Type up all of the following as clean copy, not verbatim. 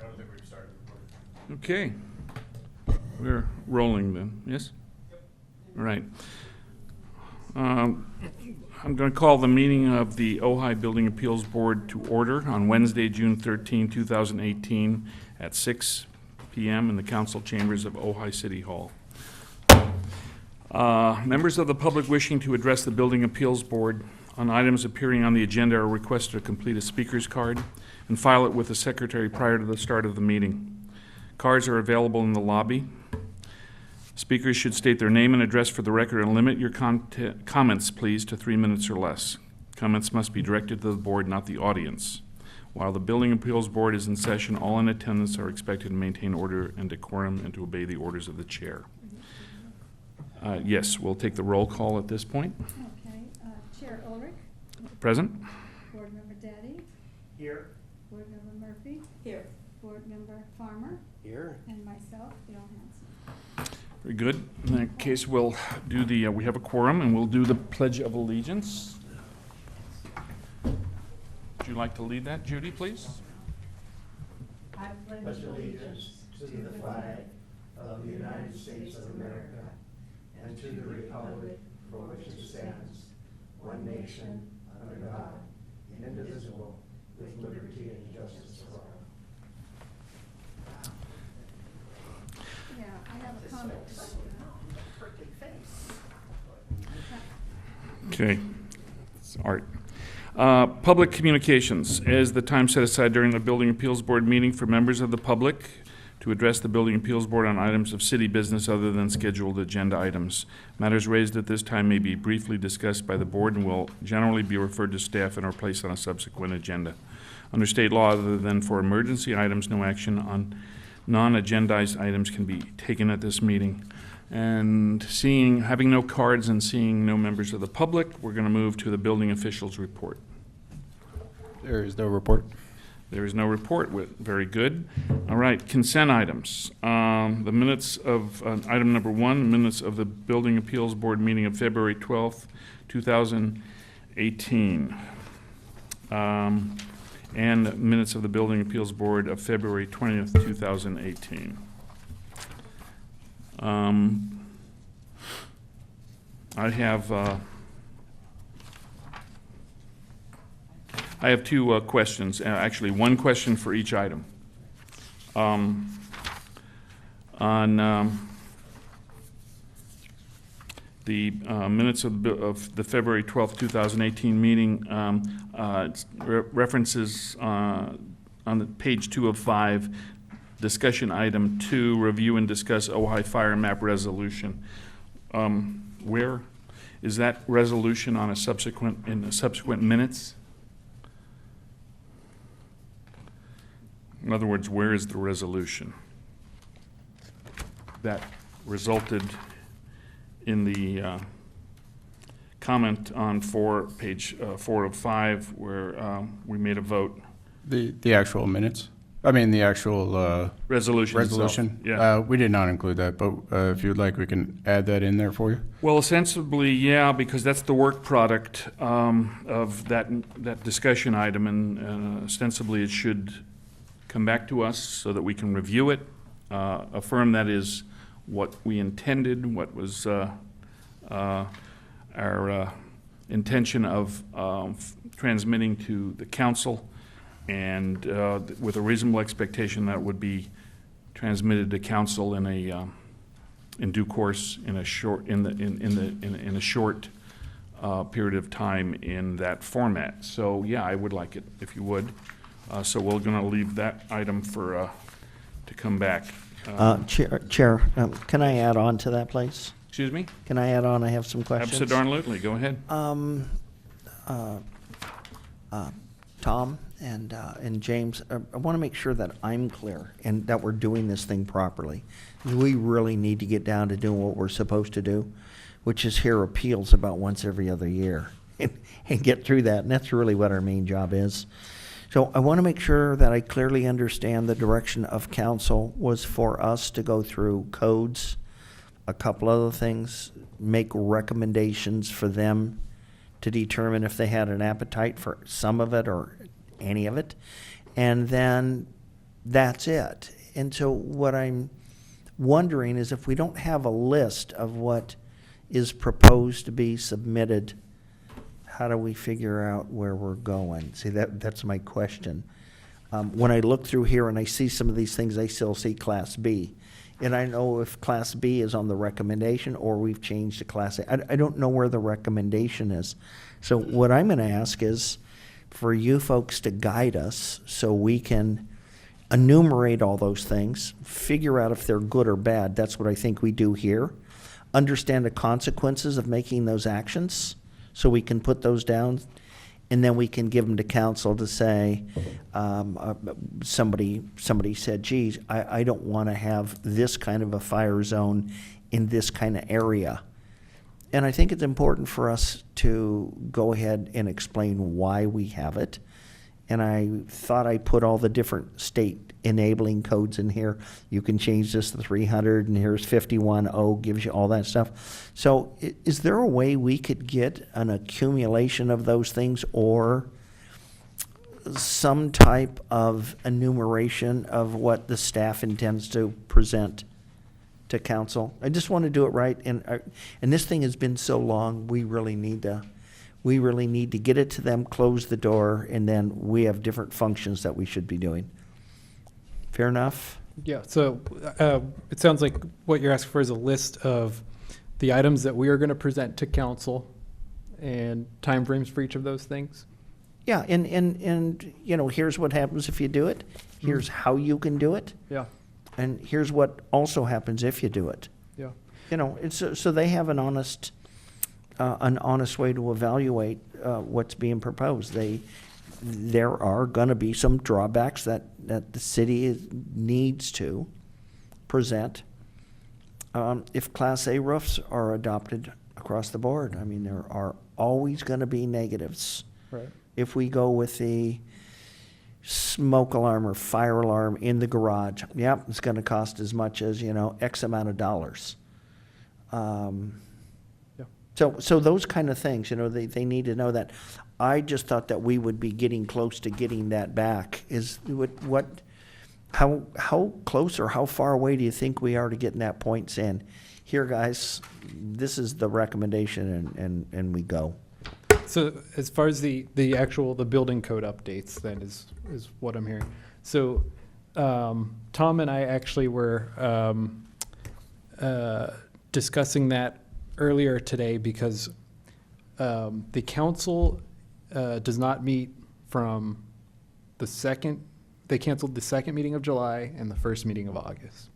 I don't think we've started recording. Okay. We're rolling then, yes? Yep. All right. I'm going to call the meeting of the Ojai Building Appeals Board to order on Wednesday, June 13, 2018 at 6 p.m. in the council chambers of Ojai City Hall. Members of the public wishing to address the Building Appeals Board on items appearing on the agenda are requested to complete a speaker's card and file it with the secretary prior to the start of the meeting. Cards are available in the lobby. Speakers should state their name and address for the record and limit your comments, please, to 3 minutes or less. Comments must be directed to the board, not the audience. While the Building Appeals Board is in session, all in attendance are expected to maintain order and decorum and to obey the orders of the chair. Yes, we'll take the roll call at this point. Okay, Chair Ulrich, Present? Board Member Daddy, Here. Board Member Murphy, Here. Board Member Farmer, Here. and myself, Gail Hanson. Very good. In that case, we'll do the, we have a quorum, and we'll do the Pledge of Allegiance. Would you like to lead that, Judy, please? I pledge allegiance to the flag of the United States of America and to the republic for which it stands, one nation, under God, indivisible, with liberty and justice for all. Yeah, I have a comment. Okay. It's art. Public communications. As the time set aside during the Building Appeals Board meeting for members of the public to address the Building Appeals Board on items of city business other than scheduled agenda items. Matters raised at this time may be briefly discussed by the board and will generally be referred to staff and are placed on a subsequent agenda. Under state law, other than for emergency items, no action on non-agendized items can be taken at this meeting. And having no cards and seeing no members of the public, we're going to move to the building officials report. There is no report. There is no report. Very good. All right, consent items. The minutes of item number 1, minutes of the Building Appeals Board meeting of February 12th, 2018. And minutes of the Building Appeals Board of February 20th, 2018. I have two questions, actually one question for each item. On the minutes of the February 12th, 2018 meeting, references on the page 2 of 5, discussion item 2, review and discuss Ojai fire map resolution. Where is that resolution on in the subsequent minutes? In other words, where is the resolution that resulted in the comment on page 4 of 5 where we made a vote? The actual minutes? I mean, the actual Resolution. resolution? Itself. Yeah. We did not include that, but if you'd like, we can add that in there for you. Well, ostensibly, yeah, because that's the work product of that discussion item, and ostensibly it should come back to us so that we can review it, affirm that is what we intended, what was our intention of transmitting to the council, and with a reasonable expectation that would be transmitted to council in due course in a short period of time in that format. So yeah, I would like it if you would. So we're going to leave that item for to come back. Chair, can I add on to that, please? Excuse me? Can I add on? I have some questions. Absolutely. Go ahead. Tom and James, I want to make sure that I'm clear and that we're doing this thing properly. We really need to get down to doing what we're supposed to do, which is hear appeals about once every other year and get through that. And that's really what our main job is. So I want to make sure that I clearly understand the direction of council was for us to go through codes, a couple other things, make recommendations for them to determine if they had an appetite for some of it or any of it, and then that's it. And so what I'm wondering is if we don't have a list of what is proposed to be submitted, how do we figure out where we're going? See, that's my question. When I look through here and I see some of these things, I still see Class B. And I know if Class B is on the recommendation or we've changed to Class A. I don't know where the recommendation is. So what I'm going to ask is for you folks to guide us so we can enumerate all those things, figure out if they're good or bad. That's what I think we do here. Understand the consequences of making those actions so we can put those down. And then we can give them to council to say, somebody said, geez, I don't want to have this kind of a fire zone in this kind of area. And I think it's important for us to go ahead and explain why we have it. And I thought I put all the different state enabling codes in here. You can change this to 300, and here's 51.0, gives you all that stuff. So is there a way we could get an accumulation of those things or some type of enumeration of what the staff intends to present to council? I just want to do it right, and this thing has been so long, we really need to get it to them, close the door, and then we have different functions that we should be doing. Fair enough? Yeah, so it sounds like what you're asking for is a list of the items that we are going to present to council and timeframes for each of those things. Yeah, and you know, here's what happens if you do it. Here's how you can do it. Yeah, And here's what also happens if you do it. yeah. You know, it's so they have an honest way to evaluate what's being proposed. There are going to be some drawbacks that the city needs to present if Class A roofs are adopted across the board. I mean, there are always going to be negatives. Right. If we go with the smoke alarm or fire alarm in the garage, yep, it's going to cost as much as, you know, X amount of dollars. So those kind of things, you know, they need to know that. I just thought that we would be getting close to getting that back. Is how close or how far away do you think we are to getting that point saying, here, guys, this is the recommendation, and we go? So as far as the building code updates, then is what I'm hearing. So Tom and I actually were discussing that earlier today because the council does not meet from they canceled the second meeting of July and the first meeting of August.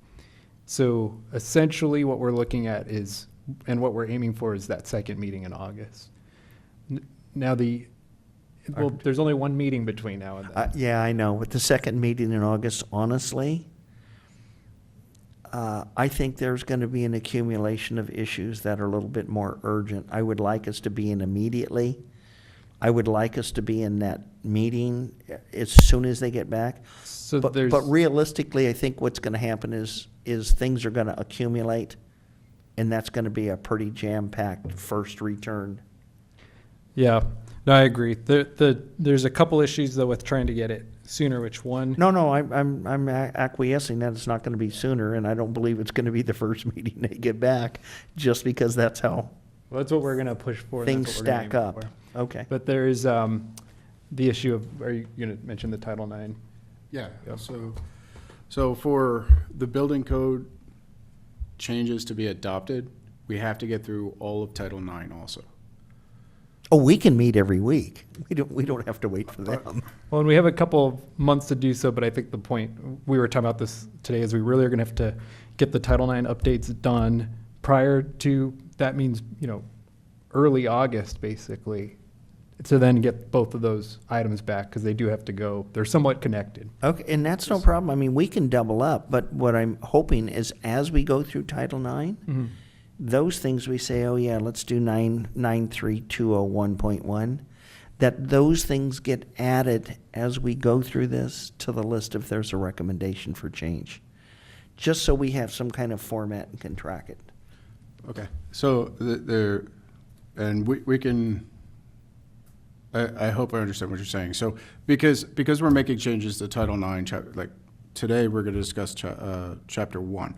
So essentially what we're looking at is, and what we're aiming for is that second meeting in August. Now there's only one meeting between now and then. Yeah, I know. With the second meeting in August, honestly, I think there's going to be an accumulation of issues that are a little bit more urgent. I would like us to be in immediately. I would like us to be in that meeting as soon as they get back. So But realistically, I think what's going to happen is things are going to accumulate, and that's going to be a pretty jam-packed first return. Yeah, no, I agree. There's a couple issues though with trying to get it sooner. Which one? No, I'm acquiescing that it's not going to be sooner, and I don't believe it's going to be the first meeting they get back, just because that's how Well, that's what we're going to push for. and things that's what we're gonna stack aim up. for. Okay. But there is the issue of, are you going to mention the Title IX? Yeah, Yep. so for the building code changes to be adopted, we have to get through all of Title IX also. Oh, we can meet every week. We don't have to wait for them. Well, and we have a couple of months to do so, but I think the point, we were talking about this today, is we really are going to have to get the Title IX updates done prior to, that means, you know, early August, basically, to then get both of those items back, because they do have to go, they're somewhat connected. Okay, and that's no problem. I mean, we can double up, but what I'm hoping is as we go through Title IX, those things we say, oh yeah, let's do 93201.1, that those things get added as we go through this to the list if there's a recommendation for change, just so we have some kind of format and can track it. Okay, so and we can, I hope I understand what you're saying. So because we're making changes to Title IX, like today we're gonna discuss chapter 1.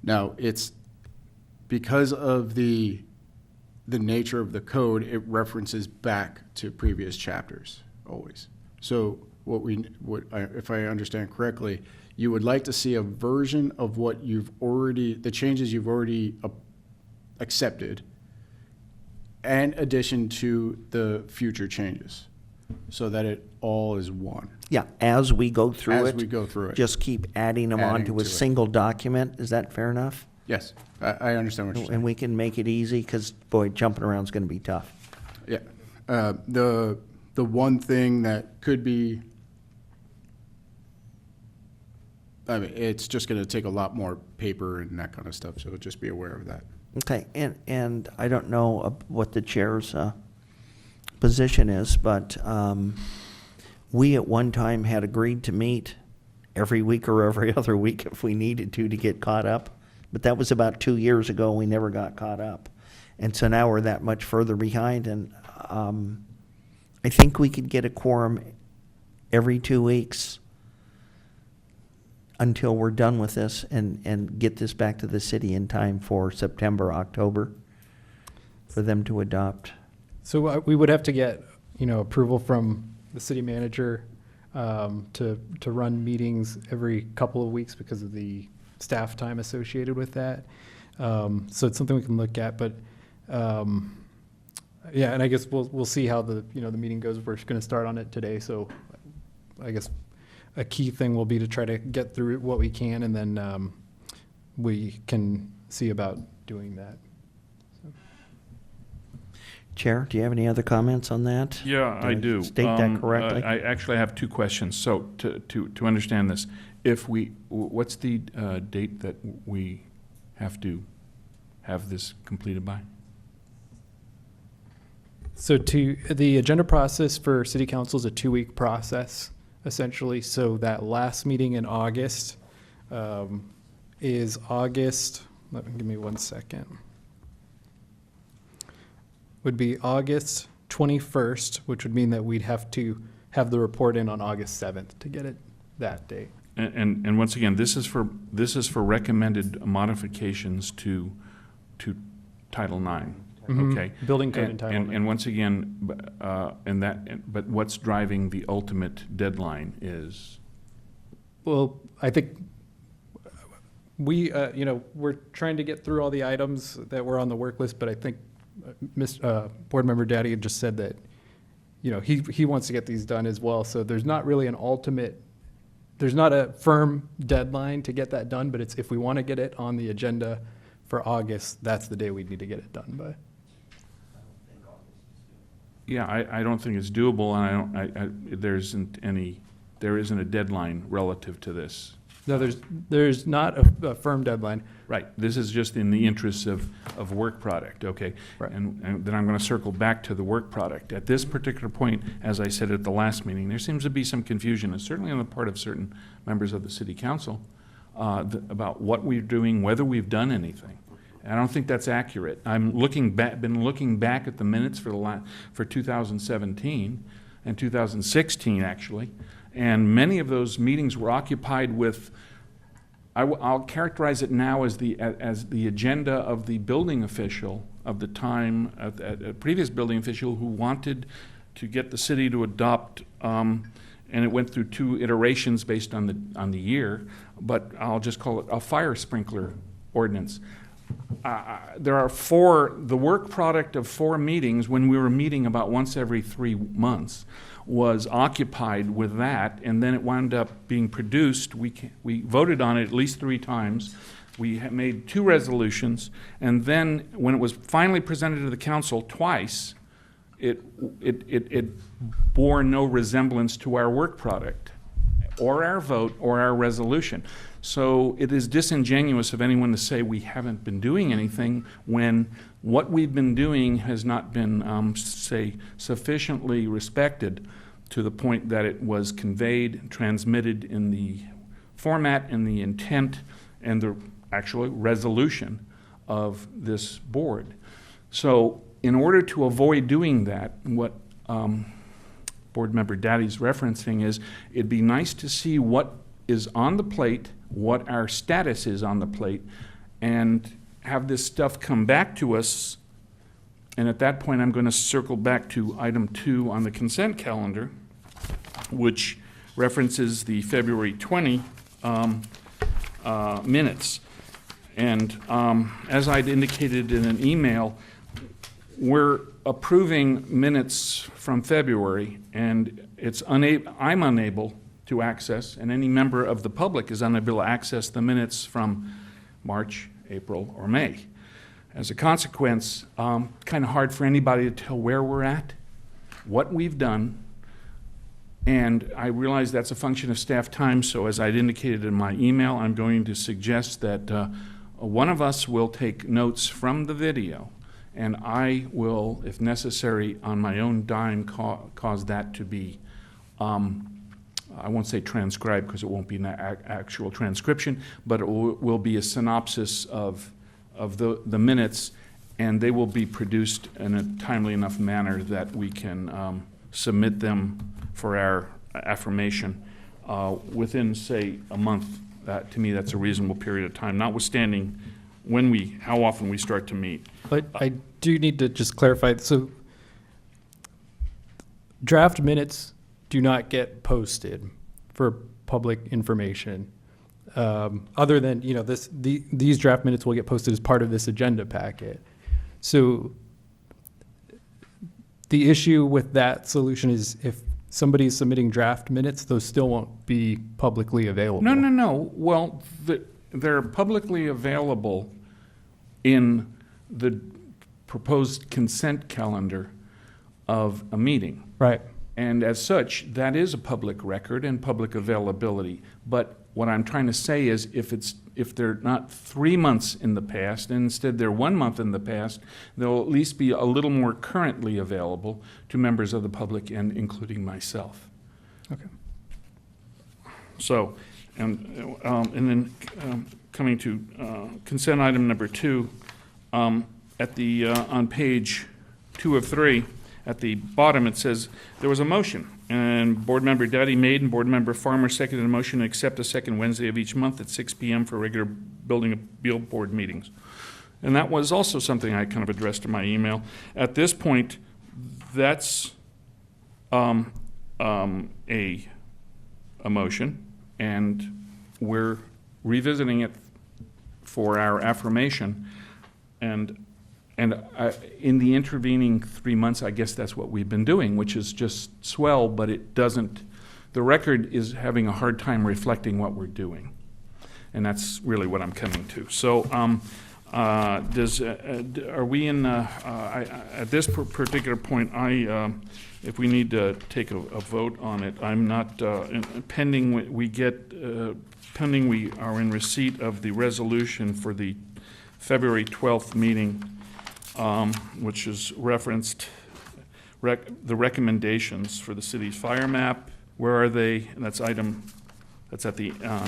Now, it's because of the nature of the code, it references back to previous chapters always. So if I understand correctly, you would like to see a version of what the changes you've already accepted, and addition to the future changes, so that it all is one. Yeah, as we go through it. As we go through it. Just keep adding them Adding onto to a it. single document. Is that fair enough? Yes, I understand what you're saying. And we can make it easy, because, boy, jumping around is going to be tough. Yeah. The one thing that could be, I mean, it's just going to take a lot more paper and that kind of stuff, so just be aware of that. Okay, and I don't know what the chair's position is, but we at one time had agreed to meet every week or every other week if we needed to get caught up. But that was about 2 years ago, and we never got caught up. And so now we're that much further behind, and I think we could get a quorum every 2 weeks until we're done with this and get this back to the city in time for September, October, for them to adopt. So we would have to get, approval from the city manager to run meetings every couple of weeks because of the staff time associated with that. So it's something we can look at, but yeah, and I guess we'll see how the meeting goes. We're going to start on it today, so I guess a key thing will be to try to get through what we can, and then we can see about doing that. Chair, do you have any other comments on that? Yeah, I Did do. State that correctly? I actually have 2 questions. So to understand this, what's the date that we have to have this completed by? So the agenda process for city council is a 2-week process, essentially. So that last meeting in August is August, give me 1 second. Would be August 21st, which would mean that we'd have to have the report in on August 7th to get it that date. And once again, this is for recommended modifications to Title IX. Mhm. Okay. Building code entitlement. And once again, but what's driving the ultimate deadline is? Well, I think we're trying to get through all the items that were on the work list, but I think Board Member Daddy had just said that, he wants to get these done as well. So there's not really there's not a firm deadline to get that done, but it's, if we want to get it on the agenda for August, that's the day we need to get it done by. Yeah, I don't think it's doable, and there isn't a deadline relative to this. No, there's not a firm deadline. Right, this is just in the interests of work product, okay? Right. And then I'm gonna circle back to the work product. At this particular point, as I said at the last meeting, there seems to be some confusion, and certainly on the part of certain members of the city council, about what we're doing, whether we've done anything. And I don't think that's accurate. Been looking back at the minutes for 2017 and 2016, actually, and many of those meetings were occupied with, I'll characterize it now as the agenda of the building official of the time, a previous building official who wanted to get the city to adopt, and it went through 2 iterations based on the year, but I'll just call it a fire sprinkler ordinance. There are the work product of 4 meetings, when we were meeting about once every 3 months, was occupied with that, and then it wound up being produced. We voted on it at least 3 times. We made 2 resolutions, and then when it was finally presented to the council twice, it bore no resemblance to our work product, or our vote, or our resolution. So it is disingenuous of anyone to say we haven't been doing anything when what we've been doing has not been, sufficiently respected to the point that it was conveyed, transmitted in the format and the intent and the actual resolution of this board. So in order to avoid doing that, what Board Member Daddy's referencing is, it'd be nice to see what is on the plate, what our status is on the plate, and have this stuff come back to us. And at that point, I'm going to circle back to item 2 on the consent calendar, which references the February 20 minutes. And as I'd indicated in an email, we're approving minutes from February, and I'm unable to access, and any member of the public is unable to access the minutes from March, April, or May. As a consequence, kind of hard for anybody to tell where we're at, what we've done, and I realize that's a function of staff time, so as I'd indicated in my email, I'm going to suggest that one of us will take notes from the video, and I will, if necessary, on my own dime, cause that to be, I won't say transcribed because it won't be an actual transcription, but it will be a synopsis of the minutes, and they will be produced in a timely enough manner that we can submit them for our affirmation within, say, a month. To me, that's a reasonable period of time, notwithstanding how often we start to meet. But I do need to just clarify, so draft minutes do not get posted for public information. Other than, these draft minutes will get posted as part of this agenda packet. So the issue with that solution is if somebody's submitting draft minutes, those still won't be publicly available. No. Well, they're publicly available in the proposed consent calendar of a meeting. Right. And as such, that is a public record and public availability. But what I'm trying to say is if they're not 3 months in the past, and instead they're 1 month in the past, they'll at least be a little more currently available to members of the public and including myself. Okay. So, and then coming to consent item number 2, at the on page 2 of 3, at the bottom it says there was a motion, and Board Member Duddy made and Board Member Farmer seconded a motion to accept the second Wednesday of each month at 6 p.m. for regular Building Appeal Board meetings. And that was also something I kind of addressed in my email. At this point, that's a motion, and we're revisiting it for our affirmation. And in the intervening 3 months, I guess that's what we've been doing, which is just swell, but it doesn't, the record is having a hard time reflecting what we're doing. And that's really what I'm coming to. So are we in, at this particular point, if we need to take a vote on it, I'm not, pending we are in receipt of the resolution for the February 12th meeting, which is referenced, the recommendations for the city's fire map. Where are they? And that's on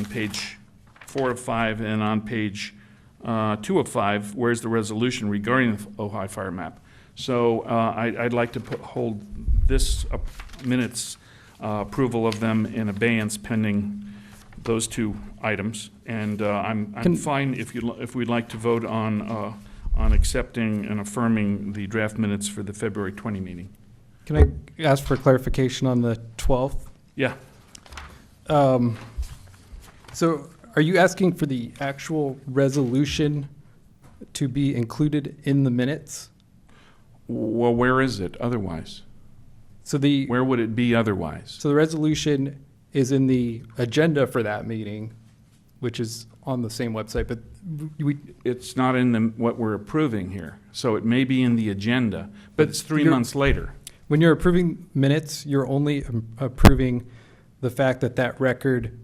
page 4 of 5, and on page 2 of 5, where's the resolution regarding the Ojai fire map? So I'd like to hold this minutes approval of them in abeyance pending those 2 items. And I'm fine if we'd like to vote on accepting and affirming the draft minutes for the February 20 meeting. Can I ask for clarification on the 12th? Yeah. So are you asking for the actual resolution to be included in the minutes? Well, where is it otherwise? So Where would it be otherwise? So the resolution is in the agenda for that meeting, which is on the same website, but It's not in what we're approving here. So it may be in the agenda, but it's 3 months later. when you're approving minutes, you're only approving the fact that that record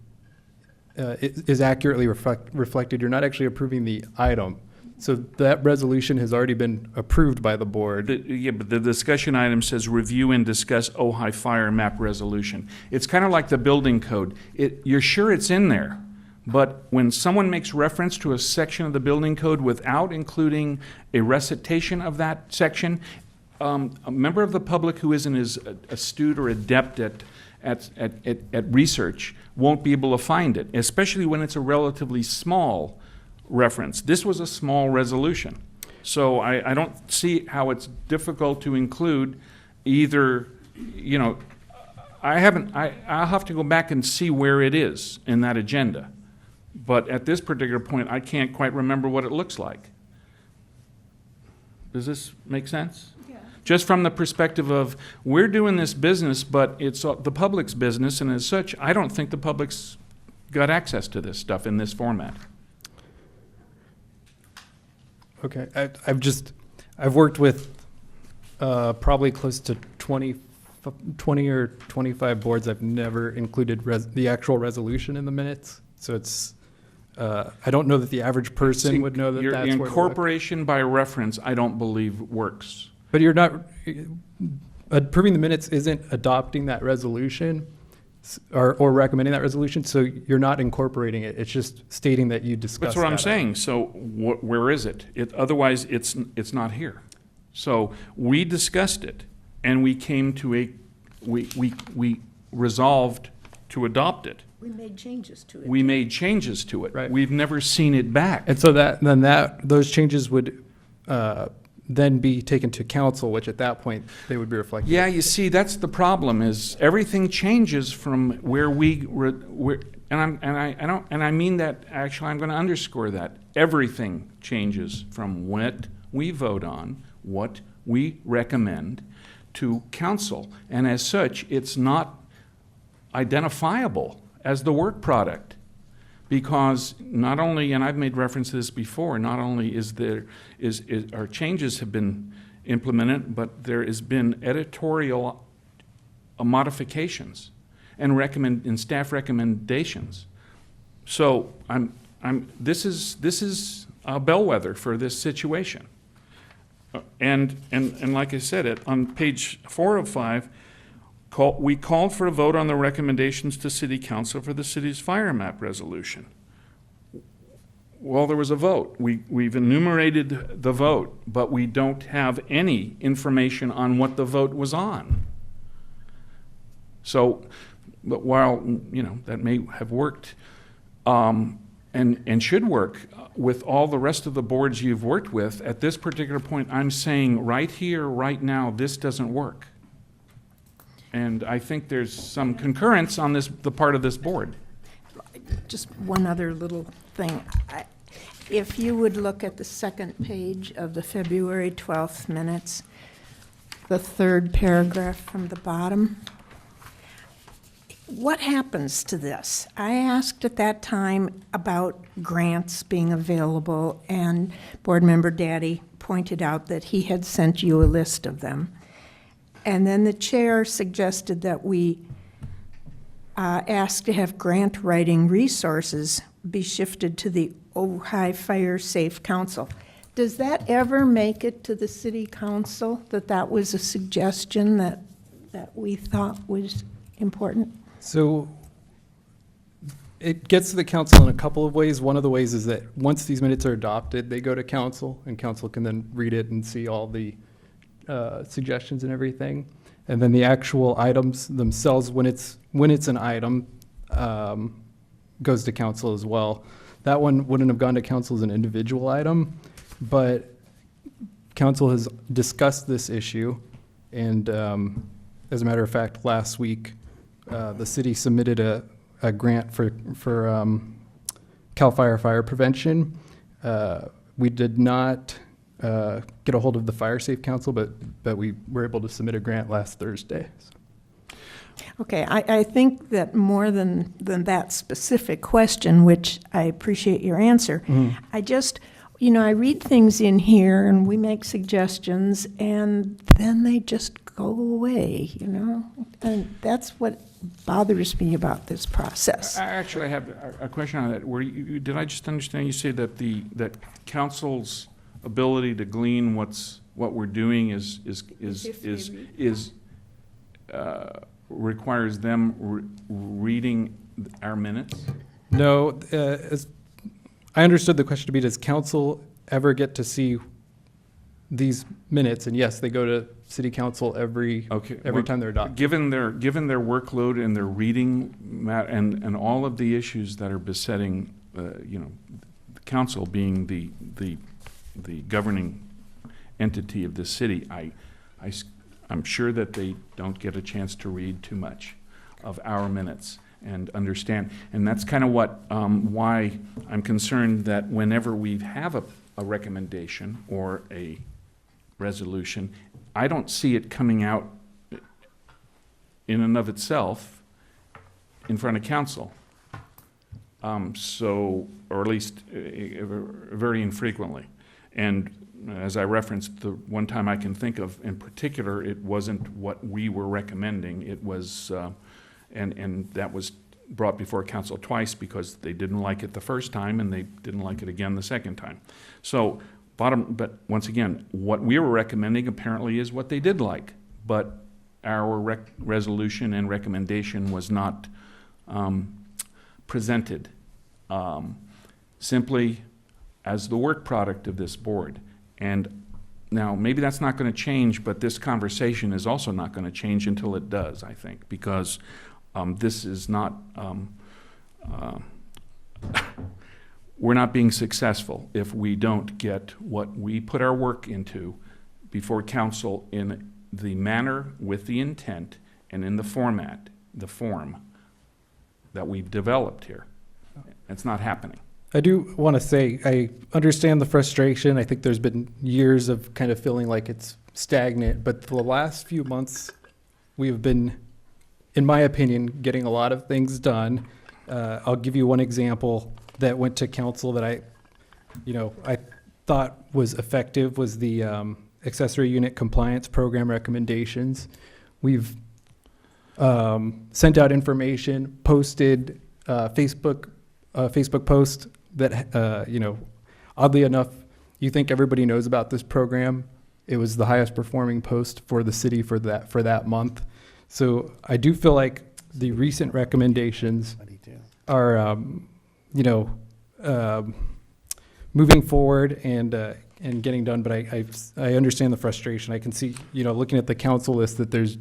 is accurately reflected. You're not actually approving the item. So that resolution has already been approved by the board. Yeah, but the discussion item says review and discuss Ojai fire map resolution. It's kind of like the building code. You're sure it's in there, but when someone makes reference to a section of the building code without including a recitation of that section, a member of the public who isn't as astute or adept at research won't be able to find it, especially when it's a relatively small reference. This was a small resolution. So I don't see how it's difficult to include either, you know, I'll have to go back and see where it is in that agenda. But at this particular point, I can't quite remember what it looks like. Does this make sense? Yeah. Just from the perspective of, we're doing this business, but it's the public's business, and as such, I don't think the public's got access to this stuff in this format. Okay, I've worked with probably close to 20 or 25 boards. I've never included the actual resolution in the minutes. So it's, I don't know that the average person would know that Your that's where to look. incorporation by reference, I don't believe works. But you're not, approving the minutes isn't adopting that resolution or recommending that resolution, so you're not incorporating it. It's just stating that you discussed That's what I'm that. saying. So where is it? Otherwise, it's not here. So we discussed it, and we came to we resolved to adopt it. We made changes to it. We made changes to it. Right. We've never seen it back. And so those changes would then be taken to council, which at that point, they would be reflected. Yeah, you see, that's the problem, is everything changes from where and I mean that, actually, I'm going to underscore that. Everything changes from what we vote on, what we recommend to council. And as such, it's not identifiable as the work product. Because not only, and I've made reference to this before, not only our changes have been implemented, but there has been editorial modifications and staff recommendations. So this is a bellwether for this situation. And like I said, on page 4 of 5, we called for a vote on the recommendations to City Council for the city's fire map resolution. Well, there was a vote. We've enumerated the vote, but we don't have any information on what the vote was on. So, but while, you know, that may have worked and should work with all the rest of the boards you've worked with, at this particular point, I'm saying right here, right now, this doesn't work. And I think there's some concurrence on the part of this board. Just one other little thing. If you would look at the second page of the February 12th minutes, the third paragraph from the bottom, what happens to this? I asked at that time about grants being available, and Board Member Daddy pointed out that he had sent you a list of them. And then the chair suggested that we ask to have grant writing resources be shifted to the Ojai Fire Safe Council. Does that ever make it to the city council, that was a suggestion that we thought was important? So it gets to the council in a couple of ways. One of the ways is that once these minutes are adopted, they go to council, and council can then read it and see all the suggestions and everything. And then the actual items themselves, when it's an item, goes to council as well. That one wouldn't have gone to council as an individual item, but council has discussed this issue. And as a matter of fact, last week, the city submitted a grant for CAL FIRE fire prevention. We did not get a hold of the Fire Safe Council, but we were able to submit a grant last Thursday. Okay, I think that more than that specific question, which I appreciate your answer, I just, I read things in here and we make suggestions and then they just go away, and that's what bothers me about this process. I have a question on that. Did I just understand you say that that council's ability to glean what we're doing requires them reading our minutes? No, as I understood the question to be, does council ever get to see these minutes, and yes, they go to city council every well, time they're adopted. Given their workload and their reading and all of the issues that are besetting, the council being the governing entity of this city, I'm sure that they don't get a chance to read too much of our minutes and understand. And that's kind of why I'm concerned that whenever we have a recommendation or a resolution, I don't see it coming out in and of itself in front of council. Or at least very infrequently. And as I referenced, the one time I can think of in particular, it wasn't what we were recommending. It was, and that was brought before council twice because they didn't like it the first time and they didn't like it again the second time. So but once again, what we were recommending apparently is what they did like, but our resolution and recommendation was not presented simply as the work product of this board. And now, maybe that's not going to change, but this conversation is also not going to change until it does, I think, because this is not, we're not being successful if we don't get what we put our work into before council in the manner, with the intent, and in the form that we've developed here. It's not happening. I do want to say, I understand the frustration. I think there's been years of kind of feeling like it's stagnant, but for the last few months, we have been, in my opinion, getting a lot of things done. I'll give you one example that went to council that I thought was effective was the accessory unit compliance program recommendations. We've sent out information, posted Facebook post that, oddly enough, you think everybody knows about this program. It was the highest performing post for the city for that month. So I do feel like the recent recommendations are, moving forward and getting done. But I understand the frustration. I can see, looking at the council list that there's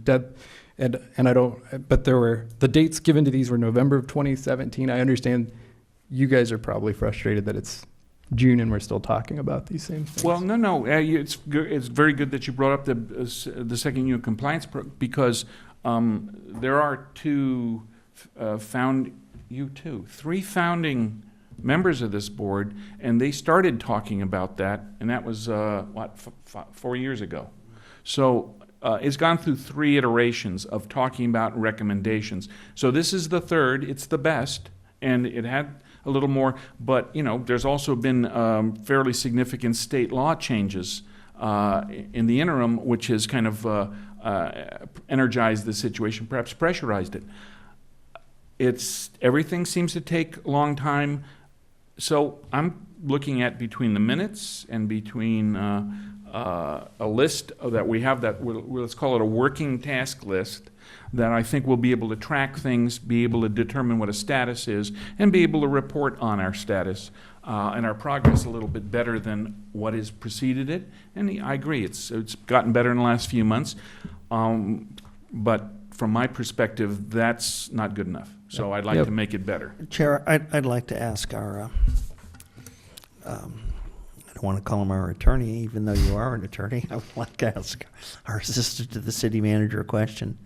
and I don't, but the dates given to these were November of 2017. I understand you guys are probably frustrated that it's June and we're still talking about these same things. Well, no. It's very good that you brought up the second unit compliance because there are three founding members of this board, and they started talking about that, and that was 4 years ago. So it's gone through 3 iterations of talking about recommendations. So this is the third. It's the best, and it had a little more, but there's also been fairly significant state law changes in the interim, which has kind of energized the situation, perhaps pressurized it. Everything seems to take a long time. So I'm looking at between the minutes and between a list that we have that let's call it a working task list that I think we'll be able to track things, be able to determine what a status is, and be able to report on our status and our progress a little bit better than what has preceded it. And I agree, it's gotten better in the last few months, but from my perspective, that's not good enough. So I'd like to make it better. Chair, I'd like to ask our, I don't want to call him our attorney, even though you are an attorney. I would like to ask our assistant to the city manager a question.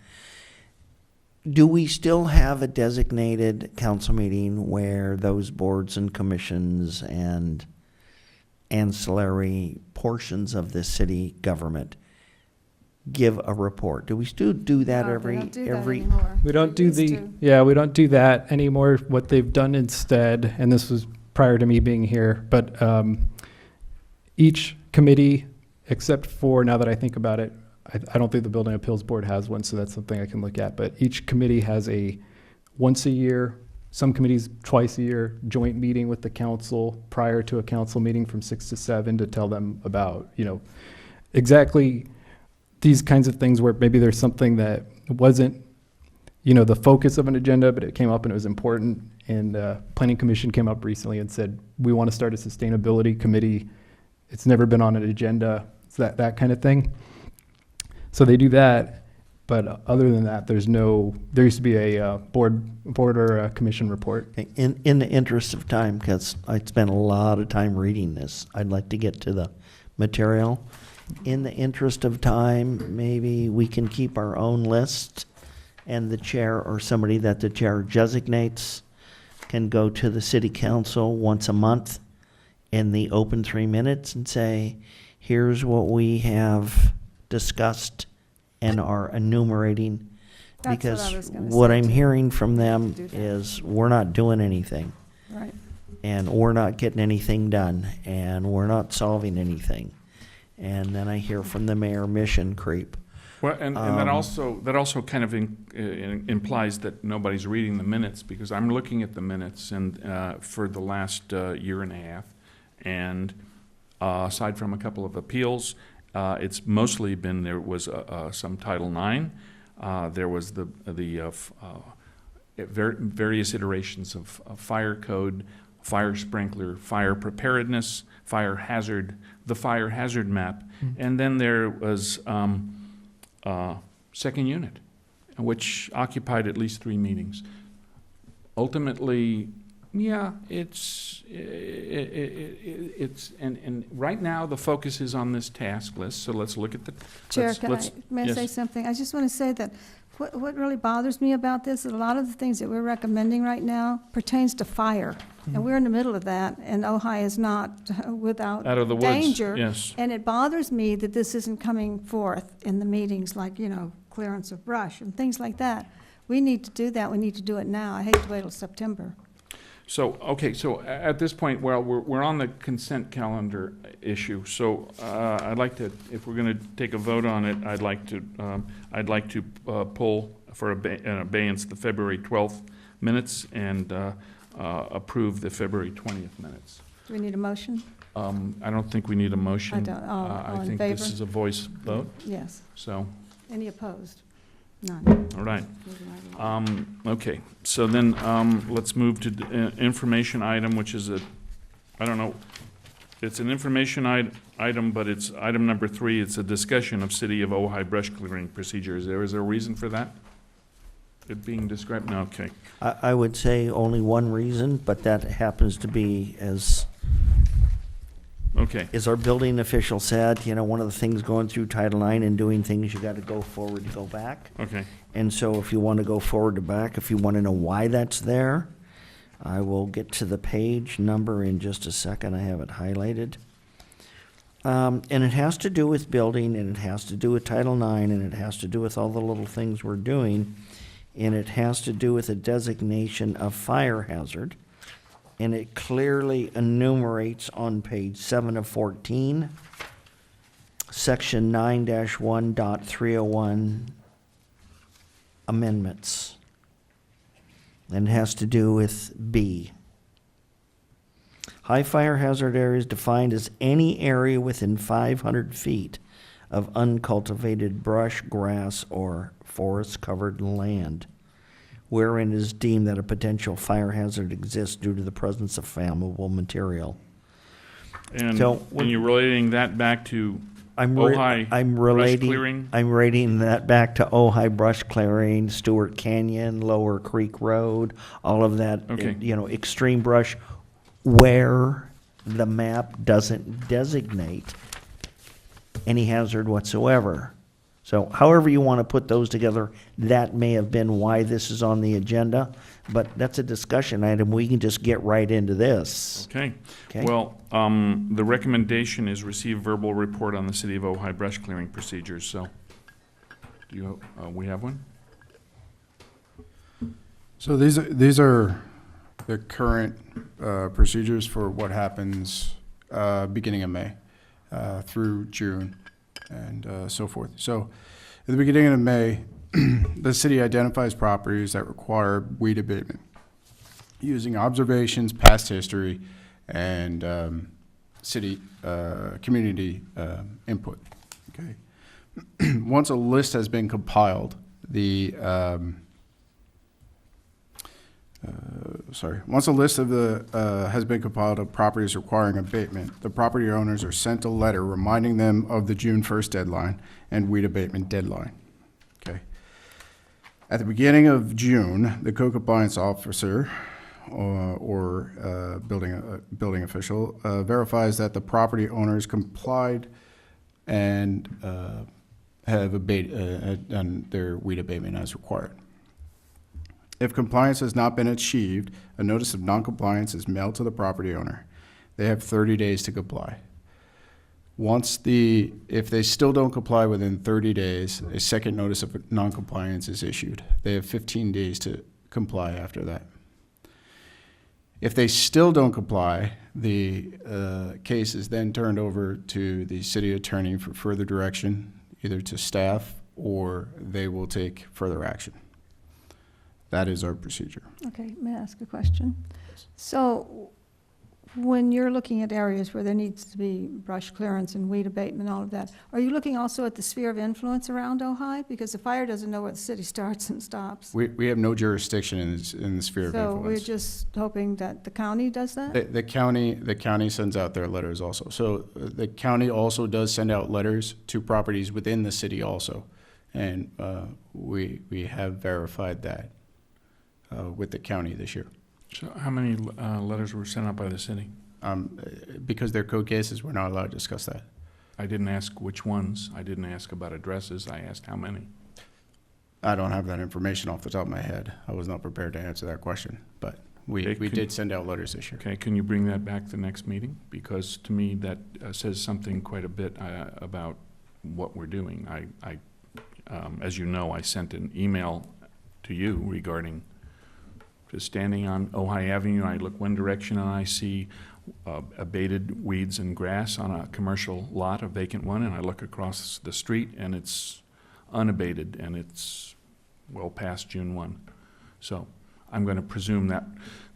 Do we still have a designated council meeting where those boards and commissions and ancillary portions of the city government give a report? Do we still do that No, every? they don't do that anymore. We don't do They used we don't do that anymore. What they've done instead, and this was prior to me being here, but each committee, except for, now that I think about it, I don't think the Building Appeals Board has one, so that's something I can look at. But each committee has a once a year, some committees twice a year, joint meeting with the council prior to a council meeting from 6 to 7 to tell them about, exactly these kinds of things where maybe there's something that wasn't, the focus of an agenda, but it came up and it was important. And Planning Commission came up recently and said, we want to start a sustainability committee. It's never been on an agenda. so that kind of thing. So they do that, but other than that, there used to be a board or a commission report. In the interest of time, because I spent a lot of time reading this, I'd like to get to the material. In the interest of time, maybe we can keep our own list, and the chair or somebody that the chair designates can go to the city council once a month in the open 3 minutes and say, here's what we have discussed and are enumerating. That's what I Because was gonna what say I'm too. hearing from them Do that. is we're not doing anything, Right. and we're not getting anything done, and we're not solving anything. And then I hear from the mayor, mission creep. Well, and that Um, also kind of implies that nobody's reading the minutes, because I'm looking at the minutes and for the last year and a half, and aside from a couple of appeals, it's mostly been, there was some Title IX, there was the various iterations of fire code, fire sprinkler, fire preparedness, fire hazard, the fire hazard map, and then there was second unit, which occupied at least 3 meetings. Ultimately, yeah, and right now the focus is on this task list. So let's look at the. Chair, may I yes. say something? I just want to say that what really bothers me about this is a lot of the things that we're recommending right now pertains to fire. And we're in the middle of that, and Ojai is not without Out of the woods, danger. yes. And it bothers me that this isn't coming forth in the meetings, like, clearance of brush and things like that. We need to do that. We need to do it now. I hate to wait till September. So, okay, so at this point, well, we're on the consent calendar issue. So I'd like to, if we're going to take a vote on it, I'd like to pull for an abeyance the February 12th minutes and approve the February 20th minutes. Do we need a motion? I don't think we need a motion. I don't. All I in think this favor? is a voice vote, Yes. so, Any opposed? None. all right. Moving right along. Okay, so then let's move to the information item, which is I don't know, it's an information item, but it's item number 3. It's a discussion of City of Ojai brush clearing procedures. Is there a reason for that? It being described? No, okay. I would say only one reason, but that happens to be, as Okay, our building official said, one of the things going through Title IX and doing things, you got to go forward to go back. okay. And so if you want to go forward to back, if you want to know why that's there, I will get to the page number in just a second. I have it highlighted. And it has to do with building, and it has to do with Title IX, and it has to do with all the little things we're doing. And it has to do with a designation of fire hazard. And it clearly enumerates on page 7 of 14, section 9-1.301 amendments. And it has to do with B. High fire hazard area is defined as any area within 500 feet of uncultivated brush, grass, or forest-covered land, wherein it is deemed that a potential fire hazard exists due to the presence of flammable material. And So, you're relating that back to I'm Ojai brush clearing? I'm relating that back to Ojai brush clearing, Stewart Canyon, Lower Creek Road, all of that, Okay. extreme brush, where the map doesn't designate any hazard whatsoever. So however you want to put those together, that may have been why this is on the agenda, but that's a discussion item. We can just get right into this. Okay. Okay. Well, the recommendation is receive verbal report on the City of Ojai brush clearing procedures, so we have one? So these are the current procedures for what happens beginning of May through June and so forth. So at the beginning of May, the city identifies properties that require weed abatement using observations, past history, and city community input. Okay. Once a list has been compiled, the Once a list of has been compiled of properties requiring abatement, the property owners are sent a letter reminding them of the June 1st deadline and weed abatement deadline. Okay. At the beginning of June, the code compliance officer or building official verifies that the property owners complied and have done their weed abatement as required. If compliance has not been achieved, a notice of noncompliance is mailed to the property owner. They have 30 days to comply. If they still don't comply within 30 days, a second notice of noncompliance is issued. They have 15 days to comply after that. If they still don't comply, the case is then turned over to the city attorney for further direction, either to staff or they will take further action. That is our procedure. Okay, may I ask a question? So when you're looking at areas where there needs to be brush clearance and weed abatement, all of that, are you looking also at the sphere of influence around Ojai? Because the fire doesn't know where the city starts and stops. We have no jurisdiction in the sphere of So we're influence. just hoping that the county does that? The county sends out their letters also. So the county also does send out letters to properties within the city also. And we have verified that with the county this year. So how many letters were sent out by the city? Because they're code cases, we're not allowed to discuss that. I didn't ask which ones. I didn't ask about addresses. I asked how many. I don't have that information off the top of my head. I was not prepared to answer that question, but we did send out letters this year. Okay, can you bring that back to the next meeting? Because to me, that says something quite a bit about what we're doing. As you know, I sent an email to you regarding just standing on Ojai Avenue. I look one direction and I see abated weeds and grass on a commercial lot, a vacant one, and I look across the street and it's unabated and it's well past June 1. So I'm going to presume that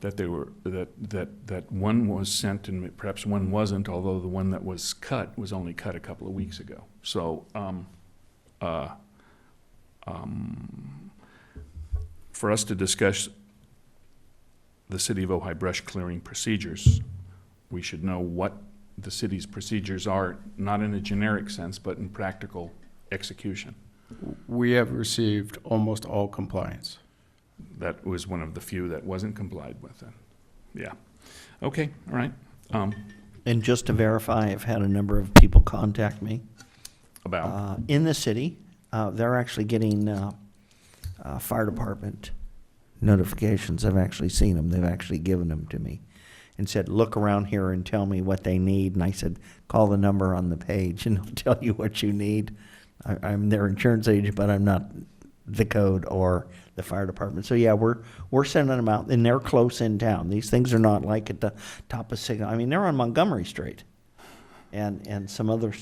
they were that one was sent and perhaps one wasn't, although the one that was cut was only cut a couple of weeks ago. So for us to discuss the City of Ojai brush clearing procedures, we should know what the city's procedures are, not in a generic sense, but in practical execution. We have received almost all compliance. That was one of the few that wasn't complied with then. Yeah. Okay, all right. And just to verify, I've had a number of people contact me. About? In the city, they're actually getting fire department notifications. I've actually seen them. They've actually given them to me and said, look around here and tell me what they need. And I said, call the number on the page and they'll tell you what you need. I'm their insurance agent, but I'm not the code or the fire department. So yeah, we're sending them out, and they're close in town. These things are not like at the top of Signal. I mean, they're on Montgomery Street and some other,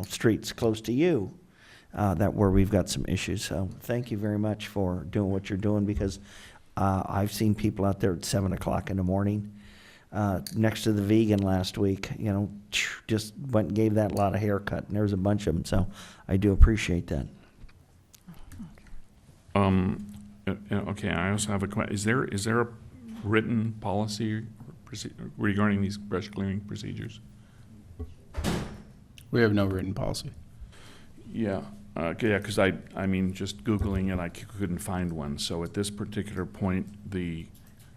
streets close to you. Where we've got some issues. So thank you very much for doing what you're doing, because I've seen people out there at 7 o'clock in the morning next to the vegan last week, just went and gave that lot a haircut, and there's a bunch of them. So I do appreciate that. Okay, I also have a question. Is there a written policy regarding these brush clearing procedures? We have no written policy. Yeah. Yeah, because I mean, just Googling it, I couldn't find one. So at this particular point, the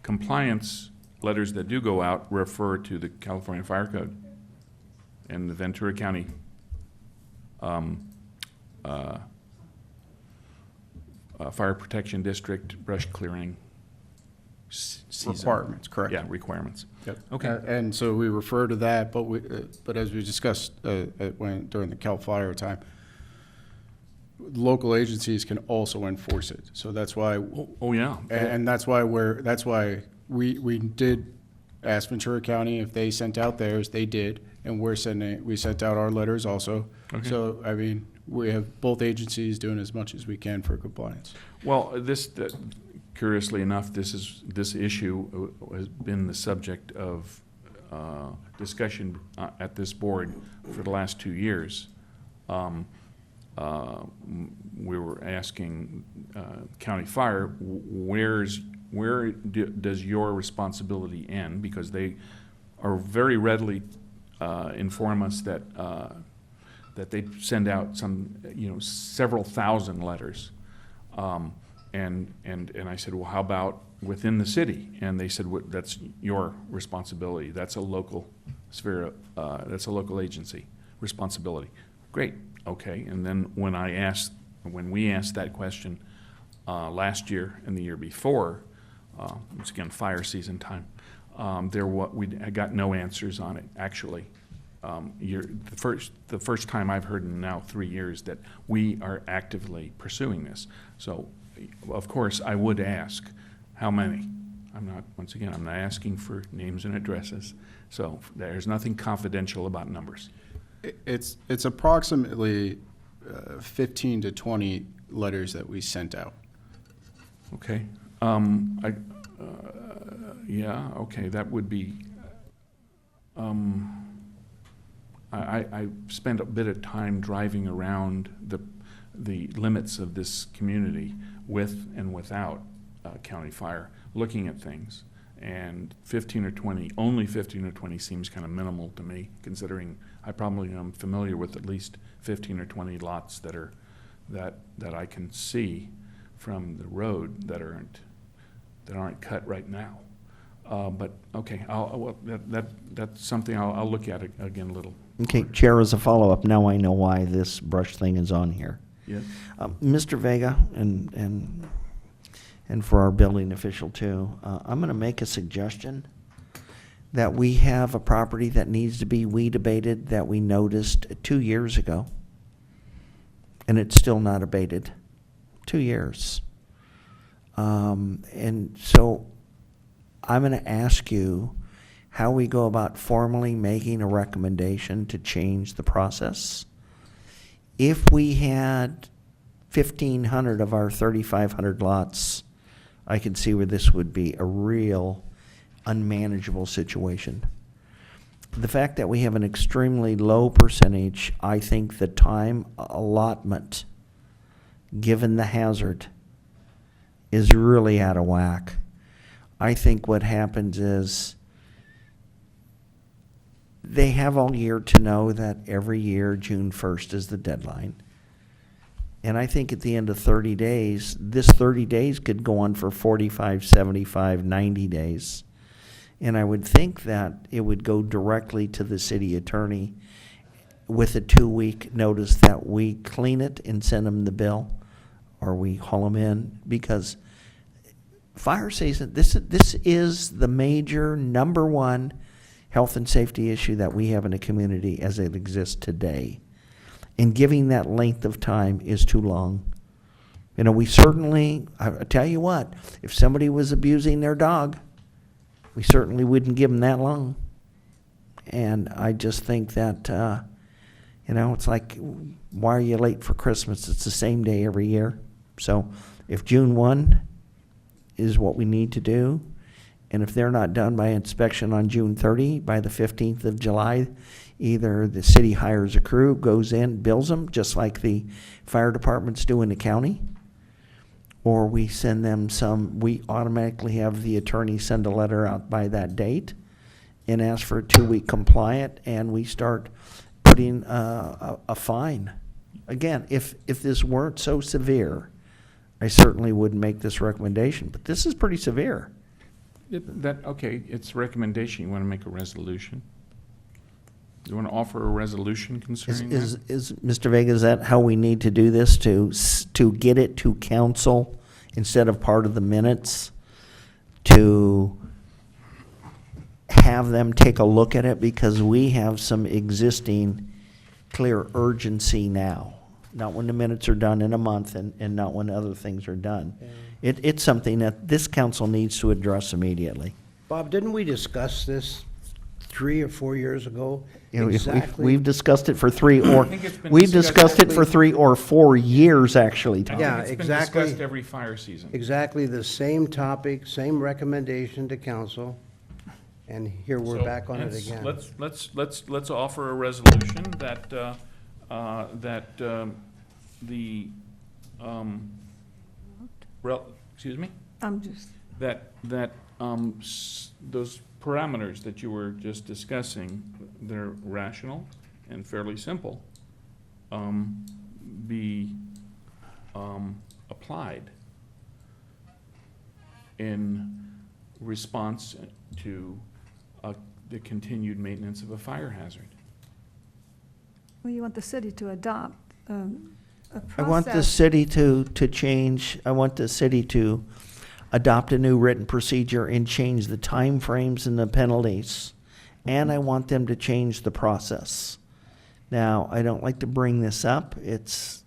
compliance letters that do go out refer to the California Fire Code and the Ventura County Fire Protection District brush clearing season. Requirements, correct. Yeah, requirements. Yep. Okay. And so we refer to that, but as we discussed during the Cal Fire time, local agencies can also enforce it. So that's why. Oh yeah. And that's why we did ask Ventura County if they sent out theirs. They did, and we sent out our letters also. Okay. So I mean, we have both agencies doing as much as we can for compliance. Well, curiously enough, this issue has been the subject of discussion at this board for the last 2 years. We were asking County Fire, where's where does your responsibility end? Because they are very readily inform us that that they send out some, several thousand letters. And I said, well, how about within the city? And they said, well, that's your responsibility. That's a local sphere, that's a local agency responsibility. Great, okay. And then when we asked that question last year and the year before, once again, fire season time, I got no answers on it, actually. The first time I've heard in now 3 years that we are actively pursuing this. So, of course, I would ask, how many? I'm not asking for names and addresses. So there's nothing confidential about numbers. It's approximately 15 to 20 letters that we sent out. Okay. Yeah, okay, that would be, I spent a bit of time driving around the limits of this community with and without county fire, looking at things. And 15 or 20, only 15 or 20 seems kind of minimal to me, considering I probably am familiar with at least 15 or 20 lots that I can see from the road that aren't cut right now. But okay, that's something I'll look at again a little. Okay, Chair, as a follow-up, now I know why this brush thing is on here. Yes. Mr. Vega, and for our building official too, I'm going to make a suggestion that we have a property that needs to be weed abated that we noticed 2 years ago, and it's still not abated. 2 years. And so I'm going to ask you how we go about formally making a recommendation to change the process. If we had 1,500 of our 3,500 lots, I could see where this would be a real unmanageable situation. The fact that we have an extremely low percentage, I think the time allotment, given the hazard, is really out of whack. I think what happens is they have all year to know that every year June 1st is the deadline. And I think at the end of 30 days, this 30 days could go on for 45, 75, 90 days. And I would think that it would go directly to the city attorney with a 2-week notice that we clean it and send them the bill, or we haul them in, because fire season, this is the major number one health and safety issue that we have in a community as it exists today. And giving that length of time is too long. You know, we certainly, I tell you what, if somebody was abusing their dog, we certainly wouldn't give them that long. And I just think that, it's like, why are you late for Christmas? It's the same day every year. So if June 1 is what we need to do, and if they're not done by inspection on June 30, by the 15th of July, either the city hires a crew, goes in, bills them, just like the fire departments do in the county, or we send them we automatically have the attorney send a letter out by that date and ask for a 2-week compliant, and we start putting a fine. Again, if this weren't so severe, I certainly wouldn't make this recommendation, but this is pretty severe. Okay, it's a recommendation. You want to make a resolution? You want to offer a resolution concerning that? Is Mr. Vega, is that how we need to do this, to get it to council instead of part of the minutes, to have them take a look at it, because we have some existing clear urgency now, not when the minutes are done in a month and not when other things are done. It's something that this council needs to address immediately. Bob, didn't we discuss this 3 or 4 years ago? You know, Exactly. we've discussed it for we've discussed discussed it for 3 or 4 years, actually, Tom. Yeah, It's been exactly. discussed every fire season. Exactly the same topic, same recommendation to council, and here we're So, back on it hence, again. Let's offer a resolution that, excuse me? those parameters that you were just discussing, they're rational and fairly simple, be applied in response to the continued maintenance of a fire hazard. Well, you want the city to adopt a I want the process. city to change, I want the city to adopt a new written procedure and change the timeframes and the penalties. And I want them to change the process. Now, I don't like to bring this up. It's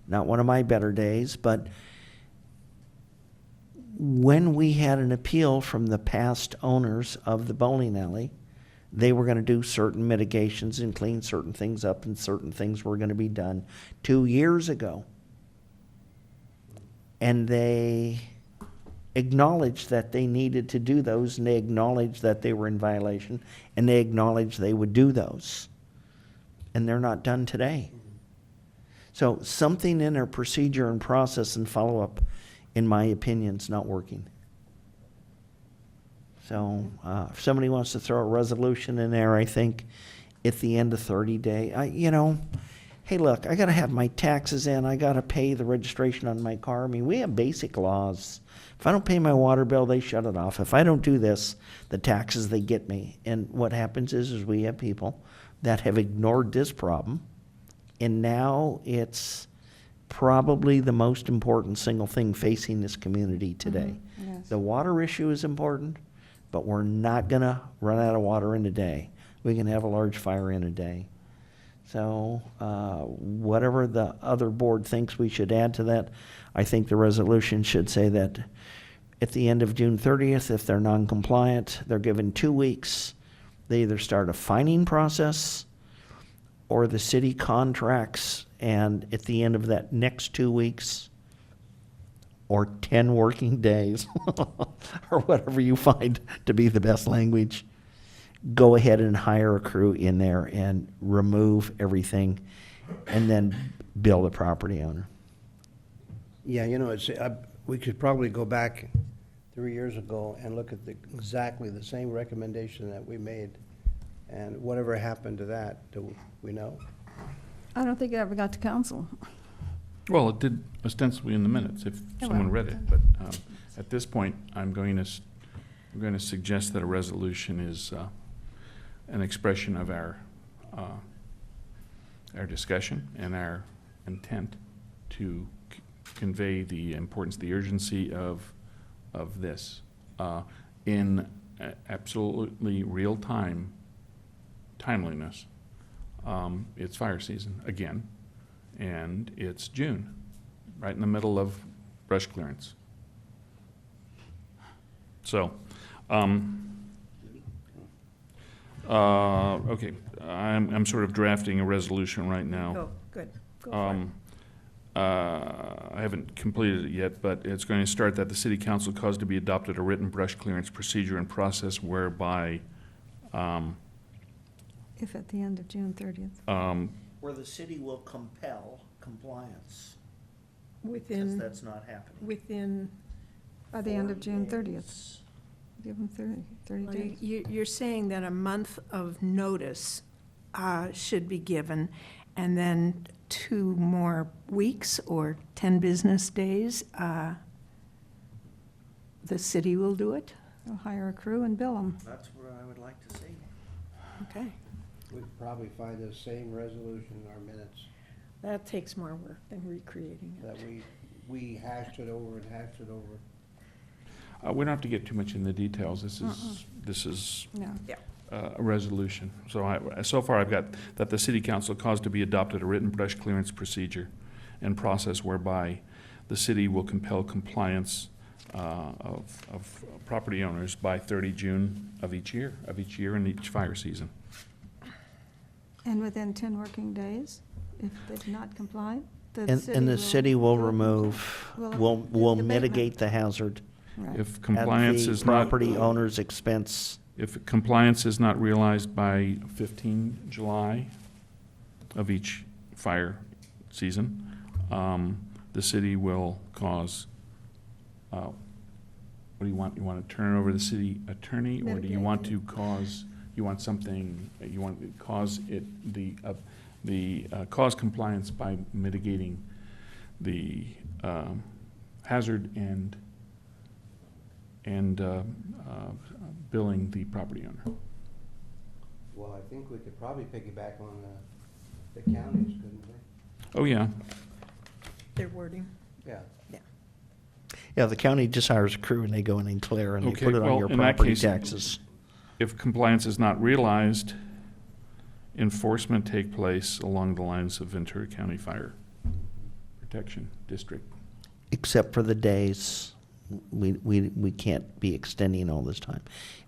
not one of my better days, but when we had an appeal from the past owners of the bowling alley, they were going to do certain mitigations and clean certain things up, and certain things were going to be done 2 years ago. And they acknowledged that they needed to do those, and they acknowledged that they were in violation, and they acknowledged they would do those. And they're not done today. So something in our procedure and process and follow-up, in my opinion, is not working. So if somebody wants to throw a resolution in there, I think at the end of 30 day, hey, look, I got to have my taxes in. I got to pay the registration on my car. I mean, we have basic laws. If I don't pay my water bill, they shut it off. If I don't do this, the taxes, they get me. And what happens is we have people that have ignored this problem, and now it's probably the most important single thing facing this community today. Yes. The water issue is important, but we're not going to run out of water in a day. We can have a large fire in a day. So whatever the other board thinks we should add to that, I think the resolution should say that at the end of June 30th, if they're non-compliant, they're given 2 weeks. They either start a fining process or the city contracts, and at the end of that next 2 weeks, or 10 working days, or whatever you find to be the best language, go ahead and hire a crew in there and remove everything, and then bill the property owner. Yeah, we could probably go back 3 years ago and look at exactly the same recommendation that we made. And whatever happened to that, do we know? I don't think it ever got to council. Well, it did ostensibly in the minutes, if Yeah, someone well, read it, but at this point, I'm going to suggest that a resolution is an expression of our discussion and our intent to convey the importance, the urgency of this in absolutely real timeliness. It's fire season again, and it's June, right in the middle of brush clearance. So, okay, I'm sort of drafting a resolution right now. Go, good, go for it. I haven't completed it yet, but it's going to start that the city council caused to be adopted a written brush clearance procedure and process whereby If at the end of June 30th. Where the city will compel compliance, because Within, that's not happening. within, By the end of 40 June 30th. days. Give them 30 well, days. you're saying that a month of notice should be given, and then 2 more weeks or 10 business days, the city will do it? They'll hire a crew and bill them. That's where I would like to see. Okay. We could probably find the same resolution in our minutes, That takes more work than recreating it. that we hashed it over and hashed it over. we don't have to get too much in the details. This is No. a resolution. So far, I've got that the city council caused to be adopted a written brush clearance procedure and process whereby the city will compel compliance of property owners by 30 June of each year in each fire season. And within 10 working days, if they've not complied, And the city will remove, will abatement. mitigate the hazard Right. If at compliance the is not, property owner's expense. if compliance is not realized by 15 July of each fire season, the city will cause What do you want? You want to turn it over to the city attorney, or do you want to Mitigate. cause, you want something, you want to cause it, cause compliance by mitigating the hazard and billing the property owner? Well, I think we could probably piggyback on the counties, couldn't we? Oh, yeah. Their wording. Yeah. Yeah, the county just hires a crew and they go in and clear and they Okay, put it on well, your in that property case- taxes. If compliance is not realized, enforcement take place along the lines of Ventura County Fire Protection District. Except for the days, we can't be extending all this time.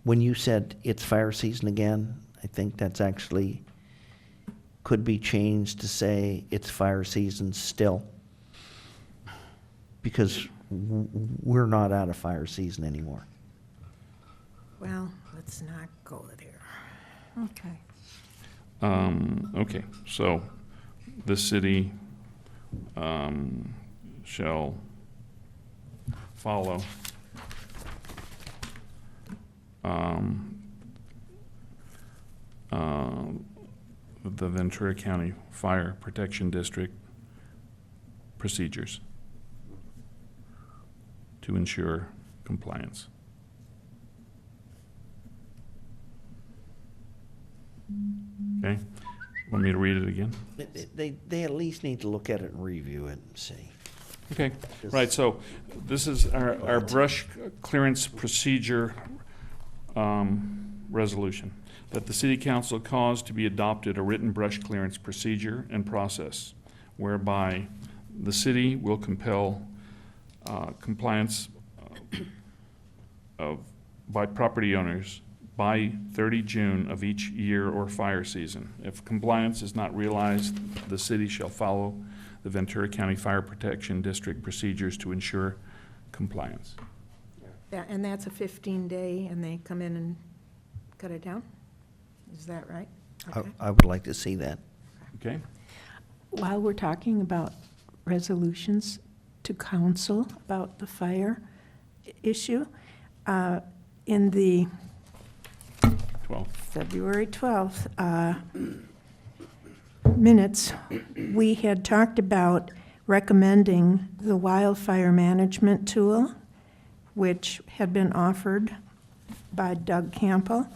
When you said it's fire season again, I think that's actually, could be changed to say it's fire season still. Because we're not out of fire season anymore. Well, let's not go there. Okay. Okay, so the city shall follow the Ventura County Fire Protection District procedures to ensure compliance. Okay, want me to read it again? They at least need to look at it and review it and see. Okay, right, so this is our brush clearance procedure resolution. That the city council cause to be adopted a written brush clearance procedure and process whereby the city will compel compliance by property owners by 30 June of each year or fire season. If compliance is not realized, the city shall follow the Ventura County Fire Protection District procedures to ensure compliance. Yeah, and that's a 15-day, and they come in and cut it down? Is that right? Okay. I would like to see that. Okay? While we're talking about resolutions to council about the fire issue, in the 12. February 12th minutes, we had talked about recommending the wildfire management tool, which had been offered by Doug Campbell.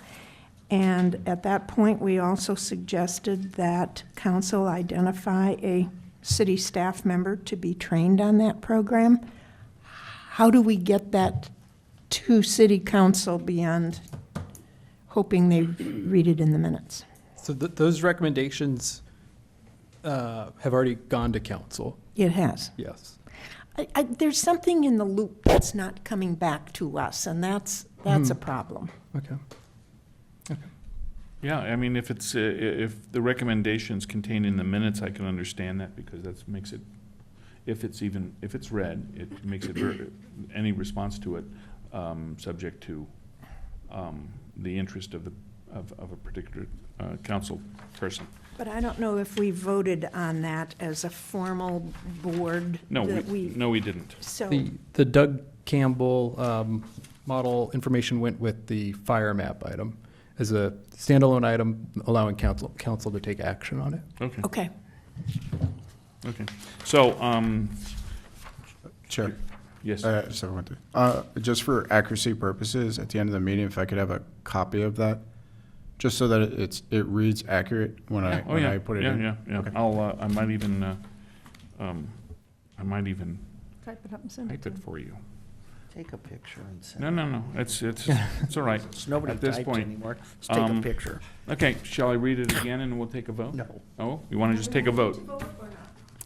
And at that point, we also suggested that council identify a city staff member to be trained on that program. How do we get that to city council beyond hoping they read it in the minutes? So those recommendations have already gone to council, It has. yes. There's something in the loop that's not coming back to us, and that's a problem. Okay. Yeah, I mean, if it's, if the recommendations contained in the minutes, I can understand that because that makes it, if it's read, it makes it, any response to it, subject to the interest of a particular council person. But I don't know if we voted on that as a formal board. No, that we didn't. So, The Doug Campbell model information went with the fire map item as a standalone item, allowing council to take action on it. Okay, okay. So, Chair. yes, Just for accuracy purposes, at the end of the meeting, if I could have a copy of that, just so that it reads accurate when I put it in. Yeah. Okay. I might even Type it up and send it type to it them. for you. Take a picture and send No, it. no, it's all right. Nobody At this types point, anymore. Let's take a picture. Okay, shall I read it again and we'll take a vote? No. Oh, you want to just take a vote?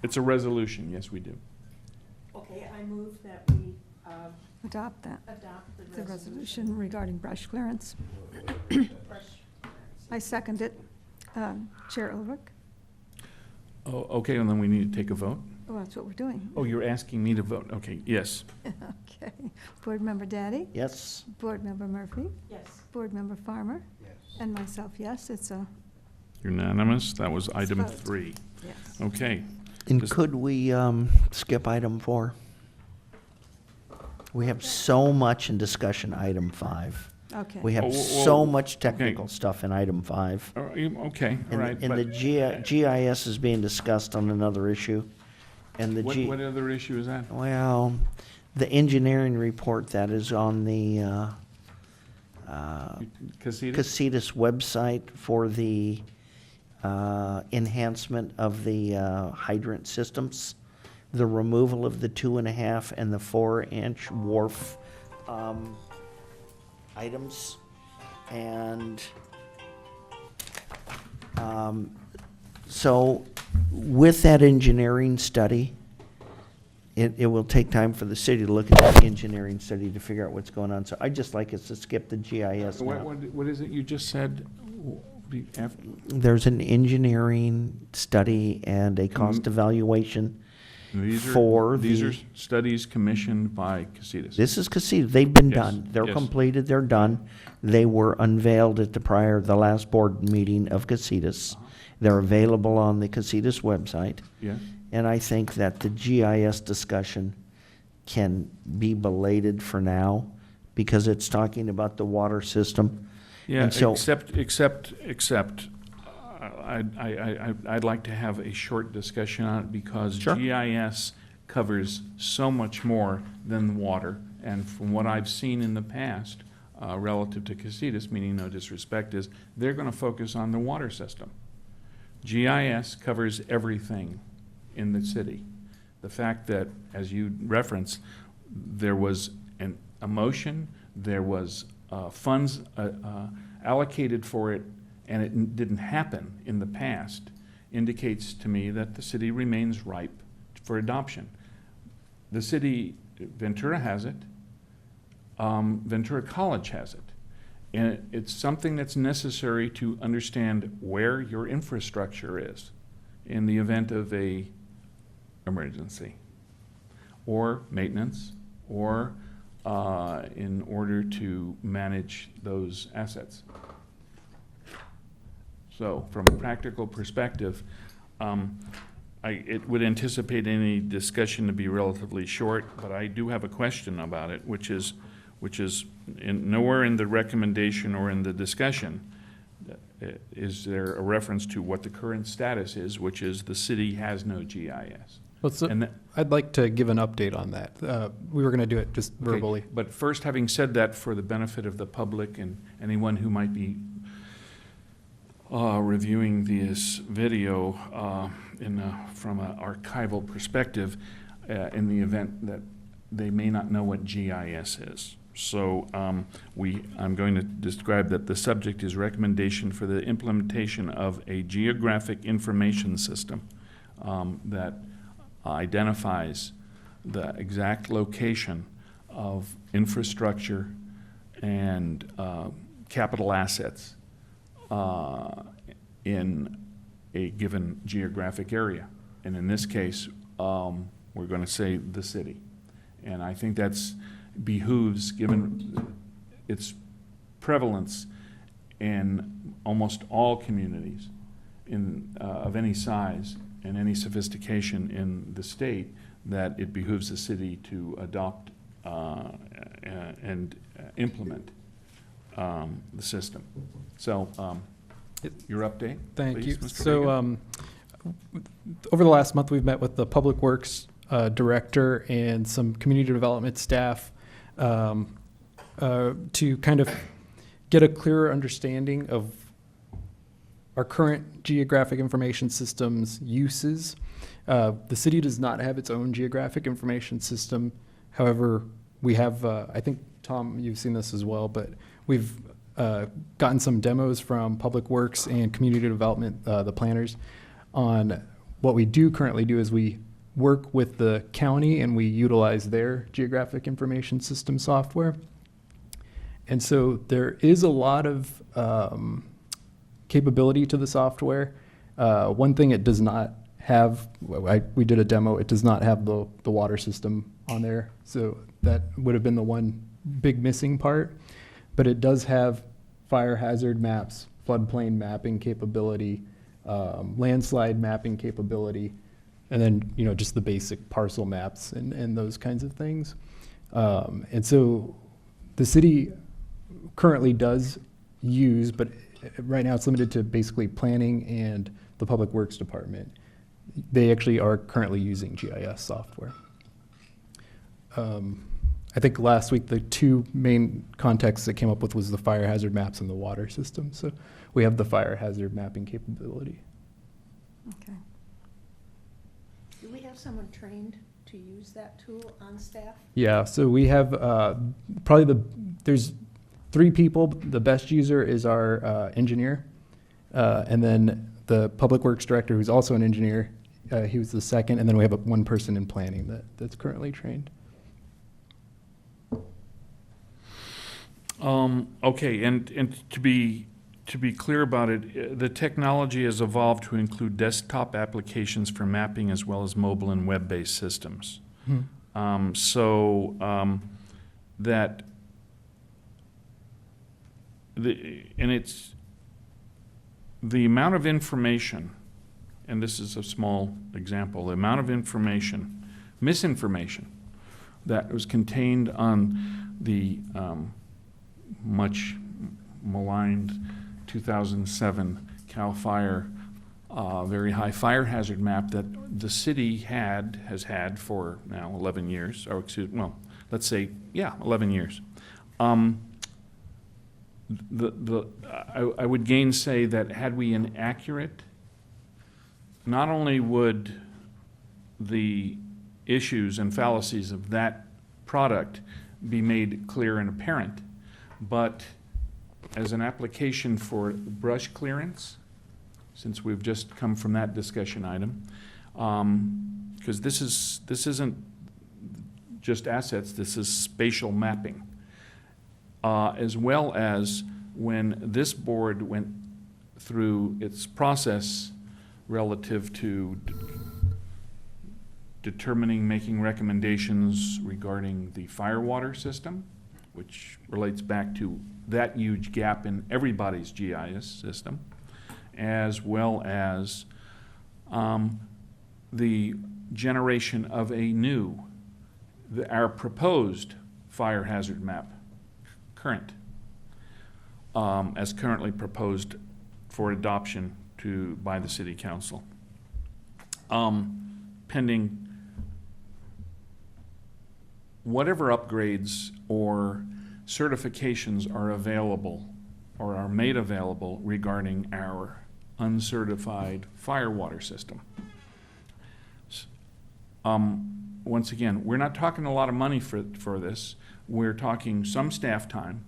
It's a resolution, yes, we do. Okay, I move that we Adopt that, adopt the resolution regarding brush clearance. I second it. Chair Ulrich? Oh, okay, and then we need to take a vote? Oh, that's what we're doing. Oh, you're asking me to vote, okay, yes. Okay. Board Member Daddy? Yes? Board Member Murphy? Yes. Board Member Farmer? Yes. And myself, yes, it's a Unanimous, that was item vote. 3. yes. Okay, And Just- could we skip item 4? We have so much in discussion item 5. Okay. We have Oh, so well, much technical okay. stuff in item 5. Okay, all right. And the GIS is being discussed on another issue. And the What other issue is that? well, the engineering report that is on the Casitas? Casitas website for the enhancement of the hydrant systems, the removal of the 2.5 and the 4-inch wharf items, and so with that engineering study, it will take time for the city to look at that engineering study to figure out what's going on. So I'd just like us to skip the GIS now. What is it you just said? There's an engineering study and a cost evaluation. These are studies commissioned by Casitas. This is Casitas. They've been Yes, done. They're yes. completed. They're done. They were unveiled at the last board meeting of Casitas. They're available on the Casitas website. Yeah, And I think that the GIS discussion can be belated for now because it's talking about the water system. yeah, And so- except, I'd like to have a short discussion on it because Sure. GIS covers so much more than water. And from what I've seen in the past, relative to Casitas, meaning no disrespect, is they're gonna focus on the water system. GIS covers everything in the city. The fact that, as you referenced, there was a motion, there was funds allocated for it, and it didn't happen in the past, indicates to me that the city remains ripe for adoption. The city, Ventura has it, Ventura College has it. And it's something that's necessary to understand where your infrastructure is in the event of a emergency or maintenance or in order to manage those assets. So from a practical perspective, it would anticipate any discussion to be relatively short, but I do have a question about it, which is nowhere in the recommendation or in the discussion is there a reference to what the current status is, which is the city has no GIS. Well, so And that- I'd like to give an update on that. We were going to do it just Okay, verbally. but first, having said that, for the benefit of the public and anyone who might be reviewing this video from an archival perspective, in the event that they may not know what GIS is. So I'm going to describe that the subject is recommendation for the implementation of a geographic information system that identifies the exact location of infrastructure and capital assets in a given geographic area. And in this case, we're going to say the city. And I think that's behooves, given its prevalence in almost all communities of any size and any sophistication in the state, that it behooves the city to adopt and implement the system. So, your update, Thank please, you. Mr. So, over the last month, we've met with the Public Works Director and some community development staff to kind of get a clearer understanding of our current geographic information system's uses. The city does not have its own geographic information system. However, we have, I think, Tom, you've seen this as well, but we've gotten some demos from Public Works and Community Development, the planners, on what we do currently do is we work with the county and we utilize their geographic information system software. And so there is a lot of capability to the software. One thing it does not have, we did a demo, it does not have the water system on there. So that would have been the one big missing part. But it does have fire hazard maps, floodplain mapping capability, landslide mapping capability, and then, just the basic parcel maps and those kinds of things. And so the city currently does use, but right now it's limited to basically planning and the Public Works Department. They actually are currently using GIS software. I think last week the two main contexts that came up with was the fire hazard maps and the water system. So we have the fire hazard mapping capability. Okay. Do we have someone trained to use that tool on staff? Yeah, so we have there's 3 people. The best user is our engineer, and then the public works director, who's also an engineer. He was the second, and then we have one person in planning that's currently trained. Okay, and to be clear about it, the technology has evolved to include desktop applications for mapping as well as mobile and web-based systems. That it's the amount of information, and this is a small example, the amount of information, misinformation that was contained on the much maligned 2007 CAL FIRE very high fire hazard map that the city has had for now 11 years, or let's say, 11 years. I would gainsay that had we inaccurate, not only would the issues and fallacies of that product be made clear and apparent, but as an application for brush clearance, since we've just come from that discussion item, because this isn't just assets, this is spatial mapping, as well as when this board went through its process relative to determining, making recommendations regarding the firewater system, which relates back to that huge gap in everybody's GIS system, as well as the generation of our proposed fire hazard map, as currently proposed for adoption by the City Council, pending whatever upgrades or certifications are available or are made available regarding our uncertified firewater system. Once again, we're not talking a lot of money for this. We're talking some staff time,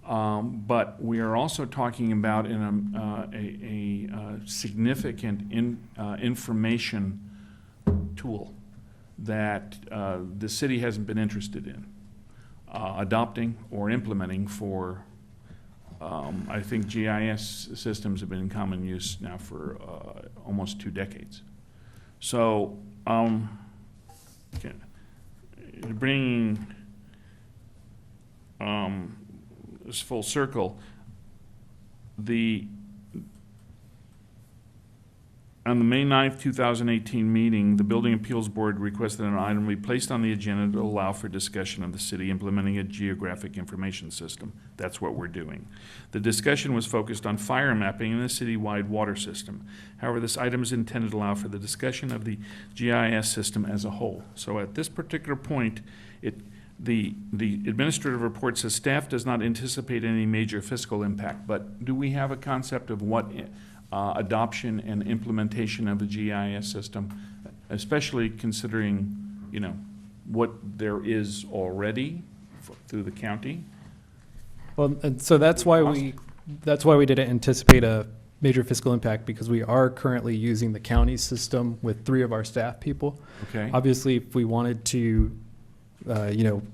but we are also talking about a significant information tool that the city hasn't been interested in adopting or implementing for, I think GIS systems have been in common use now for almost 2 decades. So, bringing this full circle, on the May 9th, 2018 meeting, the Building Appeals Board requested an item be placed on the agenda to allow for discussion of the city implementing a geographic information system. That's what we're doing. The discussion was focused on fire mapping in the citywide water system. However, this item is intended to allow for the discussion of the GIS system as a whole. So at this particular point, the administrative report says staff does not anticipate any major fiscal impact, but do we have a concept of what adoption and implementation of a GIS system, especially considering, what there is already through the county? Well, and so that's why we didn't anticipate a major fiscal impact, because we are currently using the county system with 3 of our staff people. Okay. Obviously, if we wanted to,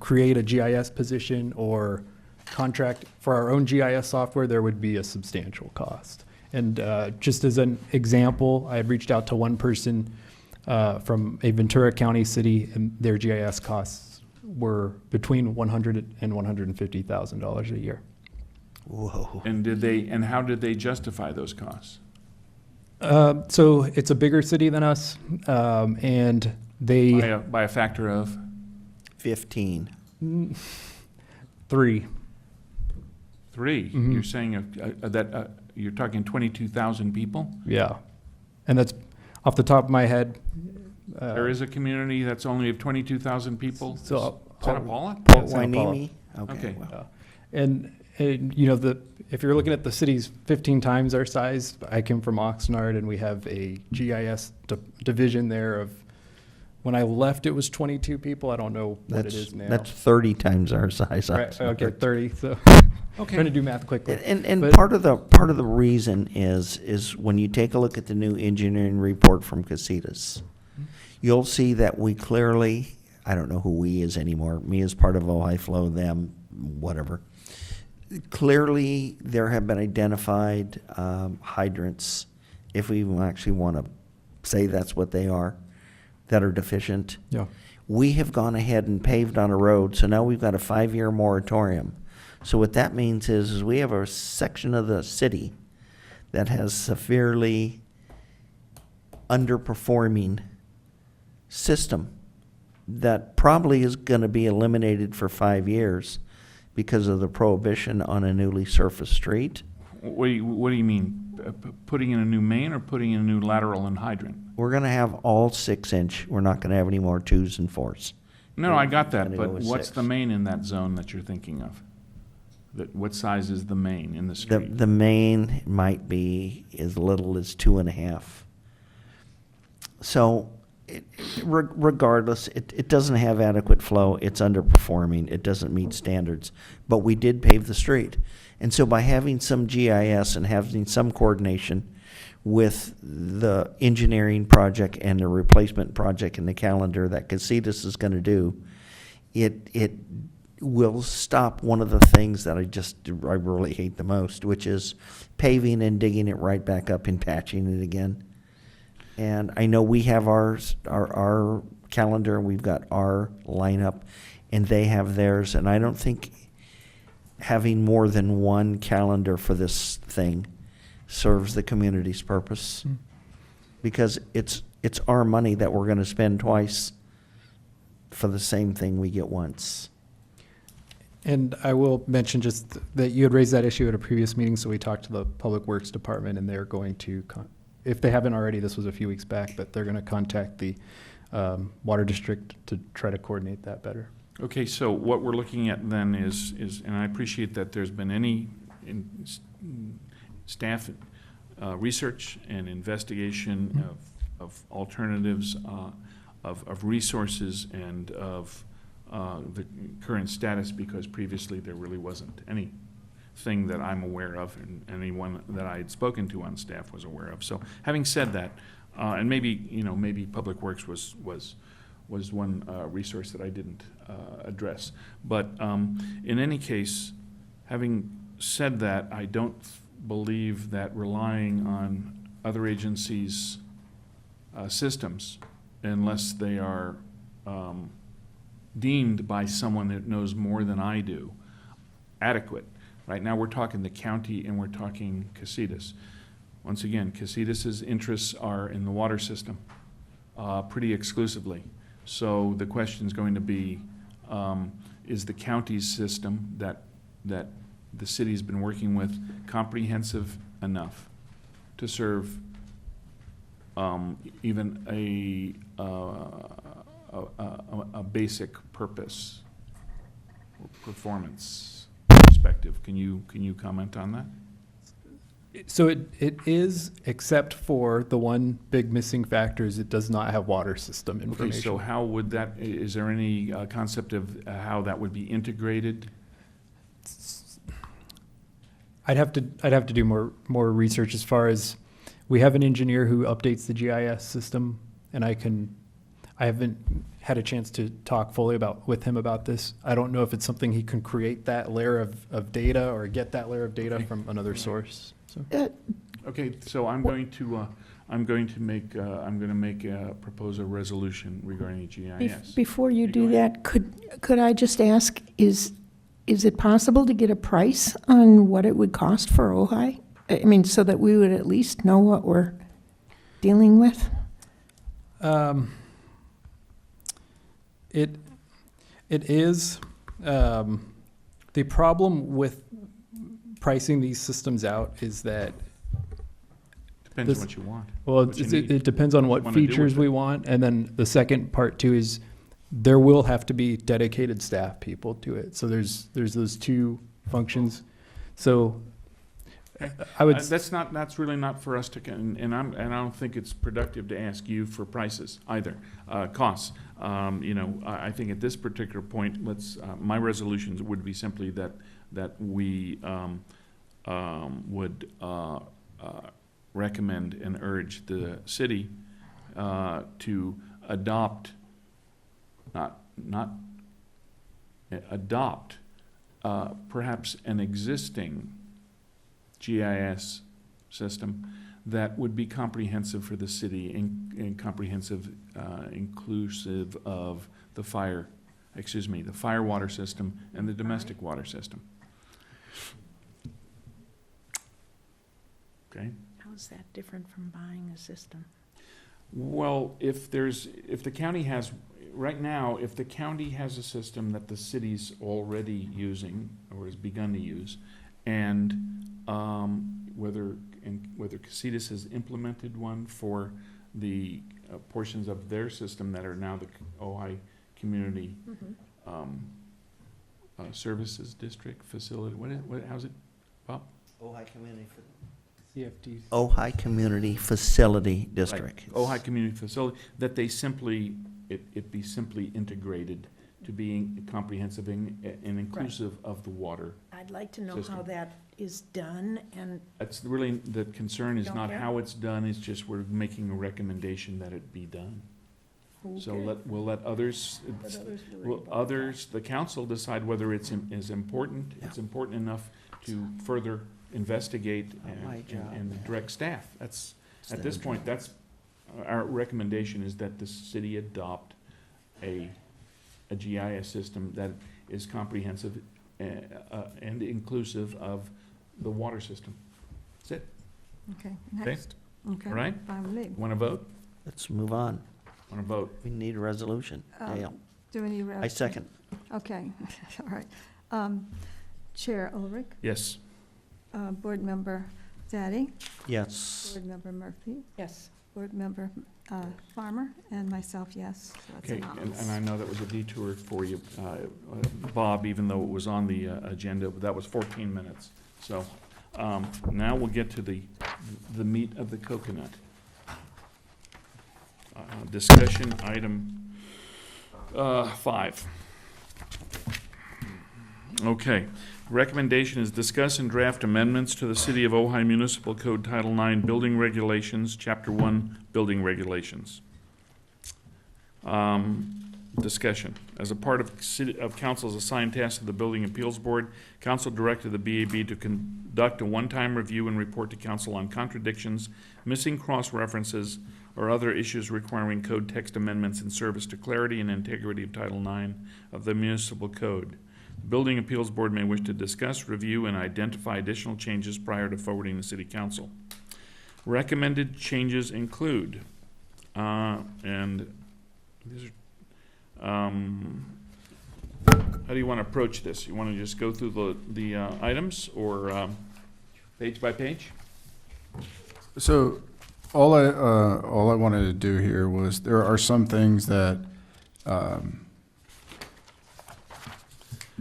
create a GIS position or contract for our own GIS software, there would be a substantial cost. And just as an example, I had reached out to one person from a Ventura County city, and their GIS costs were between $100,000 and $150,000 a year. Whoa. And how did they justify those costs? So it's a bigger city than us, and they By a factor of? 15. 3. 3. Mhm. You're saying that you're talking 22,000 people? Yeah. And that's off the top of my head. There is a community that's only of 22,000 people? So, Santa Paula? Port Santa Paula. Hueneme? Okay. Well, And you know, if you're looking at the cities 15 times our size, I came from Oxnard and we have a GIS division there of, when I left, it was 22 people. I don't know what it is now. That's 30 times our size. Right, okay, 30, so, Okay. trying to do math quickly. And But- part of the reason is when you take a look at the new engineering report from Casitas, you'll see that we clearly, I don't know who we is anymore, me as part of Ojai Flow, them, whatever. Clearly, there have been identified hydrants, if we even actually want to say that's what they are, that are deficient. Yeah. We have gone ahead and paved on a road, so now we've got a 5-year moratorium. So what that means is we have a section of the city that has severely underperforming system that probably is going to be eliminated for 5 years because of the prohibition on a newly surfaced street. What do you mean? Putting in a new main or putting in a new lateral and hydrant? We're going to have all 6-inch. We're not going to have any more 2s and 4s. No, I got that, Gonna but go with what's 6. the main in that zone that you're thinking of? What size is the main in the The, street? the main might be as little as 2.5. So regardless, it doesn't have adequate flow. It's underperforming. It doesn't meet standards. But we did pave the street. And so by having some GIS and having some coordination with the engineering project and the replacement project in the calendar that Casitas is going to do, it will stop one of the things that I really hate the most, which is paving and digging it right back up and patching it again. And I know we have our calendar, we've got our lineup, and they have theirs, and I don't think having more than one calendar for this thing serves the community's purpose. Because it's our money that we're gonna spend twice for the same thing we get once. And I will mention just that you had raised that issue at a previous meeting, so we talked to the Public Works Department, and they're going to, if they haven't already, this was a few weeks back, but they're going to contact the Water District to try to coordinate that better. Okay, so what we're looking at then is, and I appreciate that there's been any staff research and investigation of alternatives, of resources, and of the current status, because previously there really wasn't anything that I'm aware of, and anyone that I had spoken to on staff was aware of. So having said that, and maybe Public Works was one resource that I didn't address. But in any case, having said that, I don't believe that relying on other agencies' systems, unless they are deemed by someone that knows more than I do, adequate. Right now we're talking the county and we're talking Casitas. Once again, Casitas's interests are in the water system pretty exclusively. So the question is going to be, is the county's system that the city's been working with comprehensive enough to serve even a basic purpose or performance perspective? Can you comment on that? So it is, except for the one big missing factor is it does not have water system Okay, information. so how would that, is there any concept of how that would be integrated? I'd have to do more research as far as, we have an engineer who updates the GIS system, and I haven't had a chance to talk fully with him about this. I don't know if it's something he can create that layer of data or get that layer of data from another source. So Okay, so I'm going to propose a resolution regarding GIS. Before you Go do ahead. that, could I just ask, is it possible to get a price on what it would cost for Ojai? I mean, so that we would at least know what we're dealing with? It is, The problem with pricing these systems out is that, Depends on This- what you want. well, What you it, need. it depends on what Wanna do with features it. we want. And then the second part too is there will have to be dedicated staff people to it. So there's those two functions. So I would, That's really not for us to, and I don't think it's productive to ask you for prices either, costs. I think at this particular point, my resolutions would be simply that we would recommend and urge the city to adopt, adopt perhaps an existing GIS system that would be comprehensive for the city and comprehensive, inclusive of the fire water system and the domestic water system. Okay? How's that different from buying a system? Well, if the county has, right now, if the county has a system that the city's already using or has begun to use, and whether Casitas has implemented one for the portions of their system that are now the Ojai Community Services District Facility, how's it, Bob? Ojai Community. CFD. Ojai Community Facility District. Right. Ojai Community Facility, that they simply, it be simply integrated to being comprehensive and inclusive of the water. I'd like to know System. how that is done, and That's really, the concern is Don't not care? how it's done, it's just we're making a recommendation that it be done. So we'll let others, the council decide whether it's important, it's important enough to further investigate my job. and direct staff. That's, at this point, that's, our recommendation is that the city adopt a GIS system that is comprehensive and inclusive of the water system. That's it. Okay, Okay. next. Okay. All right. Fine with me. Want to vote? Let's move on. Want to vote? We need a resolution. Dale. Do we need? I second. Okay, all right. Chair Ulrich, Yes. Board Member Daddy, Yes. Board Member Murphy, yes, Board Member Farmer, and myself, yes. So it's Okay, unanimous. and I know that was a detour for you, Bob, even though it was on the agenda, but that was 14 minutes. So now we'll get to the meat of the coconut. Discussion item 5. Okay, recommendation is discuss and draft amendments to the City of Ojai Municipal Code Title IX Building Regulations, Chapter 1 Building Regulations. Discussion. As a part of council's assigned task to the Building Appeals Board, council directed the BAB to conduct a one-time review and report to council on contradictions, missing cross-references, or other issues requiring code text amendments in service to clarity and integrity of Title IX of the municipal code. The Building Appeals Board may wish to discuss, review, and identify additional changes prior to forwarding to City Council. Recommended changes include, and these are, how do you want to approach this? You want to just go through the items, or page by page? So all I wanted to do here was, there are some things that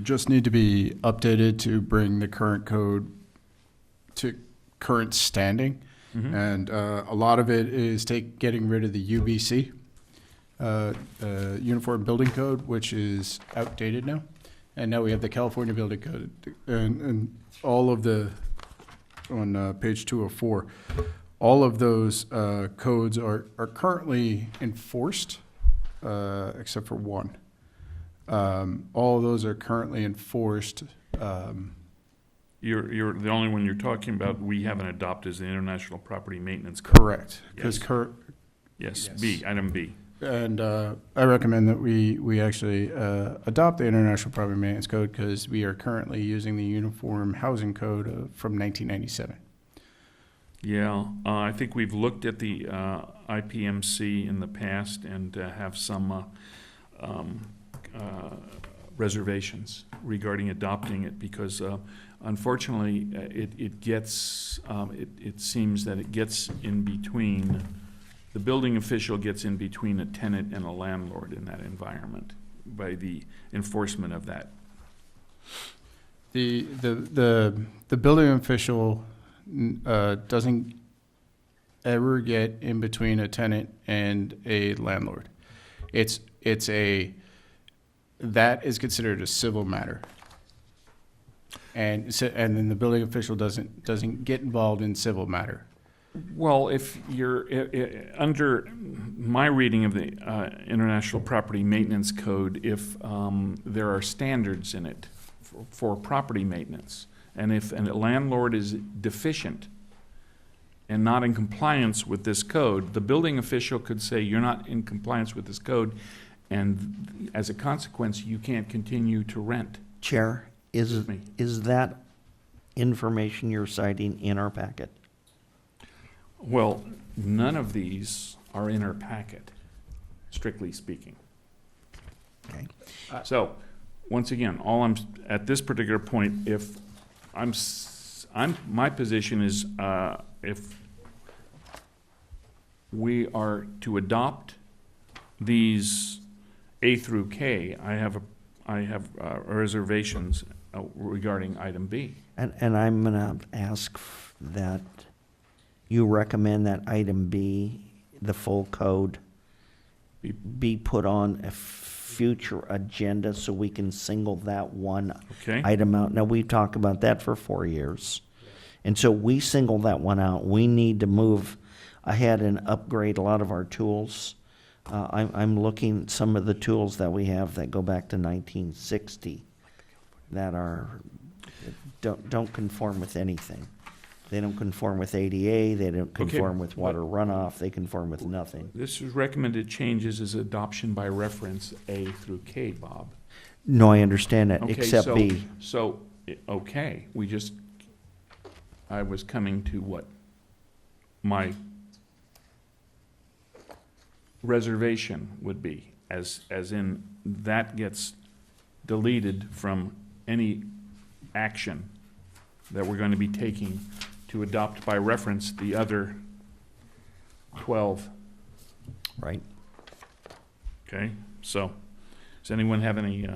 just need to be updated to bring the current code to current standing. Mhm. And a lot of it is getting rid of the UBC, Uniform Building Code, which is outdated now. And now we have the California Building Code, and all of the, on page 204, all of those codes are currently enforced, except for one. All of those are currently enforced. You're the only one you're talking about we haven't adopted is the International Property Maintenance Code. Correct. Because Yes, Yes. B, item B. And I recommend that we actually adopt the International Property Maintenance Code, because we are currently using the Uniform Housing Code from 1997. Yeah, I think we've looked at the IPMC in the past and have some reservations regarding adopting it, because unfortunately, it seems that it gets in between, the building official gets in between a tenant and a landlord in that environment by the enforcement of that. The building official doesn't ever get in between a tenant and a landlord. That is considered a civil matter. And then the building official doesn't get involved in civil matter. Well, if you're, under my reading of the International Property Maintenance Code, if there are standards in it for property maintenance, and if a landlord is deficient and not in compliance with this code, the building official could say, you're not in compliance with this code, and as a consequence, you can't continue to rent. Chair, Excuse me. is that information you're citing in our packet? Well, none of these are in our packet, strictly speaking. Okay. So, once again, at this particular point, if my position is, if we are to adopt these A through K, I have reservations regarding item B. And I'm gonna ask that you recommend that item B, the full code, be put on a future agenda so we can single that one Okay? item out. Now, we've talked about that for 4 years. And so we single that one out. We need to move ahead and upgrade a lot of our tools. I'm looking at some of the tools that we have that go back to 1960 that don't conform with anything. They don't conform with ADA, they don't conform with water runoff, they conform with nothing. This is recommended changes is adoption by reference A through K, Bob. No, I understand that, Okay, except so- B. So, okay, I was coming to what my reservation would be, as in that gets deleted from any action that we're going to be taking to adopt by reference the other 12, Right. okay? So, does anyone have any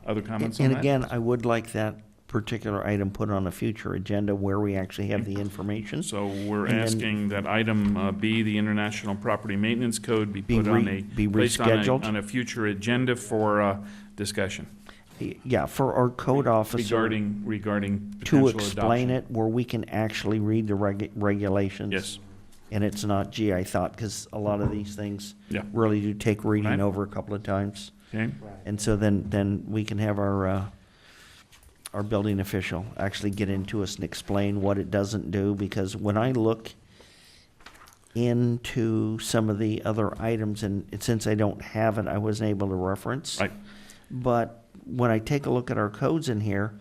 other comments on And that? again, I would like that particular item put on a future agenda where we actually have the information. So we're And then- asking that item B, the International Property Maintenance Code, be Be put on a, be placed rescheduled. on a future agenda for discussion Yeah, for our code officer regarding to potential explain adoption. it where we can actually read the regulations. Yes, And it's not, gee, I thought, because a lot of these things yeah, really do take reading Right. over a couple of times. okay, And so then we can have our building official actually get into us and explain what it doesn't do, because when I look into some of the other items, and since I don't have it, I wasn't able to reference. Right. But when I take a look at our codes in here,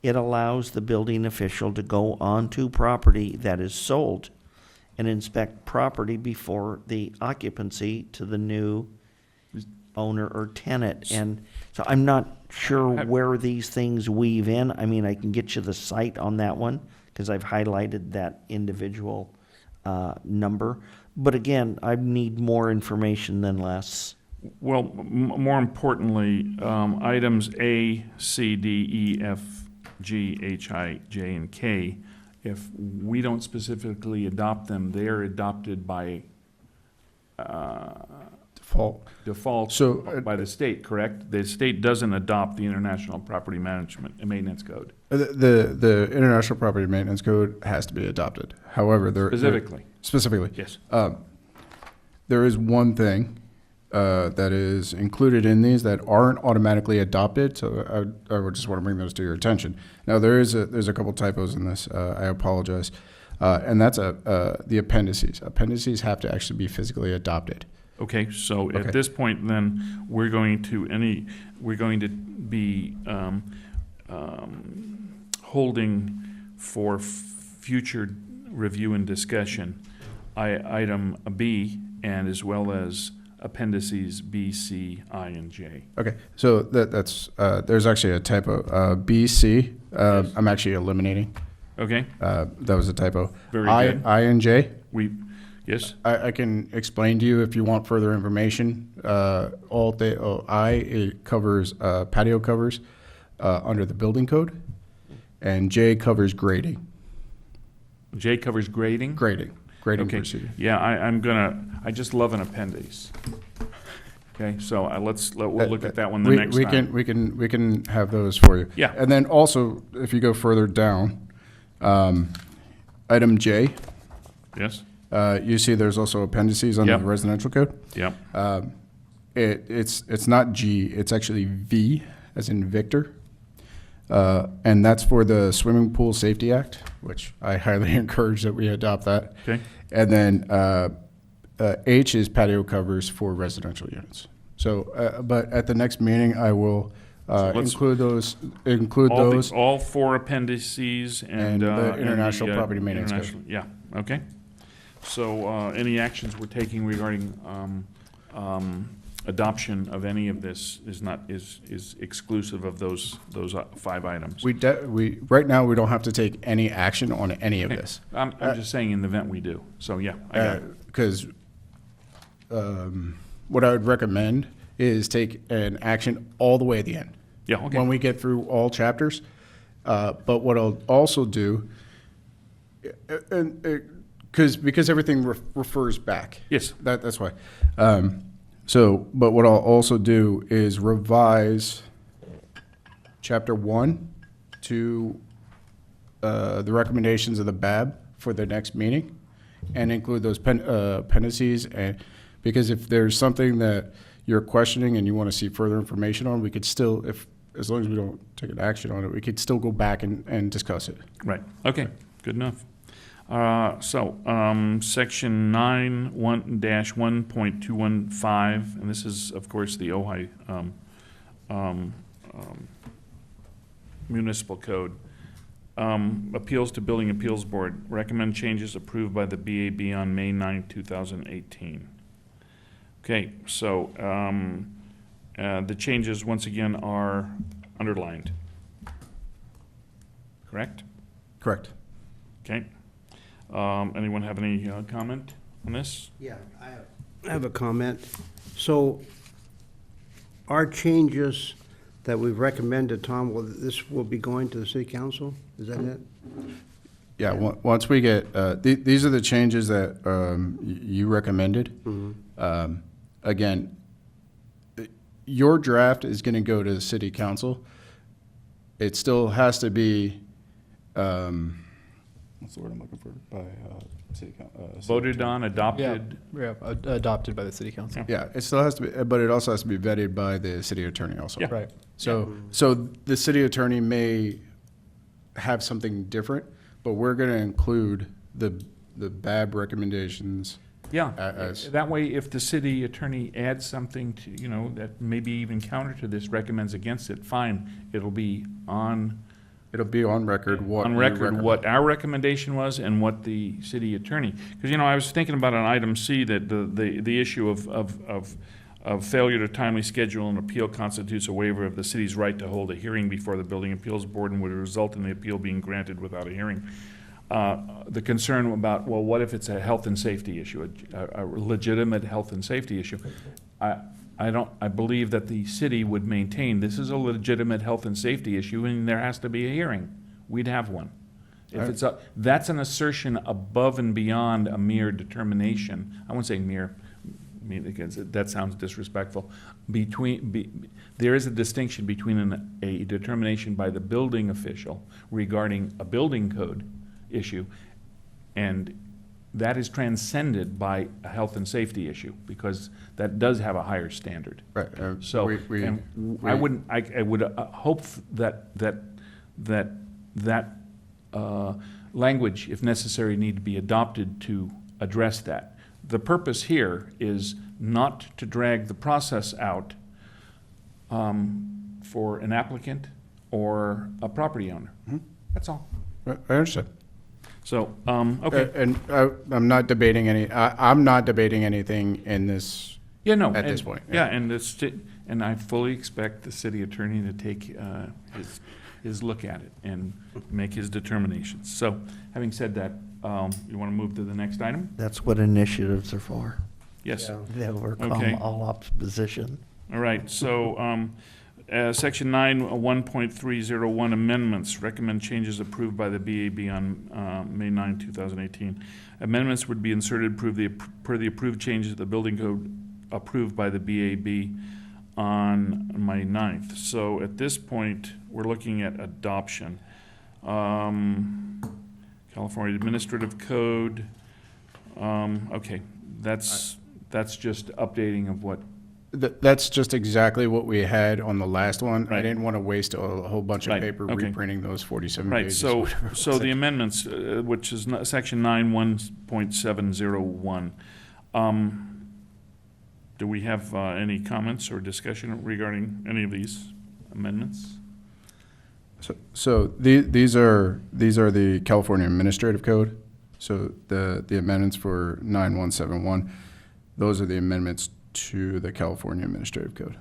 it allows the building official to go onto property that is sold and inspect property before the occupancy to the new owner or tenant. And so I'm not sure where these things weave in. I mean, I can get you the site on that one because I've highlighted that individual number. But again, I need more information than less. well, more importantly, items A, C, D, E, F, G, H, I, J, and K, if we don't specifically adopt them, they are adopted by Default. default So, by the state, correct? The state doesn't adopt the International Property Management and Maintenance Code The International Property Maintenance Code has to be adopted. However, specifically. specifically, Yes. there is one thing that is included in these that aren't automatically adopted, so I would just want to bring those to your attention. Now, there's a couple typos in this. I apologize. And that's the appendices. Appendices have to actually be physically adopted. Okay, so Okay. at this point, then, we're going to be holding for future review and discussion, item B, and as well as appendices B, C, I, and J. Okay, so that's, there's actually a typo, B, C, I'm actually eliminating. Okay, That was a typo. Very good. I and J, yes, I can explain to you if you want further information. It covers patio covers under the building code, and J covers grading. J covers grading. Grading Okay. procedure. Yeah, I just love an appendix. Okay, so we'll look at that one the next time. We can have those for you. Yeah. And then also, if you go further down, item J, Yes, you see there's also appendices under Yep. the residential code. yep, It's not G, it's actually V, as in Victor. And that's for the Swimming Pool Safety Act, which I highly encourage that we adopt that. okay, And then H is patio covers for residential units. So, but at the next meeting, I will let's- include those, all four appendices And the International Property Maintenance Code. international- Yeah, okay. So, any actions we're taking regarding, adoption of any of this is exclusive of those 5 items. right now, we don't have to take any action on any of Okay. this. I'm just saying in the event we do, so yeah, I got it. Because what I would recommend is take an action all the way at the end. Yeah, okay. When we get through all chapters. But what I'll also do, because everything refers back. Yes. That's why. But what I'll also do is revise chapter 1 to the recommendations of the BAB for the next meeting, and include those appendices. And because if there's something that you're questioning and you want to see further information on, we could still, as long as we don't take an action on it, we could still go back and discuss it. Right, okay, good enough. Section 9-1.215, and this is, of course, the Ojai municipal code. Appeals to Building Appeals Board. Recommend changes approved by the BAB on May 9, 2018. Okay, so the changes, once again, are underlined. Correct? Correct. Okay. Anyone have any comment on this? Yeah, I have a comment. So our changes that we've recommended, Tom, this will be going to the city council? Is that it? Yeah, once we get, these are the changes that you recommended. Again, your draft is going to go to the city council. It still has to be, what's the word I'm looking for, by city council? Voted on, adopted? Yeah, adopted by the city council. Yeah, it still has to be, but it also has to be vetted by the city attorney also. Yeah. Right. So the city attorney may have something different, but we're going to include the BAB recommendations. Yeah, As- that way, if the city attorney adds something to, that maybe even counter to this, recommends against it, fine. It'll be on record what. on you record recommend. what our recommendation was and what the city attorney, because, I was thinking about on item C that the issue of failure to timely schedule an appeal constitutes a waiver of the city's right to hold a hearing before the Building Appeals Board and would result in the appeal being granted without a hearing. The concern about, well, what if it's a health and safety issue, a legitimate health and safety issue? I believe that the city would maintain this is a legitimate health and safety issue and there has to be a hearing. We'd have one. If it's that's an assertion above and beyond a mere determination. I won't say mere, because that sounds disrespectful. There is a distinction between a determination by the building official regarding a building code issue, and that is transcended by a health and safety issue, because that does have a higher standard. Right. So, I would hope that language, if necessary, need to be adopted to address that. The purpose here is not to drag the process out for an applicant or a property owner. That's all. I understand. So, okay. And I'm not debating I'm not debating anything in this Yeah, no. At this and- point, Yeah, yeah. and I fully expect the city attorney to take his look at it and make his determinations. So, having said that, you want to move to the next item? That's what initiatives are for. Yes. Yeah. They overcome Okay. all opposition. All right, so, section 9, 1.301 amendments, recommend changes approved by the BAB on, May 9, 2018. Amendments would be inserted per the approved changes of the building code approved by the BAB on May 9th. So at this point, we're looking at adoption. California Administrative Code, okay, that's just updating of what, That's just exactly what we had on the last one. I Right. didn't want to waste a whole bunch of Right, paper okay. reprinting those 47 right, pages. so, whatever. so the amendments, which is section 9, 1.701. Do we have any comments or discussion regarding any of these amendments? So these are the California Administrative Code. So the amendments for 9171, those are the amendments to the California Administrative Code,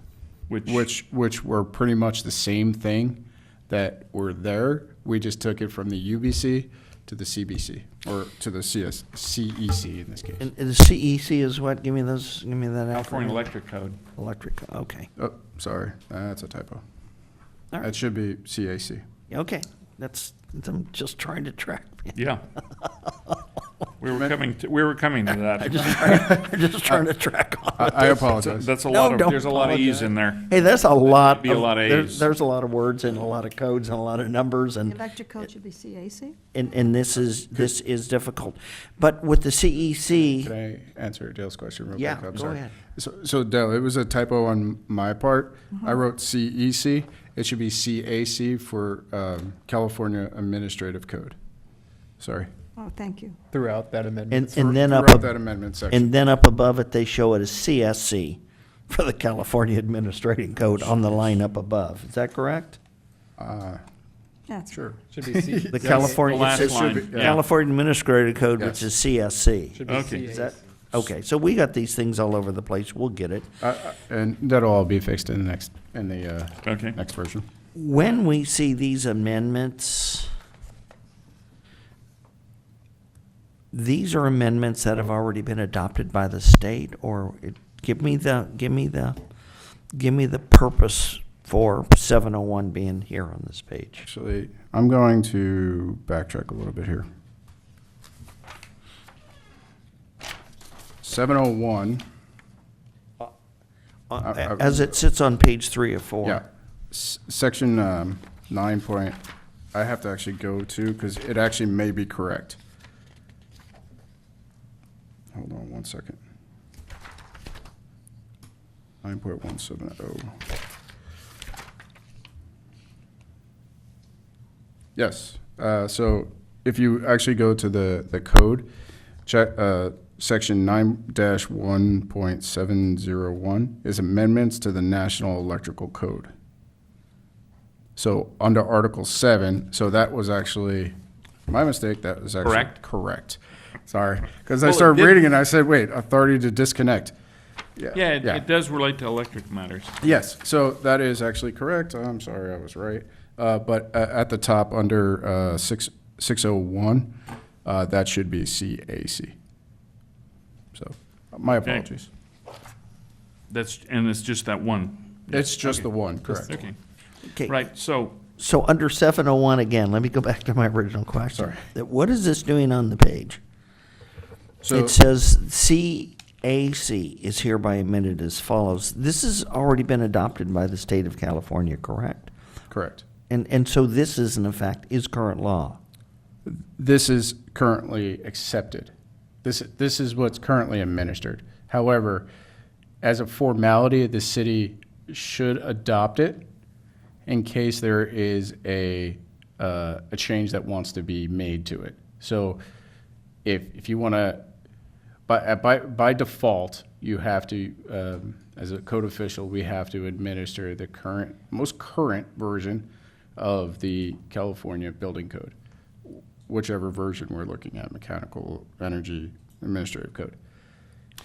which were pretty much the same thing that were there. We just took it from the UBC to the CBC, or to the CEC in this case. And the CEC is what? Give me that California acronym. Electric Code. Electric, okay. Oh, sorry, that's a typo. All right. That should be CAC. Okay, I'm just trying to track. Yeah. We were coming to that. I'm just trying to track on. I apologize. That's a No, lot of, don't there's a lot of E's apologize. in there. Hey, that's a lot. be a lot of A's. There's a lot of words and a lot of codes and a lot of numbers and. Electric code should be CAC? And this is difficult. But with the CEC, Can I answer Dale's question real yeah, quick? I'm go sorry. ahead. So Dale, it was a typo on my part. Mm-hmm. I wrote CEC. It should be CAC for California Administrative Code. Sorry. Oh, thank you. Throughout that amendment. And then up, Throughout that amendment section. and then up above it, they show it as CSC for the California Administrative Code on the line up above. Is that correct? That's Sure. Should be C. The The California, last it says line, be- yeah. California Administrative Code, which Yes. is CSC. Should be Okay. Is CAC. that, okay, so we got these things all over the place. We'll get it. And that'll all be fixed in the Okay. next version. When we see these amendments, these are amendments that have already been adopted by the state, or give me the purpose for 701 being here on this page. Actually, I'm going to backtrack a little bit here. 701, As it sits on page 3 of 4. yeah, section 9 point, I have to actually go to, because it actually may be correct. Hold on one second. 9.170. Yes, so if you actually go to the code, check, section 9-1.701 is amendments to the National Electrical Code. So under Article 7, so that was actually, my mistake, that was actually Correct? correct. Sorry, because I Well, it started did- reading it and I said, wait, authority to disconnect. Yeah, it does relate to electric matters. Yes, so that is actually correct. I'm sorry, I was right. But at the top, under 601, that should be CAC. So, my Okay. apologies. And it's just that one. It's just Okay. the one, correct. Okay, Okay. right, so, So under 701 again, let me go back to my original question. Sorry. What is this doing on the page? So, It says CAC is hereby amended as follows. This has already been adopted by the state of California, correct? correct. And so this is, in effect, is current law. This is currently accepted. This is what's currently administered. However, as a formality, the city should adopt it in case there is a change that wants to be made to it. So if you want to, by default, you have to, as a code official, we have to administer the most current version of the California Building Code, whichever version we're looking at, Mechanical Energy Administrative Code.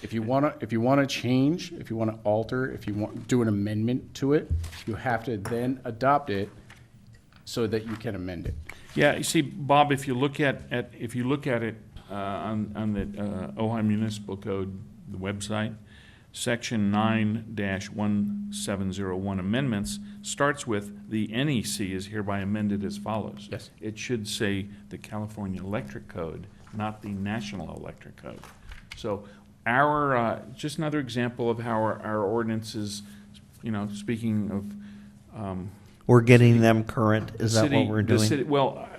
If you want to change, if you want to alter, if you want do an amendment to it, you have to then adopt it so that you can amend it. Yeah, you see, Bob, if you look at it on the Ojai Municipal Code, the website, Section 9-1701 amendments starts with the NEC is hereby amended as follows. Yes. It should say the California Electric Code, not the National Electric Code. So our, just another example of how our ordinances, speaking of, We're getting them current, is the that city- what we're the doing? city- Well,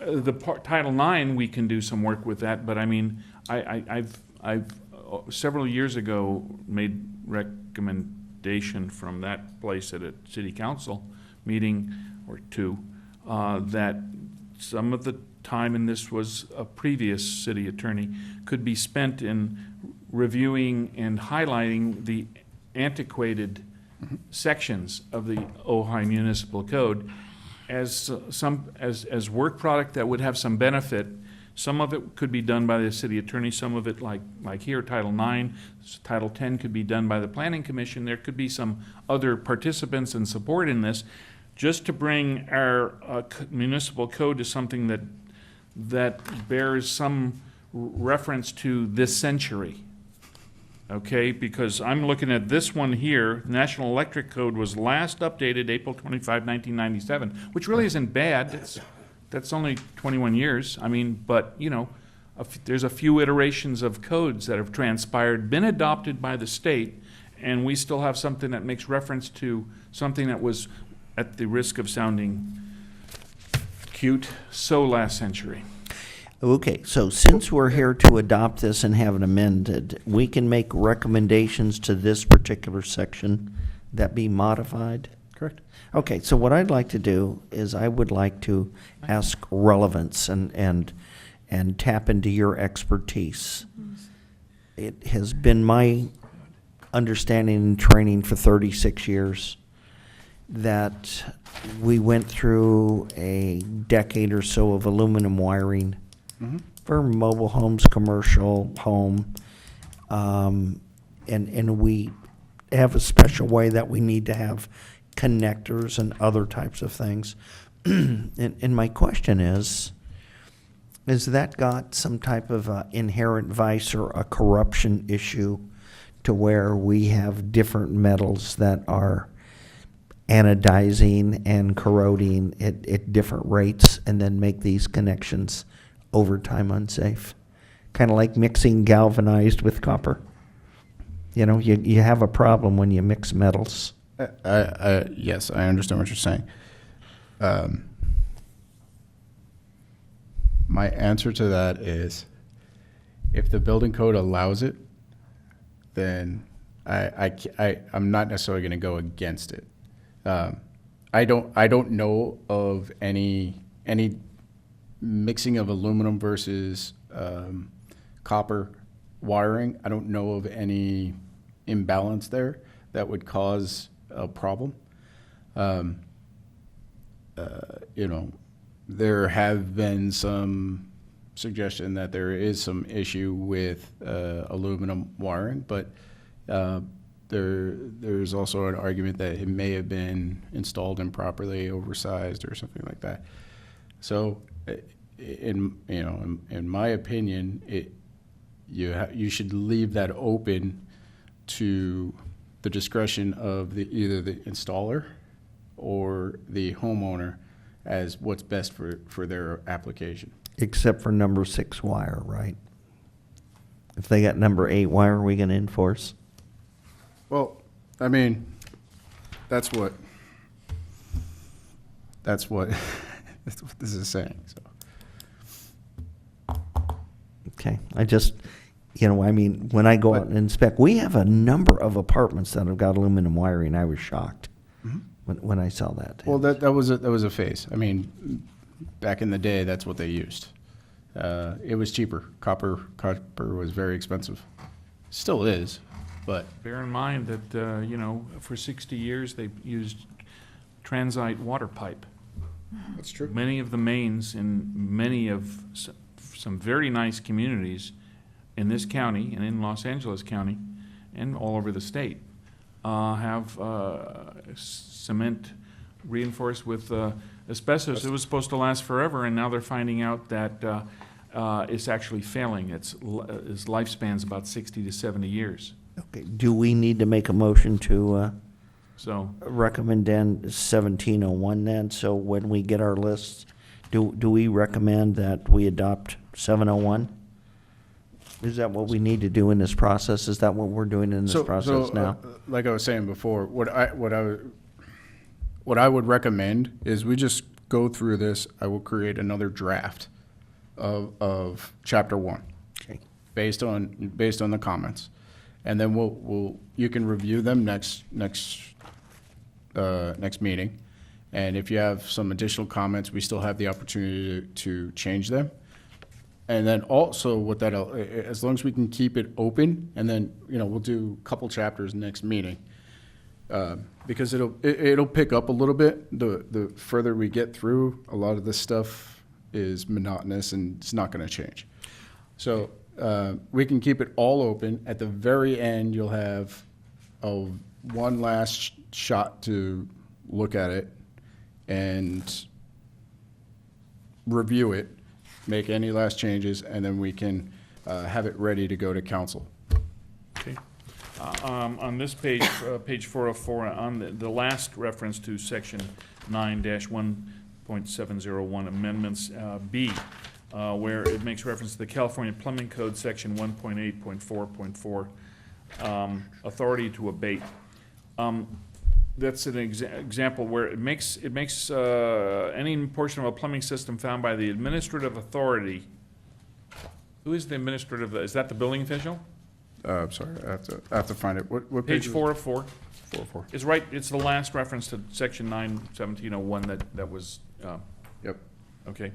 Title IX, we can do some work with that, but I mean, I've several years ago made recommendation from that place at a city council meeting or two, that some of the time, and this was a previous city attorney, could be spent in reviewing and highlighting the antiquated sections of the Ojai Municipal Code as as work product that would have some benefit. Some of it could be done by the city attorney, some of it, like here, Title IX, Title X could be done by the Planning Commission. There could be some other participants and support in this, just to bring our municipal code to something that bears some reference to this century. Okay, because I'm looking at this one here, National Electric Code was last updated April 25, 1997, which really isn't bad. That's only 21 years. I mean, but, there's a few iterations of codes that have transpired, been adopted by the state, and we still have something that makes reference to something that was, at the risk of sounding cute, so last century. Okay, so since we're here to adopt this and have it amended, we can make recommendations to this particular section that be modified? Correct. Okay, so what I'd like to do is I would like to ask relevance and tap into your expertise. It has been my understanding and training for 36 years that we went through a decade or so of aluminum wiring for mobile homes, commercial home, and we have a special way that we need to have connectors and other types of things. And my question is that got some type of inherent vice or a corruption issue to where we have different metals that are anodizing and corroding at different rates and then make these connections over time unsafe? Kind of like mixing galvanized with copper. You have a problem when you mix metals. Yes, I understand what you're saying. My answer to that is, if the building code allows it, then I'm not necessarily going to go against it. I don't know of any mixing of aluminum versus copper wiring. I don't know of any imbalance there that would cause a problem. There have been some suggestion that there is some issue with aluminum wiring, but there's also an argument that it may have been installed improperly, oversized, or something like that. So, in my opinion, you should leave that open to the discretion of either the installer or the homeowner as what's best for their application. Except for number 6 wire, right? If they got number 8 wire, are we going to enforce? Well, I mean, that's what that's what this is saying. So. Okay, when I go out and inspect, we have a number of apartments that have got aluminum wiring. I was shocked when I saw that. Well, that was a phase. I mean, back in the day, that's what they used. It was cheaper. Copper was very expensive. Still is, but Bear in mind that, for 60 years, they've used transite water pipe. that's true. Many of the mains in many of some very nice communities in this county and in Los Angeles County and all over the state, have cement reinforced with asbestos. It was supposed to last forever, and now they're finding out that it's actually failing. Its lifespan's about 60 to 70 years. Okay, do we need to make a motion to So, recommend then 1701 then? So when we get our lists, do we recommend that we adopt 701? Is that what we need to do in this process? Is that what we're doing in this process now? Like I was saying before, what I would recommend is we just go through this. I will create another draft of chapter 1 Okay. based on the comments, and then you can review them next meeting. And if you have some additional comments, we still have the opportunity to change them. And then also what as long as we can keep it open, and then, we'll do a couple chapters next meeting. Because it'll pick up a little bit. The further we get through, a lot of this stuff is monotonous and it's not gonna change. So, we can keep it all open. At the very end, you'll have one last shot to look at it and review it, make any last changes, and then we can have it ready to go to council. okay. On this page, page 404, on the last reference to section 9-1.701 amendments, B, where it makes reference to the California Plumbing Code, section 1.8.4.4, authority to abate. That's an example where it makes any portion of a plumbing system found by the administrative authority. Who is the administrative? Is that the building official? I'm sorry, I have to find it. What page? Page 404. 404. Is right. It's the last reference to section 9-1701 that was. Yep. Okay.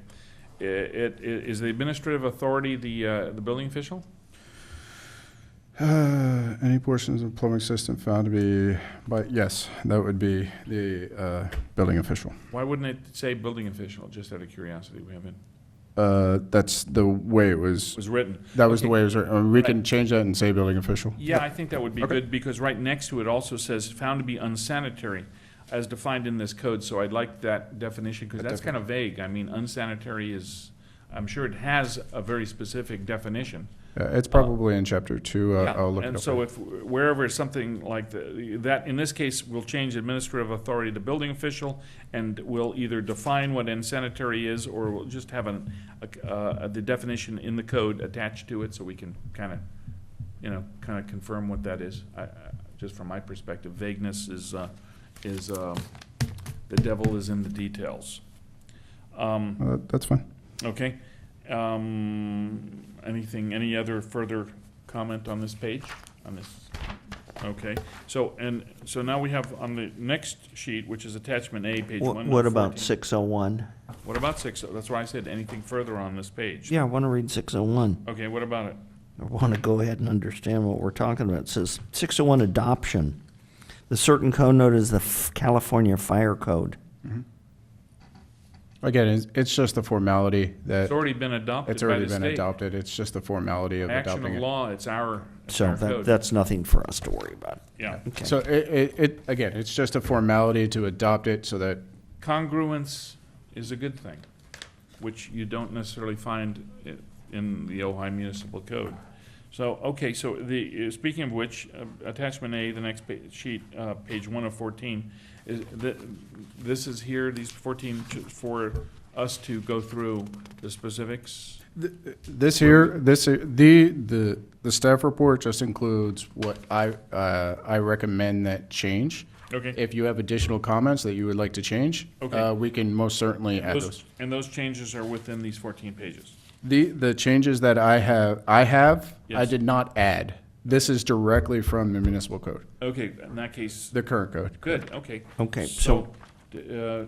Is the administrative authority the building official? Any portions of plumbing system found to be, yes, that would be the building official. Why wouldn't it say building official? Just out of curiosity, we haven't. That's the way it was. Was written. That was the Okay. way it was written. We can change that and say building official. Yeah, I think that would be Okay. good, because right next to it also says found to be unsanitary as defined in this code, so I'd like that definition, because That that's kind of vague. I mean, unsanitary is, I'm sure it has a very specific definition. It's probably in chapter 2. Yeah, I'll look it up. and so if, wherever something like that, in this case, we'll change administrative authority to building official, and we'll either define what unsanitary is, or we'll just have the definition in the code attached to it, so we can kind of confirm what that is. Just from my perspective, vagueness is the devil is in the details. That's fine. Okay. Any other further comment on this page? On this? Okay. So now we have on the next sheet, which is attachment A, page 1. What about 601? What about 6? That's why I said anything further on this page. Yeah, I want to read 601. Okay, what about it? I want to go ahead and understand what we're talking about. It says 601 adoption. The certain code note is the California Fire Code. Again, it's just a formality that It's already been adopted it's by already the been state. adopted. It's just a formality of Action adopting of it. law, it's our So code. that's nothing for us to worry about. Yeah. Okay. So again, it's just a formality to adopt it so that Congruence is a good thing, which you don't necessarily find in the Ojai Municipal Code. So, okay, so speaking of which, attachment A, the next sheet, page 1 of 14, this is here, these 14 for us to go through the specifics. the staff report just includes what I recommend that change. Okay. If you have additional comments that you would like to change, Okay. we can most certainly add those. And those changes are within these 14 pages. The changes that I have, I Yes. did not add. This is directly from the municipal code, Okay, in that case, the current code. good, okay. Okay, So,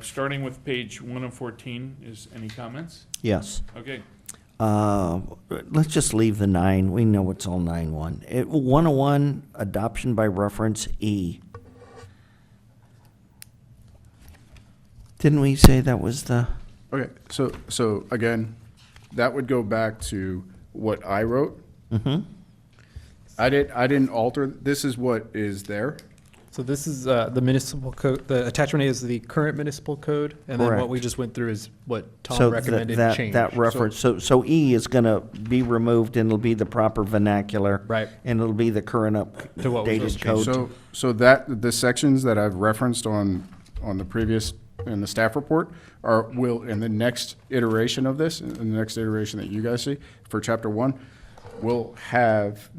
starting with page 1 of 14, is any comments? Yes. Okay. Let's just leave the 9. We know it's all 9-1. 101, adoption by reference E. Didn't we say that was the? Okay, so again, that would go back to what I wrote. Mm-hmm. I didn't alter, this is what is there. So this is the municipal code, the attachment A is the current municipal code, and then what Correct. we just went through is what So Tom recommended that change. that reference, so E is gonna be removed, and it'll be the proper vernacular. Right. And it'll be the current To what was updated just code. So that, the sections that I've referenced on the previous, in the staff report, will, in the next iteration of this, in the next iteration that you guys see, for chapter 1, will have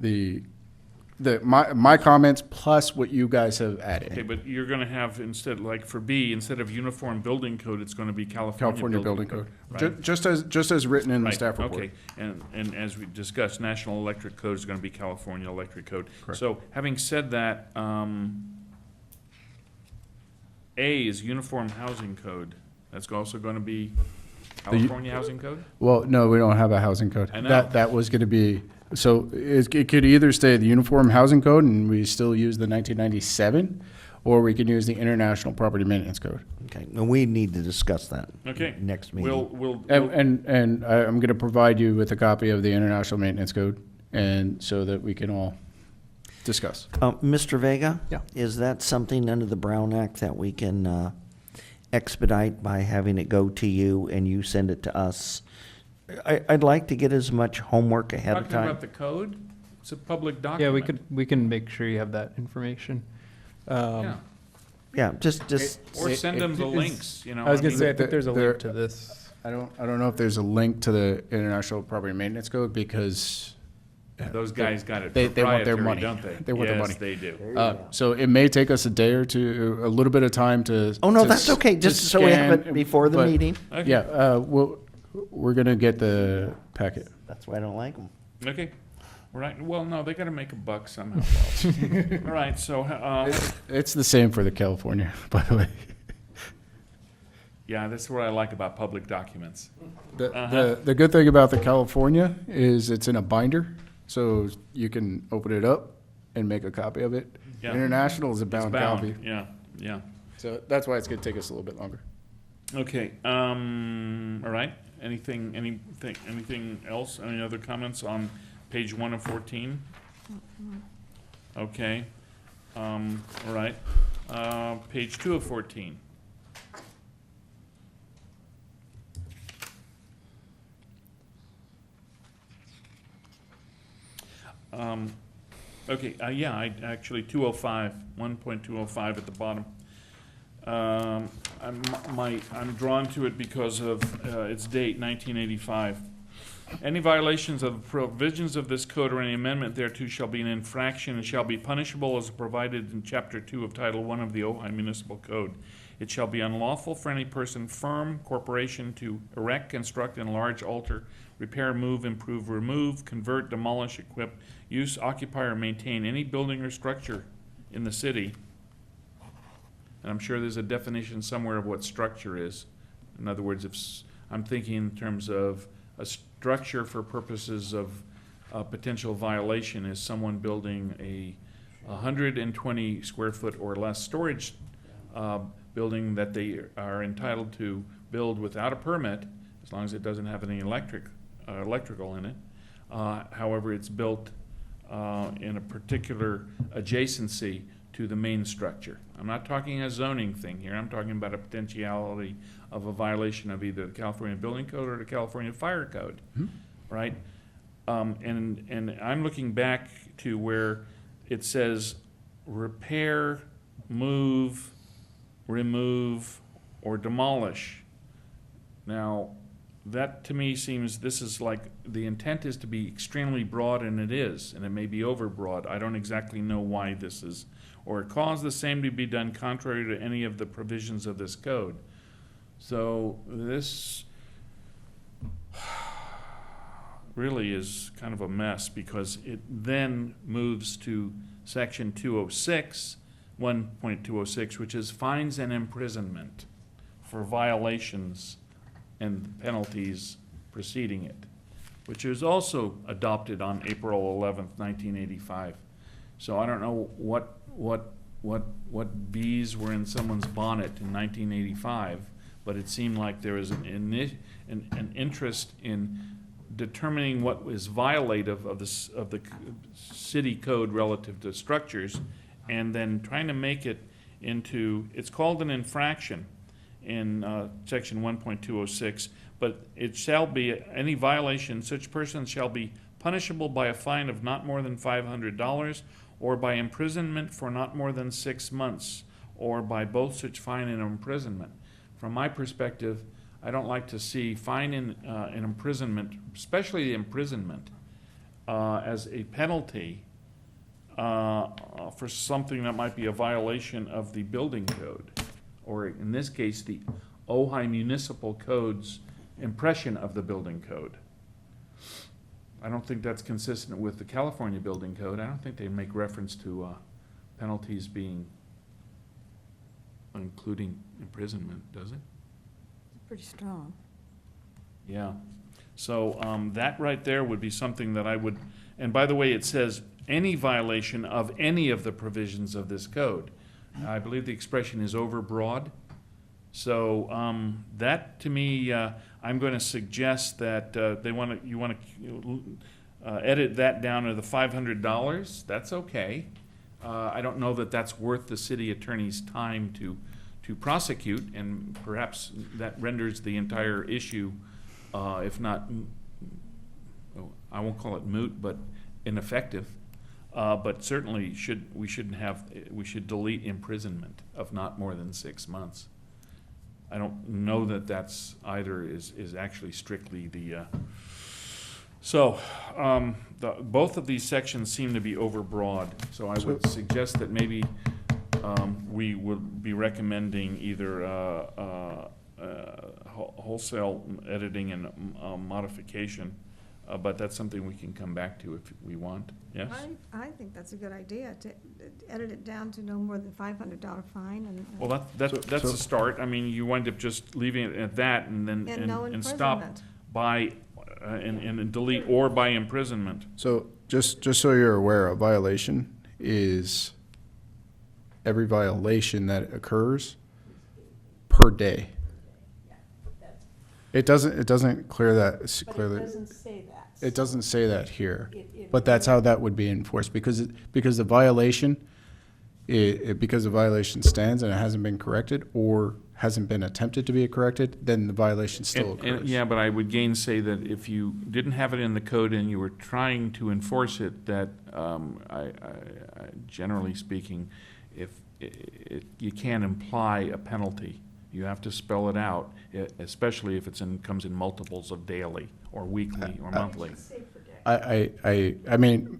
my comments plus what you guys have Okay, added. but you're gonna have instead, like for B, instead of uniform building code, it's gonna be California Building Code. Right? Just as written in the Right, staff report. okay, and as we discussed, National Electric Code is gonna be California Electric Code. Correct. So, having said that, A is Uniform Housing Code. That's also gonna be California Housing Code? Well, no, we don't have a housing code. I know. That was gonna be, so it could either stay the Uniform Housing Code and we still use the 1997, or we can use the International Property Maintenance Code. Okay, and we need to discuss that. Okay. Next meeting. We'll. And I'm gonna provide you with a copy of the International Maintenance Code, and so that we can all discuss. Mr. Vega? Yeah. Is that something under the Brown Act that we can expedite by having it go to you and you send it to us? I'd like to get as much homework ahead of Talking time. about the code? It's a public document. Yeah, we can make sure you have that information. Yeah. Yeah, just, Or It- send it them the is- links, you know. I was gonna mean, say, I think there's a there- link to this. I don't know if there's a link to the International Property Maintenance Code, because Those guys got it they want their proprietary, money. don't they? They want their money. Yes, they do. so it may take us a day or two, a little bit of time to. oh, no, to that's s- okay, to just so we have scan, it before the but- meeting. Okay. Yeah, we're gonna get the packet. That's why I don't like them. Okay. Right, well, no, they gotta make a buck somehow. All right, so, It's the same for the California, by the way. yeah, that's what I like about public documents. The good thing about the California is it's in a binder, so you can open it up and make a copy of it. Yeah. International is a It's bound copy, Yeah, yeah. so that's why it's gonna take us a little bit longer. Okay, all right, anything else, any other comments on page 1 of 14? Okay, all right, page 2 of 14. Okay, yeah, actually, 205, 1.205 at the bottom. I'm drawn to it because of its date, 1985. Any violations of the provisions of this code or any amendment thereto shall be an infraction and shall be punishable as provided in Chapter 2 of Title I of the Ojai Municipal Code. It shall be unlawful for any person, firm, corporation to erect, construct, enlarge, alter, repair, move, improve, remove, convert, demolish, equip, use, occupy, or maintain any building or structure in the city. And I'm sure there's a definition somewhere of what structure is. In other words, I'm thinking in terms of a structure for purposes of potential violation is someone building a 120 square foot or less storage building that they are entitled to build without a permit, as long as it doesn't have any electrical in it. However, it's built in a particular adjacency to the main structure. I'm not talking a zoning thing here. I'm talking about a potentiality of a violation of either the California Building Code or the California Fire Code, right? And I'm looking back to where it says repair, move, remove, or demolish. Now, that to me seems, this is like, the intent is to be extremely broad, and it is, and it may be overbroad. I don't exactly know why this is, or cause the same to be done contrary to any of the provisions of this code. So this really is kind of a mess, because it then moves to section 206, 1.206, which is fines and imprisonment for violations and penalties preceding it, which was also adopted on April 11th, 1985. So I don't know what bees were in someone's bonnet in 1985, but it seemed like there was an interest in determining what is violative of the city code relative to structures, and then trying to make it into, it's called an infraction in section 1.206, but it shall be, any violation, such person shall be punishable by a fine of not more than $500, or by imprisonment for not more than 6 months, or by both such fine and imprisonment. From my perspective, I don't like to see fine and imprisonment, especially imprisonment, as a penalty for something that might be a violation of the building code, or in this case, the Ojai Municipal Code's impression of the building code. I don't think that's consistent with the California Building Code. I don't think they make reference to penalties being, including imprisonment, does it? Pretty strong. Yeah. So that right there would be something that I would, and by the way, it says any violation of any of the provisions of this code. I believe the expression is overbroad. So that, to me, I'm going to suggest that you want to edit that down to the $500. That's okay. I don't know that that's worth the city attorney's time to prosecute, and perhaps that renders the entire issue, if not, I won't call it moot, but ineffective. But certainly we should delete imprisonment of not more than 6 months. I don't know that that's either is actually strictly the. Both of these sections seem to be overbroad. So I would suggest that maybe we would be recommending either wholesale editing and modification, but that's something we can come back to if we want. Yes? I think that's a good idea, to edit it down to no more than $500 fine and. Well, that's a start. I mean, you wind up just leaving it at that, and then And no and stop imprisonment. by and delete or by imprisonment. So just so you're aware, a violation is every violation that occurs per day. It doesn't clear that clearly. say that. It doesn't say that here, but that's how that would be enforced, because the violation, because the violation stands and it hasn't been corrected or hasn't been attempted to be corrected, then the viation still occurs. Yeah, but I would gainsay that if you didn't have it in the code and you were trying to enforce it, that I generally speaking, if you can't imply a penalty. You have to spell it out, especially if comes in multiples of daily or weekly or monthly. I mean,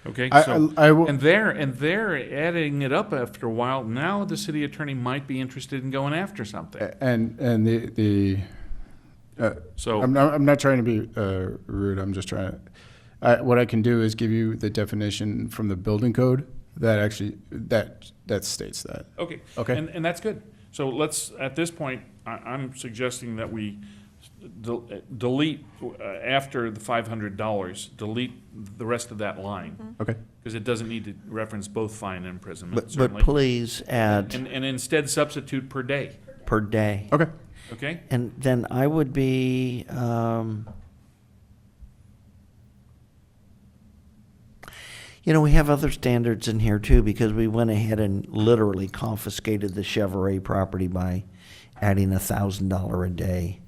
Okay, I so, will. and they're adding it up after a while. Now the city attorney might be interested in going after something. And the So, I'm not trying to be rude. I'm just trying to. What I can do is give you the definition from the building code that actually that states that. okay. Okay. And that's good. So let's, at this point, I'm suggesting that we delete, after the $500, delete the rest of that line. Okay. Because it doesn't need to reference both fine and imprisonment, But certainly. please add And instead substitute per day, per day. Okay. okay? And then I would be, we have other standards in here too, because we went ahead and literally confiscated the Chevrolet property by adding $1,000 a day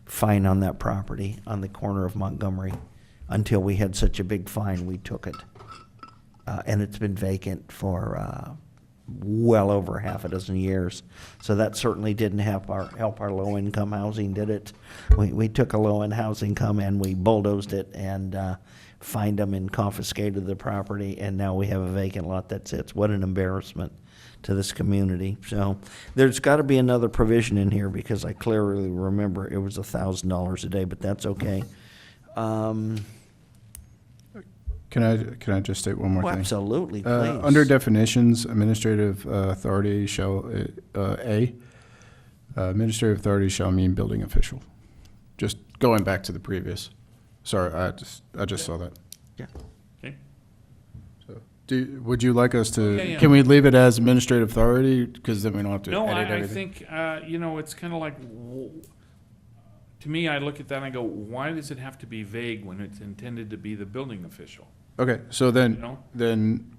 fine on that property on the corner of Montgomery. Until we had such a big fine, we took it. And it's been vacant for well over half a dozen years. So that certainly didn't help our low-income housing, did it? We took a low-end housing come and we bulldozed it and fined them and confiscated the property, and now we have a vacant lot that sits. What an embarrassment to this community. So there's got to be another provision in here, because I clearly remember it was $1,000 a day, but that's okay. Can I just state one more thing? Absolutely, please. Under definitions, administrative authority shall, administrative authority shall mean building official. Just going back to the previous. Sorry, I just saw that. Yeah. Okay. So, would you like us to, Yeah. can we leave it as administrative authority? Because then we don't have to No, edit I everything. think, it's kind of like, to me, I look at that and I go, why does it have to be vague when it's intended to be the building official? Okay, so You then,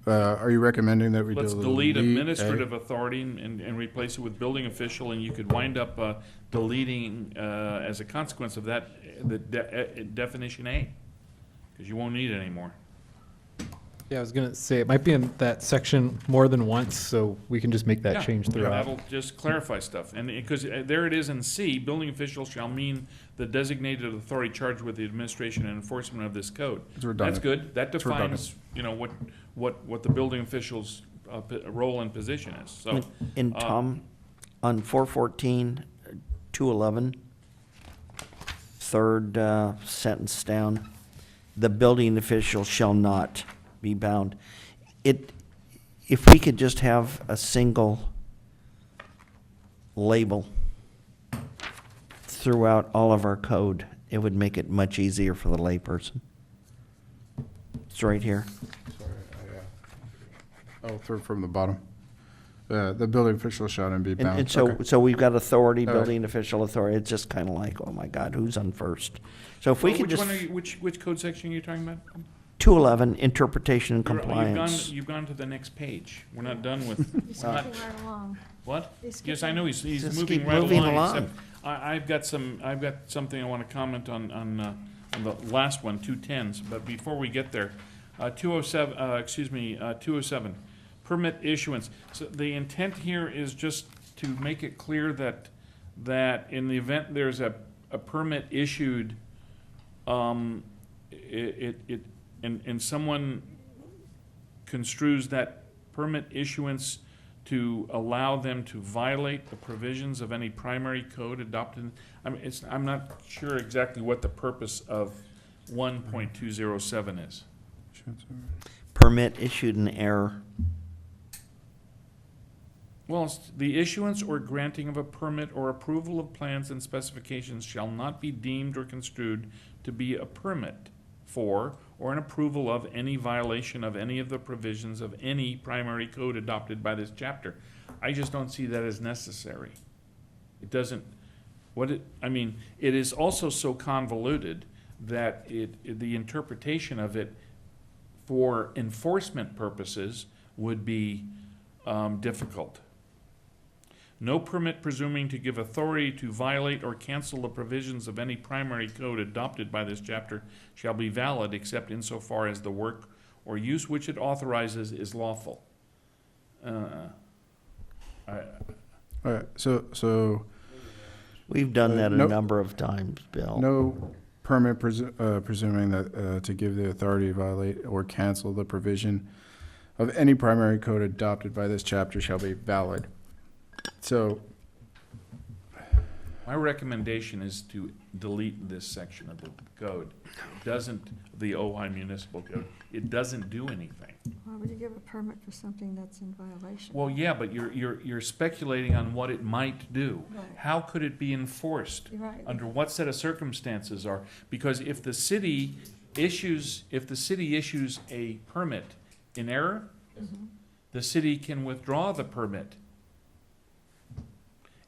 know? are you recommending that we Let's delete delete A? administrative authority and replace it with building official, and you could wind up deleting, as a consequence of that, the definition A, because you won't need it anymore. Yeah, I was gonna say, it might be in that section more than once, so we can just make that Yeah, change yeah, throughout. that'll just clarify stuff, and because there it is in C, building official shall mean the designated authority charged with the administration and enforcement of this code. It's redundant. That's good, that It's redundant. defines, you know, what the building official's role and position is, so. And Tom, on 414, 211, third sentence down, the building official shall not be bound. If we could just have a single label throughout all of our code, it would make it much easier for the layperson. It's right here. Oh, third from the bottom. The building official shall not be And, bound. and so, Okay. so we've got authority, All right. building official authority. It's just kind of like, oh my God, who's on first? So if we could Which just, one are you, which code section are you talking about? 211, interpretation and You've compliance. gone to the next page. We're not done with, He's we're not, skipping right along. what? He's Yes, I skipping. know, he's Just moving keep right moving along, along. except I've got something I want to comment on the last one, 210s, but before we get there, 207, permit issuance. So the intent here is just to make it clear that in the event there's a permit issued, and someone construes that permit issuance to allow them to violate the provisions of any primary code adopted. I mean, I'm not sure exactly what the purpose of 1.207 is. Permit issued in error. Well, it's the issuance or granting of a permit or approval of plans and specifications shall not be deemed or construed to be a permit for or an approval of any violation of any of the provisions of any primary code adopted by this chapter. I just don't see that as necessary. It doesn't, it is also so convoluted that the interpretation of it for enforcement purposes would be difficult. No permit presuming to give authority to violate or cancel the provisions of any primary code adopted by this chapter shall be valid except insofar as the work or use which it authorizes is lawful. All right, so We've done that a no- number of times, Bill. no permit presuming that to give the authority to violate or cancel the provision of any primary code adopted by this chapter shall be valid. So, My recommendation is to delete this section of the code. It doesn't, the Ojai Municipal Code, it doesn't do anything. Why would you give a permit for something that's in violation? Well, yeah, but you're speculating on what it might do. Right. How could it be enforced? You're right. Under what set of circumstances are, because if the city issues a permit in error, Mhm. the city can withdraw the permit.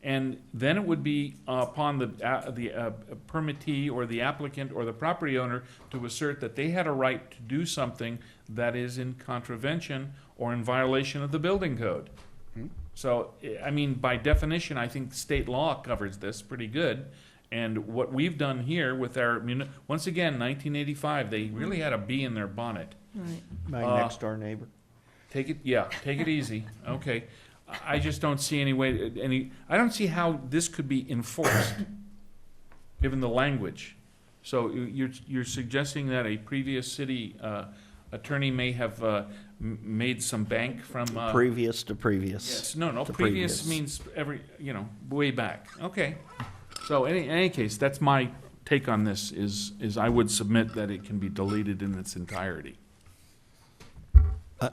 And then it would be upon the permittee or the applicant or the property owner to assert that they had a right to do something that is in contravention or in violation of the building code. So, I mean, by definition, I think state law covers this pretty good. And what we've done here with our, once again, 1985, they really had a bee in their bonnet. Right. My next door neighbor. Take it easy, okay. I just don't see any way, I don't see how this could be enforced, given the language. So you're suggesting that a previous city attorney may have made some bank from? Previous to previous. Yes, no, To previous previous. means way back, okay. So in any case, that's my take on this, is I would submit that it can be deleted in its entirety.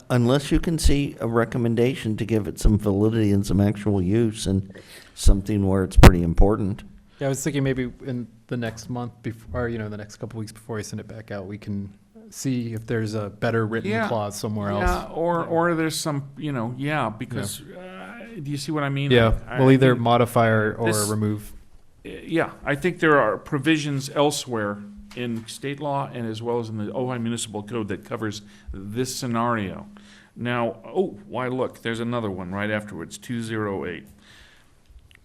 Unless you can see a recommendation to give it some validity and some actual use and something where it's pretty important. Yeah, I was thinking maybe in the next month before, or, the next couple weeks before I send it back out, we can see if there's a better written Yeah. clause somewhere Yeah, else. or there's some, because, do you see what I mean? Yeah, I we'll either think modify or this- remove. Yeah, I think there are provisions elsewhere in state law and as well as in the Ojai Municipal Code that covers this scenario. Now, oh, why, look, there's another one right afterwards, 208.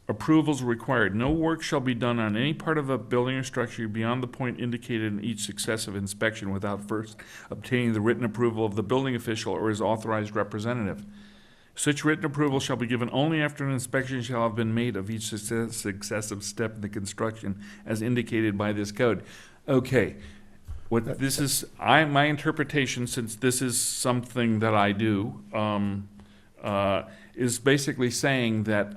Approvals required. No work shall be done on any part of a building or structure beyond the point indicated in each successive inspection without first obtaining the written approval of the building official or his authorized representative. Such written approval shall be given only after an inspection shall have been made of each successive step in the construction as indicated by this code. Okay, what this is, my interpretation, since this is something that I do, is basically saying that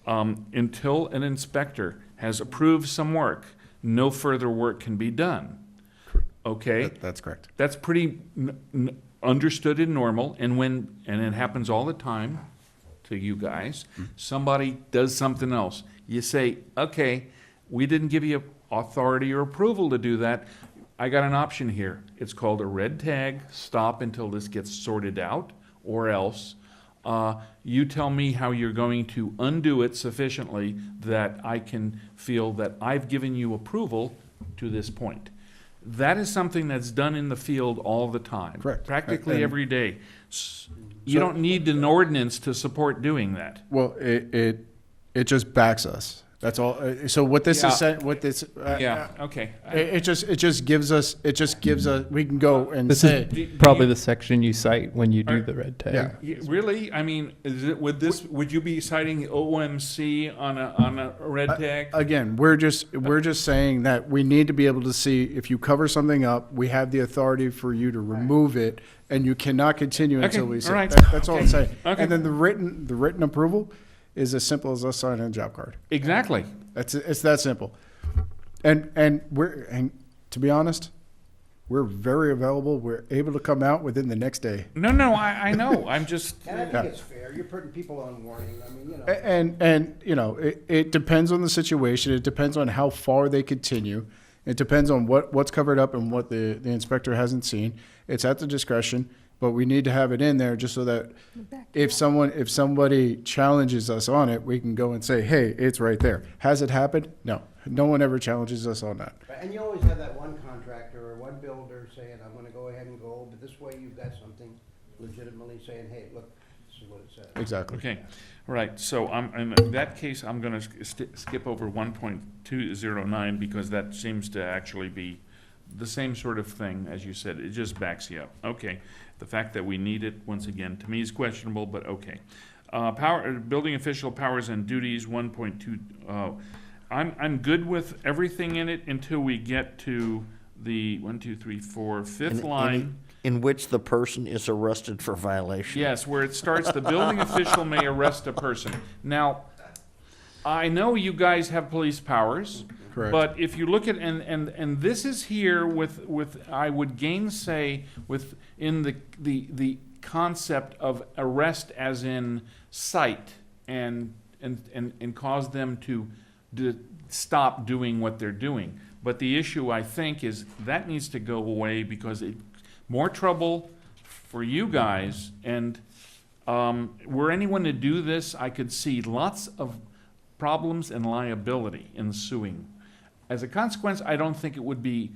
until an inspector has approved some work, no further work can be done. Okay? That's correct. That's pretty understood and normal, and it happens all the time to you guys. Somebody does something else. You say, okay, we didn't give you authority or approval to do that. I got an option here. It's called a red tag, stop until this gets sorted out, or else you tell me how you're going to undo it sufficiently that I can feel that I've given you approval to this point. That is something that's done in the field all the time. Correct. Practically And- every day. You don't need an ordinance to support doing that. Well, it just backs us. That's all. So what this is saying, what this, Yeah, okay. it just gives us, we can go and This say, is probably the section you cite when you do the red tag. yeah. Really? I mean, would you be citing OMC on a red tag? Again, we're just saying that we need to be able to see if you cover something up, we have the authority for you to remove it, and you cannot continue Okay, until we all say. right. That's all I'm saying. Okay. And then the written approval is as simple as us signing a job card. Exactly. It's that simple. And to be honest, we're very available. We're able to come out within the next day. No, I know. I'm just, And I Yeah. think it's fair, you're putting people on warning, I mean, you know. And you know, it depends on the situation. It depends on how far they continue. It depends on what's covered up and what the inspector hasn't seen. It's at the discretion, but we need to have it in there just so that if somebody challenges us on it, we can go and say, hey, it's right there. Has it happened? No. No one ever challenges us on that. And you always have that one contractor or one builder saying, I'm gonna go ahead and go, but this way you've got something legitimately saying, hey, look, this is what it says. Exactly. okay. Right, so in that case, I'm going to skip over 1.209 because that seems to actually be the same sort of thing, as you said. It just backs you up. Okay. The fact that we need it, once again, to me is questionable, but okay. Building official powers and duties, 1.2. I'm good with everything in it until we get to the 5th line. In which the person is arrested for violation. Yes, where it starts, the building official may arrest a person. Now, I know you guys have police powers. Correct. But if you look at, and this is here with I would gainsay in the concept of arrest as in sight and cause them to stop doing what they're doing. But the issue, I think, is that needs to go away because more trouble for you guys, and were anyone to do this, I could see lots of problems and liability ensuing. As a consequence, I don't think it would be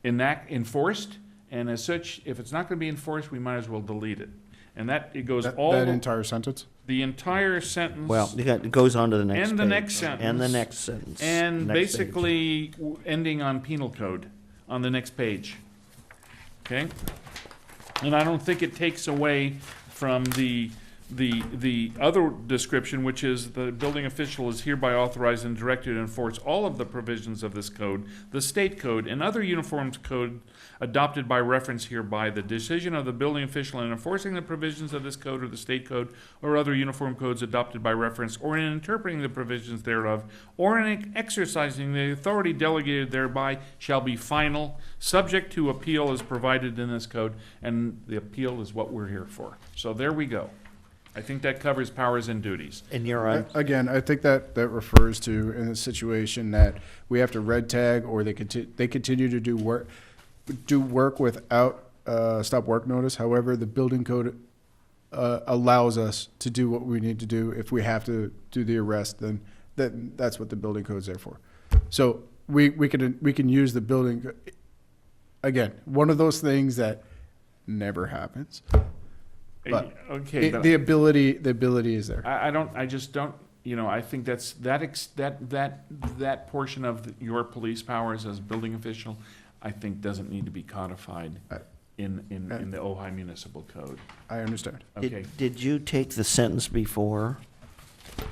enforced, and as such, if it's not going to be enforced, we might as well delete it. And it goes That entire sentence? the entire sentence. Well, it goes on to the next And the page. next sentence. And the next sentence. And Next page. basically ending on penal code on the next page. Okay? And I don't think it takes away from the other description, which is the building official is hereby authorized and directed to enforce all of the provisions of this code, the state code, and other uniform code adopted by reference hereby. The decision of the building official in enforcing the provisions of this code or the state code or other uniform codes adopted by reference, or in interpreting the provisions thereof, or in exercising the authority delegated thereby, shall be final, subject to appeal as provided in this code, and the appeal is what we're here for. So there we go. I think that covers powers and duties. And you're on. Again, I think that refers to in a situation that we have to red tag or they continue to do work without stop work notice. However, the building code allows us to do what we need to do. If we have to do the arrest, then that's what the building code's there for. So we can use the building, again, one of those things that never happens. But Okay, but the ability is there. I just don't, I think that portion of your police powers as building official, I think doesn't need to be codified in the Ojai Municipal Code. I understand. Okay, Did you take the sentence before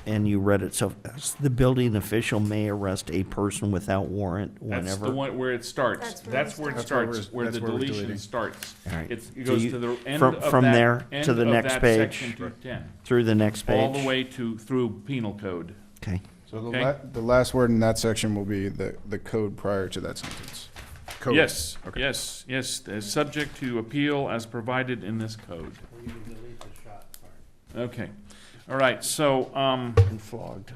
and you read it? So the building official may arrest a person without warrant that's the whenever? one where it starts. That's where it That's starts. where it starts, where the That's where we're deletion deleting. starts. All right. It So goes you- to the end from- of from that- there to end the of next that page. section 210, Through the next page? all the way through penal code. Okay. So Okay. the last word in that section will be the code prior to that sentence. Code. Yes, Okay. yes, subject to appeal as provided in this code. You can delete the shot part. Okay, all right, so, And flogged.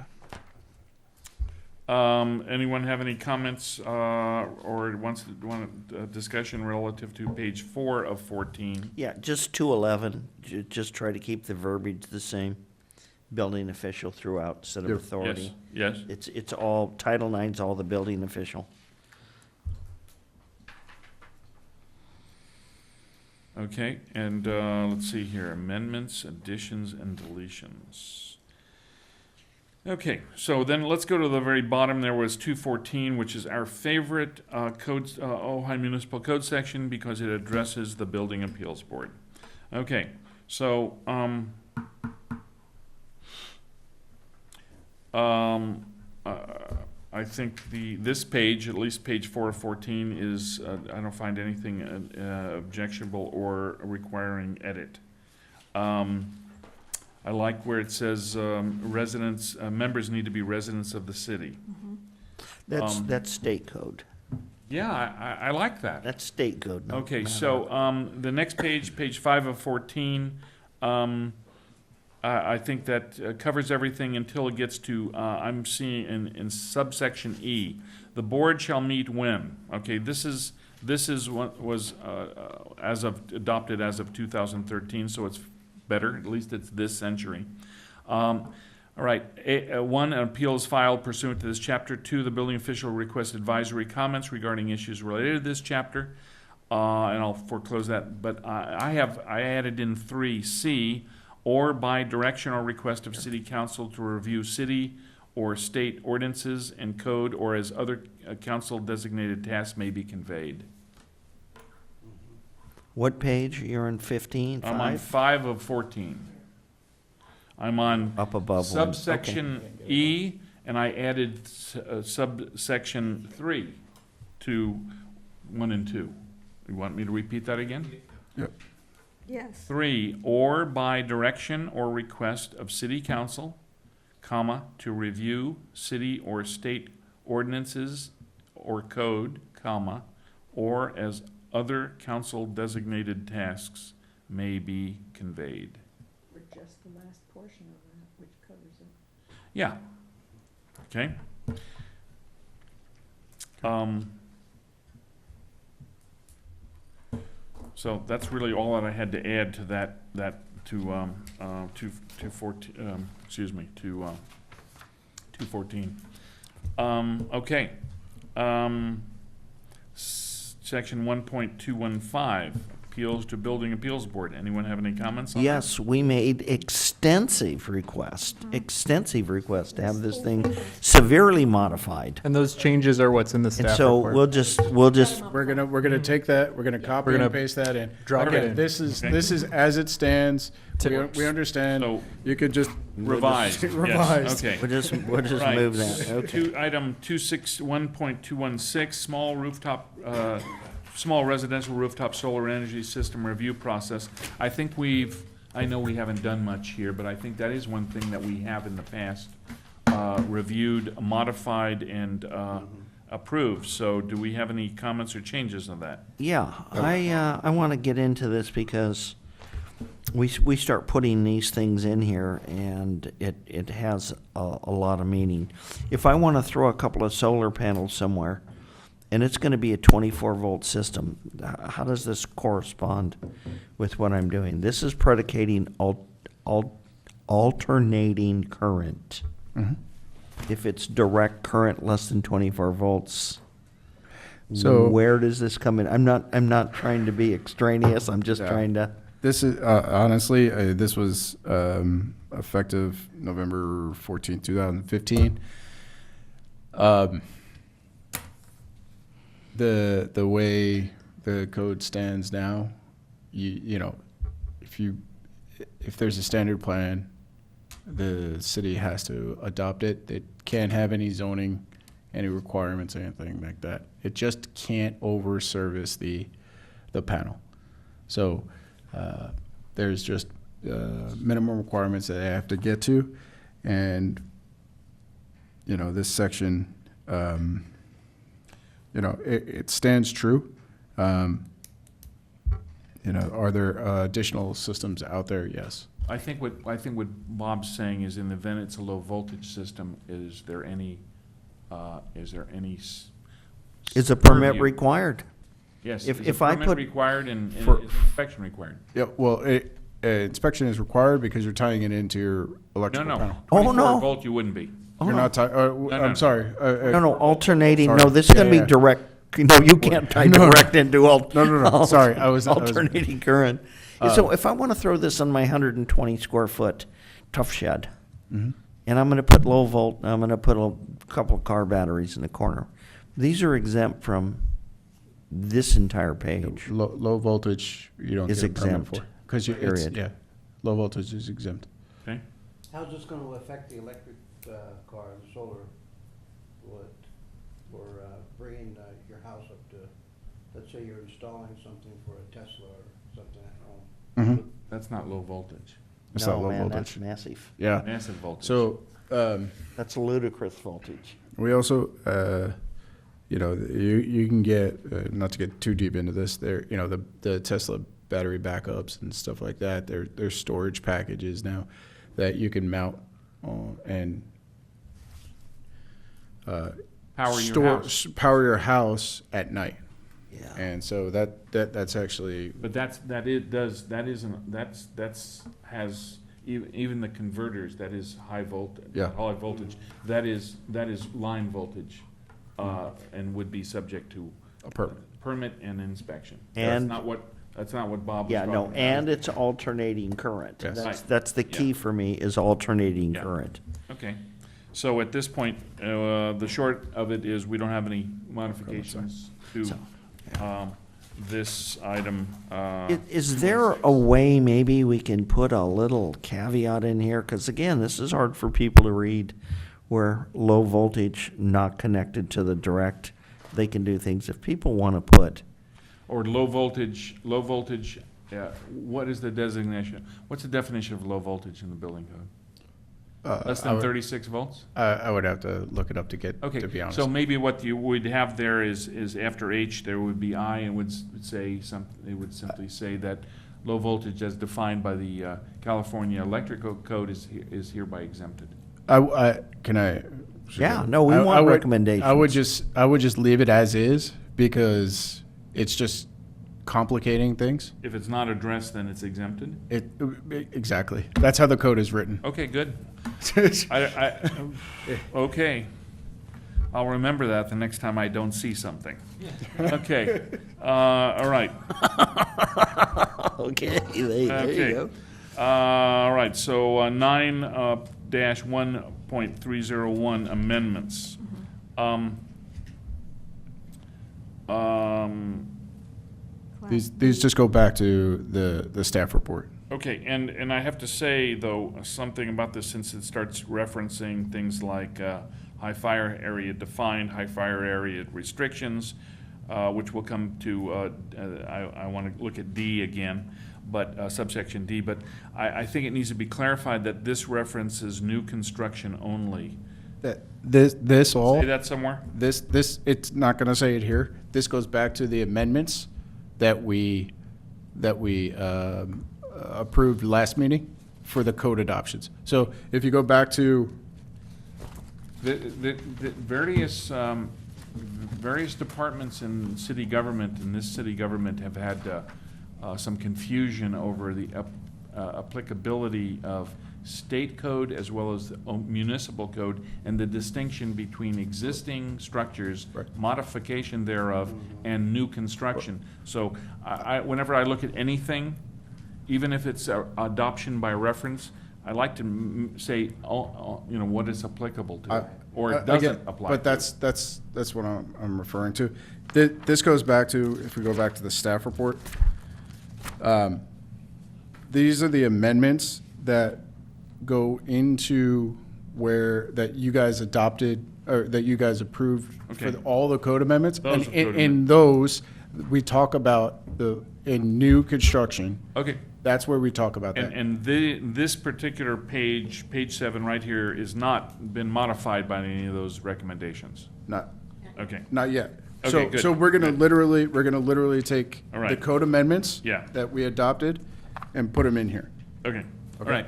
anyone have any comments, or want a discussion relative to page 4 of 14? Yeah, just 211, just try to keep the verbiage the same. Building official throughout instead of Yep. authority. Yes, It's all, Title IX's all the building official. okay, and, let's see here, amendments, additions, and deletions. Okay, so then let's go to the very bottom. There was 214, which is our favorite codes, Ojai Municipal Code section because it addresses the Building Appeals Board. Okay, so I think this page, at least page 4 of 14, is I don't find anything objectionable or requiring edit. I like where it says residents, members need to be residents of the city. That's state code. Yeah, I like that. That's state code. no Okay, matter so what. the next page, page 5 of 14, I think that covers everything until it gets to, I'm seeing in subsection E, the board shall meet when. Okay, this is what was adopted as of 2013, so it's better, at least it's this century. All right, 1, an appeal is filed pursuant to this chapter. 2, the building official requests advisory comments regarding issues related to this chapter, and I'll foreclose that. But I added in 3C, or by direction or request of city council to review city or state ordinances and code, or as other council designated tasks may be conveyed. What page? You're in 15, I'm on 5? 5 of 14. I'm on Up above one. subsection E, and I added subsection 3 to 1 and 2. You want me to repeat that again? Yes. 3, or by direction or request of city council, comma, to review city or state ordinances or code, comma, or as other council designated tasks may be conveyed. Or just the last portion of that, which covers it. Yeah. Okay. So that's really all that I had to add to that to 214, excuse me, to 214. Okay. Section 1.215, appeals to Building Appeals Board. Anyone have any comments on that? Yes, we made extensive request to have this thing severely modified. And those changes are what's in the And staff so report. we'll just, We're gonna take that, we're gonna copy We're and gonna paste that in. drop it Again, in. This is Okay. as it stands. To- We understand. So You could just. revised, yes, Revised. okay. we'll just Right. move that, okay. Item 1.216, small residential rooftop solar energy system review process. I think I know we haven't done much here, but I think that is one thing that we have in the past reviewed, modified, and approved. So do we have any comments or changes on that? Yeah, I want to get into this because we start putting these things in here and it has a lot of meaning. If I want to throw a couple of solar panels somewhere, and it's going to be a 24-volt system, how does this correspond with what I'm doing? This is predicating alternating current. if it's direct current less than 24 volts, So- where does this come in? I'm not trying to be extraneous, I'm just Yeah. trying to, This is, honestly, this was effective November 14th, 2015. The way the code stands now, you know, if there's a standard plan, the city has to adopt it. It can't have any zoning, any requirements, anything like that. It just can't over-service the panel. So, there's just minimum requirements that they have to get to, and you know, this section, you know, it stands true. You know, are there additional systems out there? Yes. I think what Bob's saying is, in the event it's a low voltage system, is there any is a permit purview? required? Yes, if- is if a I permit put- required and is For- inspection required? Yeah. Well, inspection is required because you're tying it into your No, electrical no, panel. Oh, 24 no. volt you wouldn't be. Oh, You're no. not tying. no. I'm sorry. No, alternating, no, Sorry. this is Yeah, gonna be yeah. direct, no, you can't tie No, no. direct into No. Sorry, I was alternating current. So if I wanna throw this on my 120 square foot tough shed, Mhm. and I'm gonna put low volt, I'm gonna put a couple of car batteries in the corner, these are exempt from this entire page. Low voltage, you don't Is get a permit exempt, for. Because period. yeah, low voltage is exempt. Okay. How's this gonna affect the electric car, the solar, for bringing your house up to, let's say you're installing something for a Tesla or something at home? Mhm. That's not low voltage. It's not No, low man, voltage. that's massive. Yeah. Massive voltage. So, That's ludicrous voltage. we also, you know, you can get, not to get too deep into this, there, you know, the Tesla battery backups and stuff like that, there's storage packages now that you can mount on and power your house at night. Yeah. And so that's actually, But even the converters, that is high voltage. Yeah. High voltage, that is line voltage, and would be subject to a permit. permit and inspection. And- That's not what Bob was Yeah, talking no, about. and it's alternating current. Yes. That's the key Yeah. for me, is alternating Yeah. current. Okay, so at this point, the short of it is, we don't have any modifications to, this item. Is there a way maybe we can put a little caveat in here? Because again, this is hard for people to read, where low voltage not connected to the direct, they can do things. If people want to put, Or low voltage, what is the designation? What's the definition of low voltage in the building code? Less I than would- 36 volts? I would have to look it up to Okay, to be honest. so maybe what you would have there is after H, there would be I, and would say it would simply say that low voltage as defined by the California Electrical Code is hereby exempted. Can I? Yeah, no, we want recommendations. I would just leave it as is, because it's just complicating things. If it's not addressed, then it's exempted? Exactly. That's how the code is written. Okay, good. Okay. I'll remember that the next time I don't see something. Okay, all right. okay, there Okay. you go. All right, so 9-1.301 amendments. These just go back to the staff report. Okay, and I have to say, though, something about this, since it starts referencing things like high fire area defined, high fire area restrictions, which we'll come to, I want to look at D again, but subsection D, but I think it needs to be clarified that this references new construction only. This all, Say that somewhere? this, it's not gonna say it here. This goes back to the amendments that we approved last meeting for the code adoptions. So if you go back to, The various departments in city government, have had some confusion over the applicability of state code as well as municipal code, and the distinction between existing structures, Right. modification thereof, and new construction. So whenever I look at anything, even if it's adoption by reference, I like to say, what is applicable to it, or it doesn't apply. But that's what I'm referring to. This goes back to, if we go back to the staff report, these are the amendments that go into that you guys adopted, or that you guys approved Okay. for all the code amendments. Those And are code in those, we talk about in new construction, Okay. that's where we talk about that. And this particular page 7 right here, is not been modified by any of those recommendations. Not yet. Okay, good, So we're gonna good. literally take All the right. code amendments Yeah. that we adopted and put them in here. Okay, all right.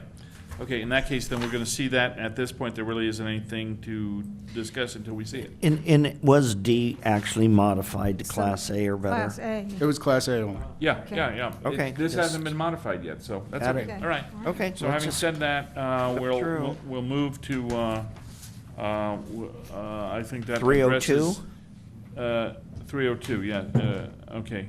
Okay, in that case, then we're gonna see that. At this point, there really isn't anything to discuss until we see it. And was D actually modified to Class A or better? Class A. It was Class A only. Yeah, Okay. yeah. Okay, This hasn't just- been modified yet, so that's Got okay. it. All right. Okay. So let's having just- said that, through. we'll move to, I think that 302? addresses, 302, yeah, okay.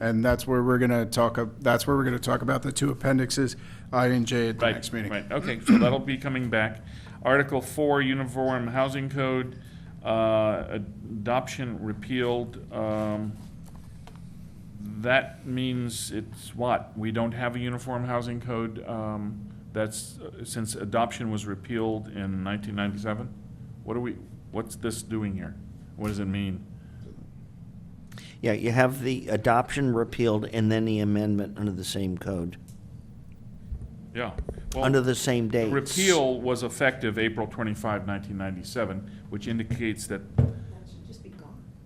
And that's where we're gonna talk about the two appendixes, I and J, at the Right, next meeting. right, okay, so that'll be coming back. Article 4, Uniform Housing Code, adoption repealed. That means it's what? We don't have a uniform housing code, that's, since adoption was repealed in 1997? What's this doing here? What does it mean? Yeah, you have the adoption repealed and then the amendment under the same code, Yeah. Well, under the same dates. repeal was effective April 25, 1997, which indicates that,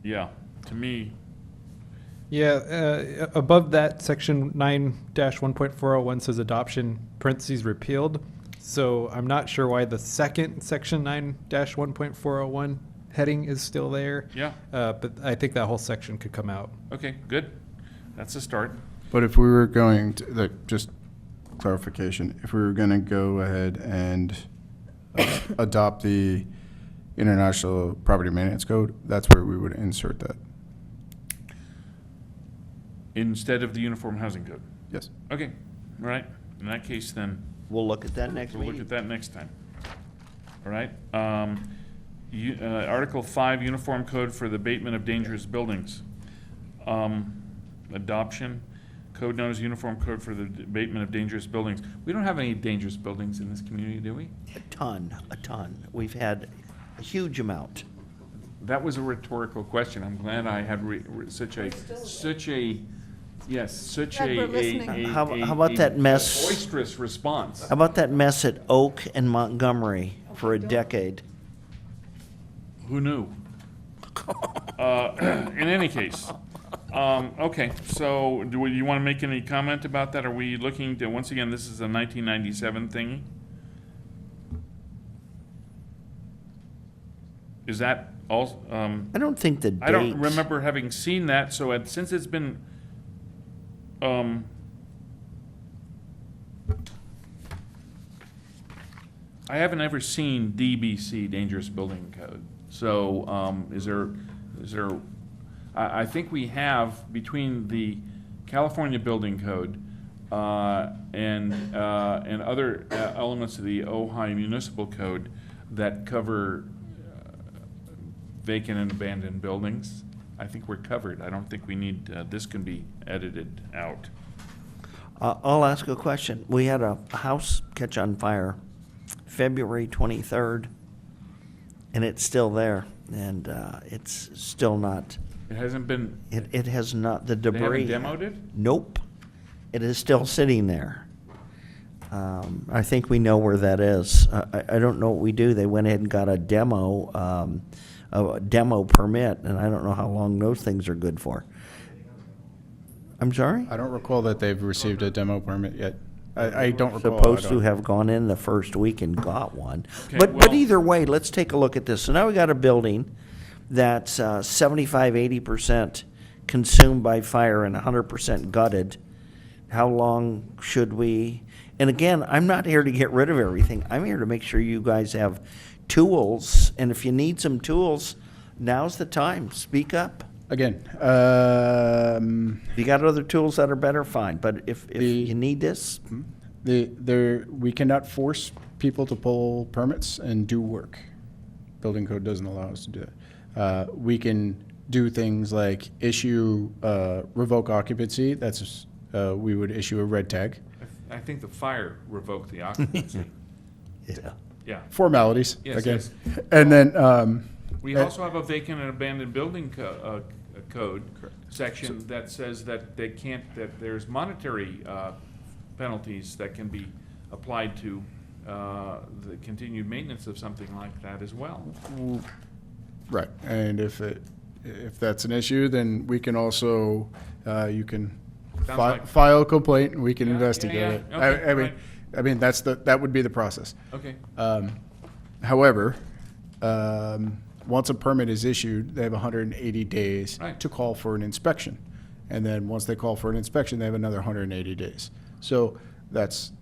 yeah, to me, Yeah, above that, section 9-1.401 says adoption, parentheses repealed. So I'm not sure why the second section 9-1.401 heading is still there. yeah, But I think that whole section could come out. okay, good. That's a start. But if we were going to, just clarification, if we were gonna go ahead and adopt the International Property Maintenance Code, that's where we would insert that. Instead of the Uniform Housing Code. Yes. Okay, all right. In that case, then, We'll look at that next we'll look meeting. at that next time. All right. Article 5, Uniform Code for the Abatement of Dangerous Buildings. Adoption, code known as Uniform Code for the Abatement of Dangerous Buildings. We don't have any dangerous buildings in this community, do we? A ton. We've had a huge amount. That was a rhetorical question. I'm glad I had such a Glad we're listening. How about that mess? boisterous response. How about that mess at Oak and Montgomery for a decade? Who knew? In any case, okay, so do you want to make any comment about that? Are we looking to, once again, this is a 1997 thing? Is that also, I don't think the dates. I don't remember having seen that, so since it's been, I haven't ever seen DBC, Dangerous Building Code. So, is there, I think we have, between the California Building Code, and other elements of the Ojai Municipal Code that cover vacant and abandoned buildings, I think we're covered. I don't think we need, this can be edited out. I'll ask a question. We had a house catch on fire February 23rd, and it's still there, and it's still not, It hasn't been, it has not, the they debris. haven't demoed it? Nope. It is still sitting there. I think we know where that is. I don't know what we do. They went ahead and got a demo permit, and I don't know how long those things are good for. I'm sorry? I don't recall that they've received a demo permit yet. I don't recall. Supposed to have gone in the first week and got one. Okay, But well- either way, let's take a look at this. So now we got a building that's 75, 80% consumed by fire and 100% gutted. How long should we? And again, I'm not here to get rid of everything. I'm here to make sure you guys have tools. And if you need some tools, now's the time. Speak up. Again, If you got other tools that are better, fine. But if you need this, we cannot force people to pull permits and do work. Building code doesn't allow us to do that. We can do things like issue, revoke occupancy. That's, we would issue a red tag. I think the fire revoked the occupancy. yeah. Yeah. Formalities, Yes, again. yes. And then, We also have a vacant and abandoned building code section that says that they can't, that there's monetary penalties that can be applied to the continued maintenance of something like that as well. right, and if that's an issue, then we can also, you can Sounds like- file a complaint and we can Yeah, investigate yeah, it. yeah. Okay, I mean, right. that would be the process. Okay, However, once a permit is issued, they have 180 days Right. to call for an inspection. And then once they call for an inspection, they have another 180 days. So that's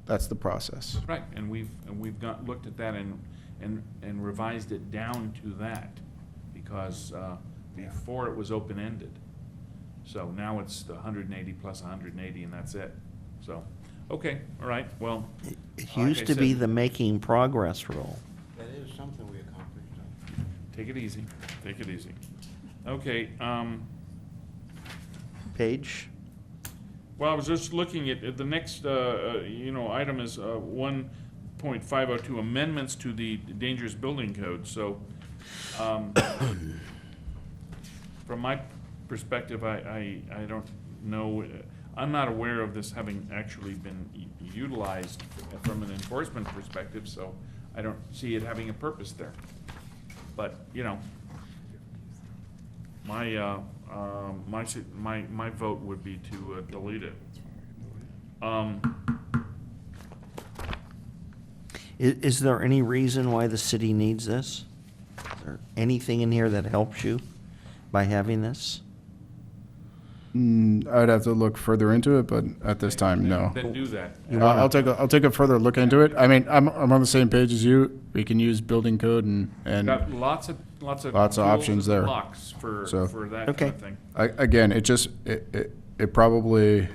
the process. right, and we've looked at that and revised it down to that, because before it was open-ended. So now it's the 180 plus 180, and that's it. So, okay, all right, well. It like used I to be said, the making progress rule. That is something we accomplished. Take it easy, take it easy. Okay, Page? well, I was just looking at the next, item is 1.502, amendments to the dangerous building code. So, from my perspective, I don't know, I'm not aware of this having actually been utilized from an enforcement perspective, so I don't see it having a purpose there. But, my vote would be to delete it. Is there any reason why the city needs this? Is there anything in here that helps you by having this? I'd have to look further into it, but at this time, no. Then do that. I'll take a further look into it. I mean, I'm on the same page as you. We can use building code and Got lots of Lots of tools options and there. Blocks for So- that kind Okay. of thing. again, it probably,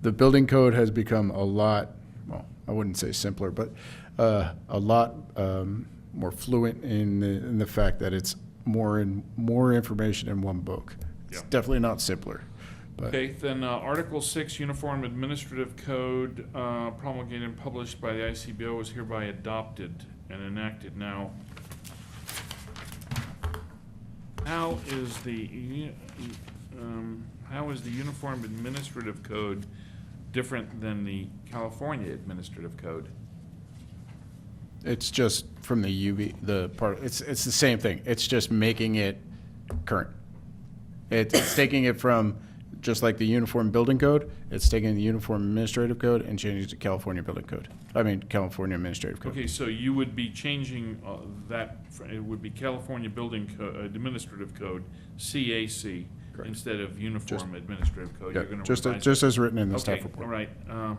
the building code has become a lot, well, I wouldn't say simpler, but a lot more fluent in the fact that it's more information in one book. It's Yeah. definitely not simpler, but. Okay, then Article 6, Uniform Administrative Code, promulgated and published by the ICBO, is hereby adopted and enacted. Now, how is the Uniform Administrative Code different than the California Administrative Code? It's just from the the part, it's the same thing. It's just making it current. It's taking it from, just like the Uniform Building Code, it's taking the Uniform Administrative Code and changing it to California Building Code. California Administrative Code. Okay, so you would be changing it would be California Building Administrative Code, CAC, Correct. instead of Uniform Administrative Code. Yeah, You're gonna just revise it. as written in the staff Okay, report. all right, all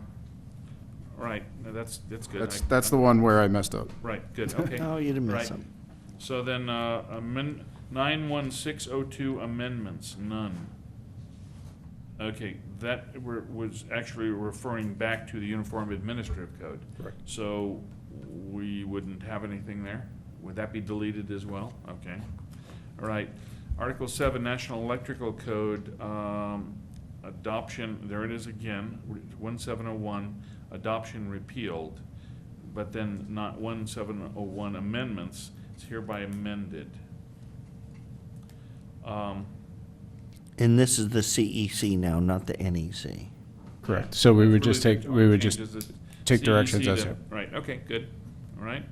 right, now that's good. That's the one where I messed up. Right, good, okay. Oh, you didn't miss Right. something. So then, 91602 amendments, none. Okay, that was actually referring back to the Uniform Administrative Code. Correct. So we wouldn't have anything there? Would that be deleted as well? Okay. All right. Article 7, National Electrical Code, adoption, there it is again, 1701, adoption repealed, but then not 1701 amendments, it's hereby amended. And this is the CEC now, not the NEC. Correct. So we would Really just the take, we would just changes that take directions CEC as to- to. Right, okay, good, all right.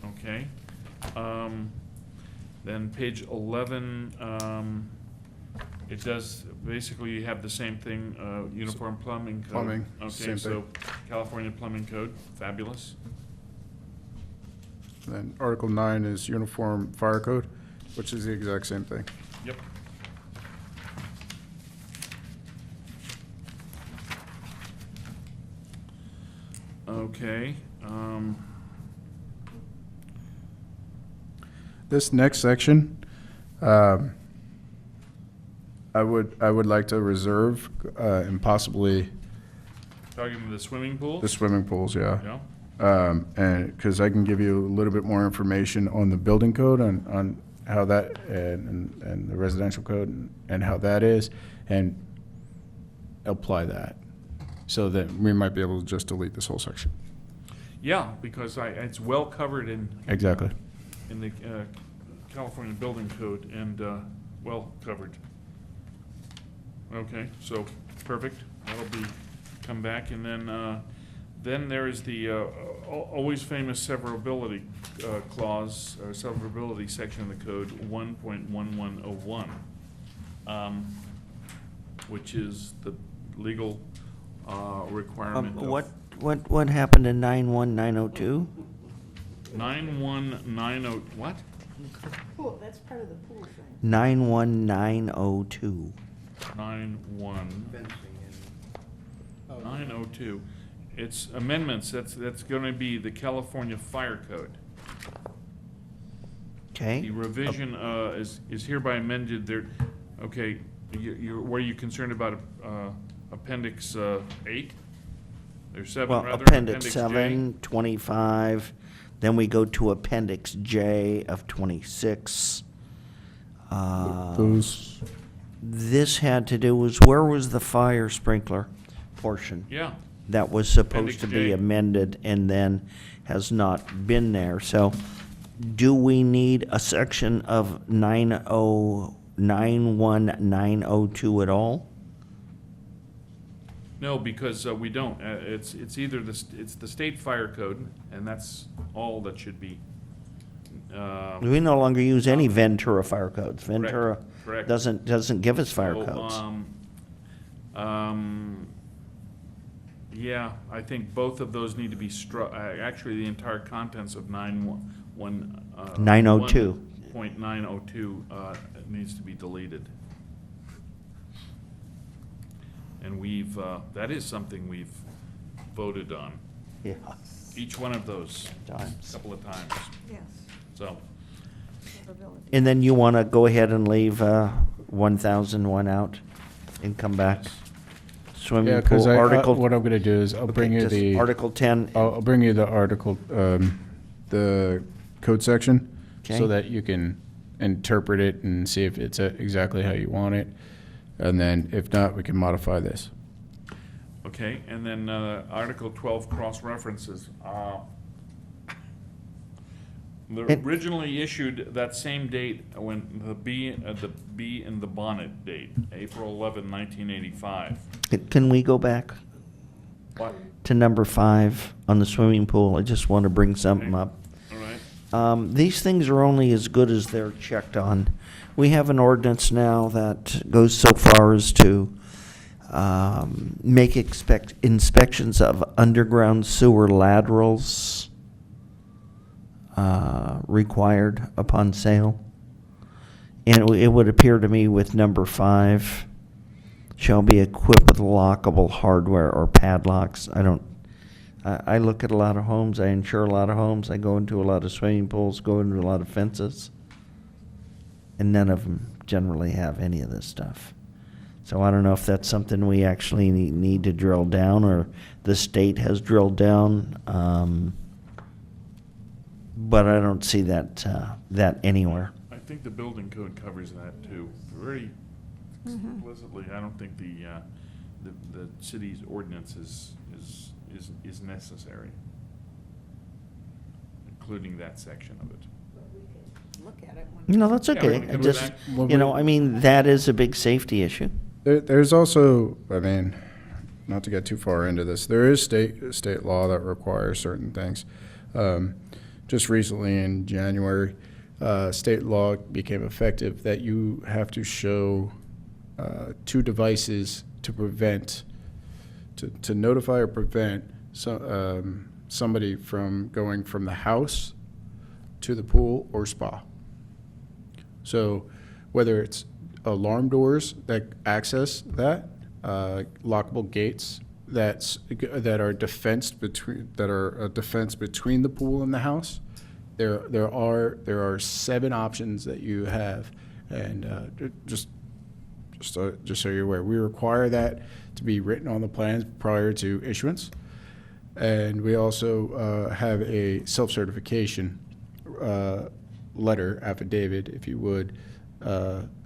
Okay. Then page 11, it does, basically you have the same thing, uniform plumbing code. Plumbing, Okay, same so California Plumbing Code, fabulous. Then Article 9 is Uniform Fire Code, which is the exact same thing. Yep. Okay, This next section, I would like to reserve and possibly talking about the swimming pool? the swimming pools, yeah. Yeah, And, because I can give you a little bit more information on the building code, on how that, and the residential code, and how that is, and apply that. So that we might be able to just delete this whole section. yeah, because it's well covered in Exactly. the California Building Code and well covered. Okay, so, perfect. That'll be, come back, and then there is the always famous severability clause, or severability section of the code, 1.1101, which is the legal requirement of What happened in 91902? 9190, what? Pool, that's part of the pool thing. 91902. 902. It's amendments, that's gonna be the California Fire Code. The Okay, revision is hereby amended there, okay, were you concerned about Appendix 8? There's 7, well, rather? Appendix J? 7, 25, then we go to Appendix J of 26. Those, This had to do where was the fire sprinkler portion? Yeah, That was supposed Appendix to be J. amended and then has not been there. So do we need a section of 91902 at all? no, because we don't. It's either it's the state fire code, and that's all that should be. We no longer use any Ventura fire codes. Ventura correct. doesn't give us fire So, codes. Yeah, I think both of those need to be struck, actually, the entire contents of 902. 1.902 needs to be deleted. And that is something we've voted on, Yeah, each one of those, a times. couple of times, Yes. so. Severability. And then you want to go ahead and leave 1001 out and come back? yeah, Swimming because pool, article. what I'm gonna do is I'll bring you just the. Article 10. I'll bring you the article, the code section, Okay. so that you can interpret it and see if it's exactly how you want it. And then if not, we can modify this. Okay, and then Article 12, cross-references. Originally issued that same date when the B in the bonnet date, April 11, 1985. Can we go back What? to number 5 on the swimming pool? I just want to bring something Okay. up. All right. These things are only as good as they're checked on. We have an ordinance now that goes so far as to make inspections of underground sewer laterals required upon sale. And it would appear to me with number 5, shall be equipped with lockable hardware or padlocks. I look at a lot of homes, I insure a lot of homes, I go into a lot of swimming pools, go into a lot of fences, and none of them generally have any of this stuff. So I don't know if that's something we actually need to drill down, or the state has drilled down, but I don't see that anywhere. I think the building code covers that too, very explicitly. I don't think the city's ordinance is necessary, including that section of it. Look at it when. No, that's Yeah, okay. we I can just, go back. I mean, that is a big safety issue. There's also, I mean, not to get too far into this, there is state law that requires certain things. Just recently in January, state law became effective that you have to show 2 devices to prevent, to notify or prevent somebody from going from the house to the pool or spa. So whether it's alarm doors that access that, lockable gates that are a defense between the pool and the house. There are 7 options that you have, and just so you're aware, we require that to be written on the plans prior to issuance, and we also have a self-certification letter, affidavit, if you would,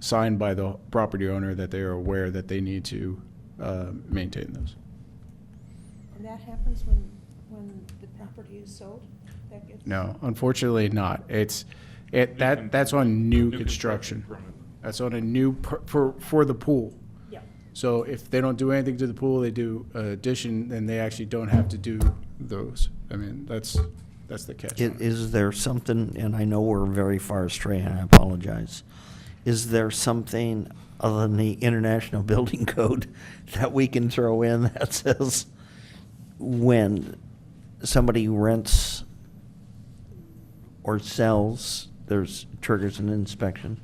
signed by the property owner that they are aware that they need to maintain those. And that happens when the property is sold? That gets- No, unfortunately not. That's on new construction. permit. That's on a new, for the pool. Yeah. So if they don't do anything to the pool, they do addition, then they actually don't have to do those. I mean, that's the catch. Is there something, and I know we're very far astray, and I apologize, is there something other than the International Building Code that we can throw in that says when somebody rents or sells, there's triggers an inspection?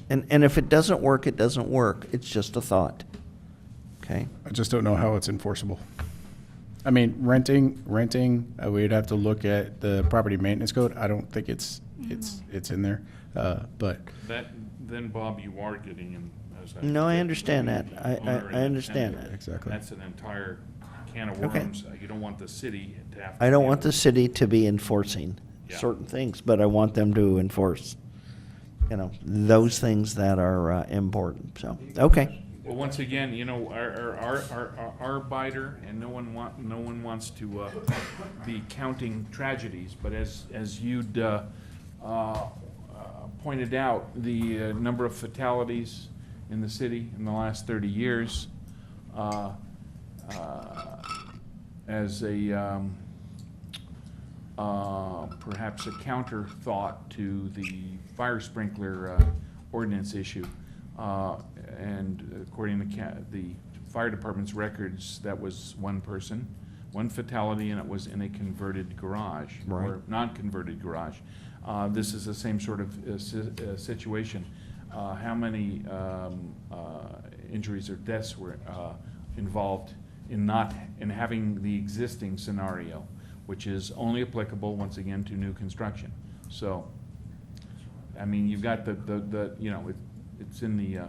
And if it doesn't work, it doesn't work. It's just a thought. Okay? I just don't know how it's enforceable. I mean, renting, we'd have to look at the property maintenance code. I don't think it's in there, but Then Bob, you are getting in. As No, I understand that. owner I and understand tenant. that. Exactly. That's an entire can of Okay. worms. You don't want the city to have to. I don't want deal the city to be enforcing Yeah. certain things, but I want them to enforce, those things that are important, so, okay. Well, once again, our biter, and no one wants to be counting tragedies, but as you'd pointed out, the number of fatalities in the city in the last 30 years, as a perhaps a counter thought to the fire sprinkler ordinance issue. And according to the fire department's records, that was one person, one fatality, and it was in a converted garage. Right. Or non-converted garage. This is the same sort of situation. How many injuries or deaths were involved in having the existing scenario, which is only applicable, once again, to new construction. So, I mean, you've got it's in the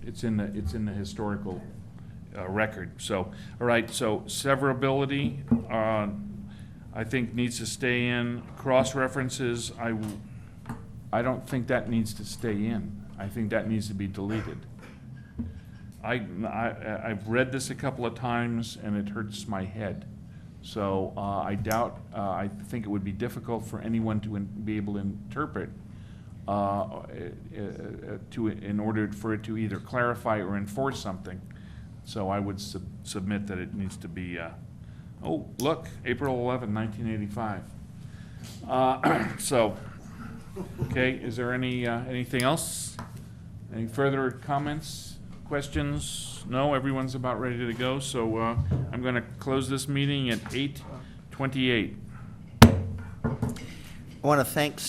it's in the historical record. So, all right. So, severability, I think needs to stay in. Cross references, I don't think that needs to stay in. I think that needs to be deleted. I've read this a couple of times and it hurts my head. So I think it would be difficult for anyone to be able to interpret in order for it to either clarify or enforce something. So I would submit that it needs to be, oh, look, April 11, 1985. So, okay, is there anything else? Any further comments, questions? No, everyone's about ready to go. So I'm going to close this meeting at 8:28. I want to thank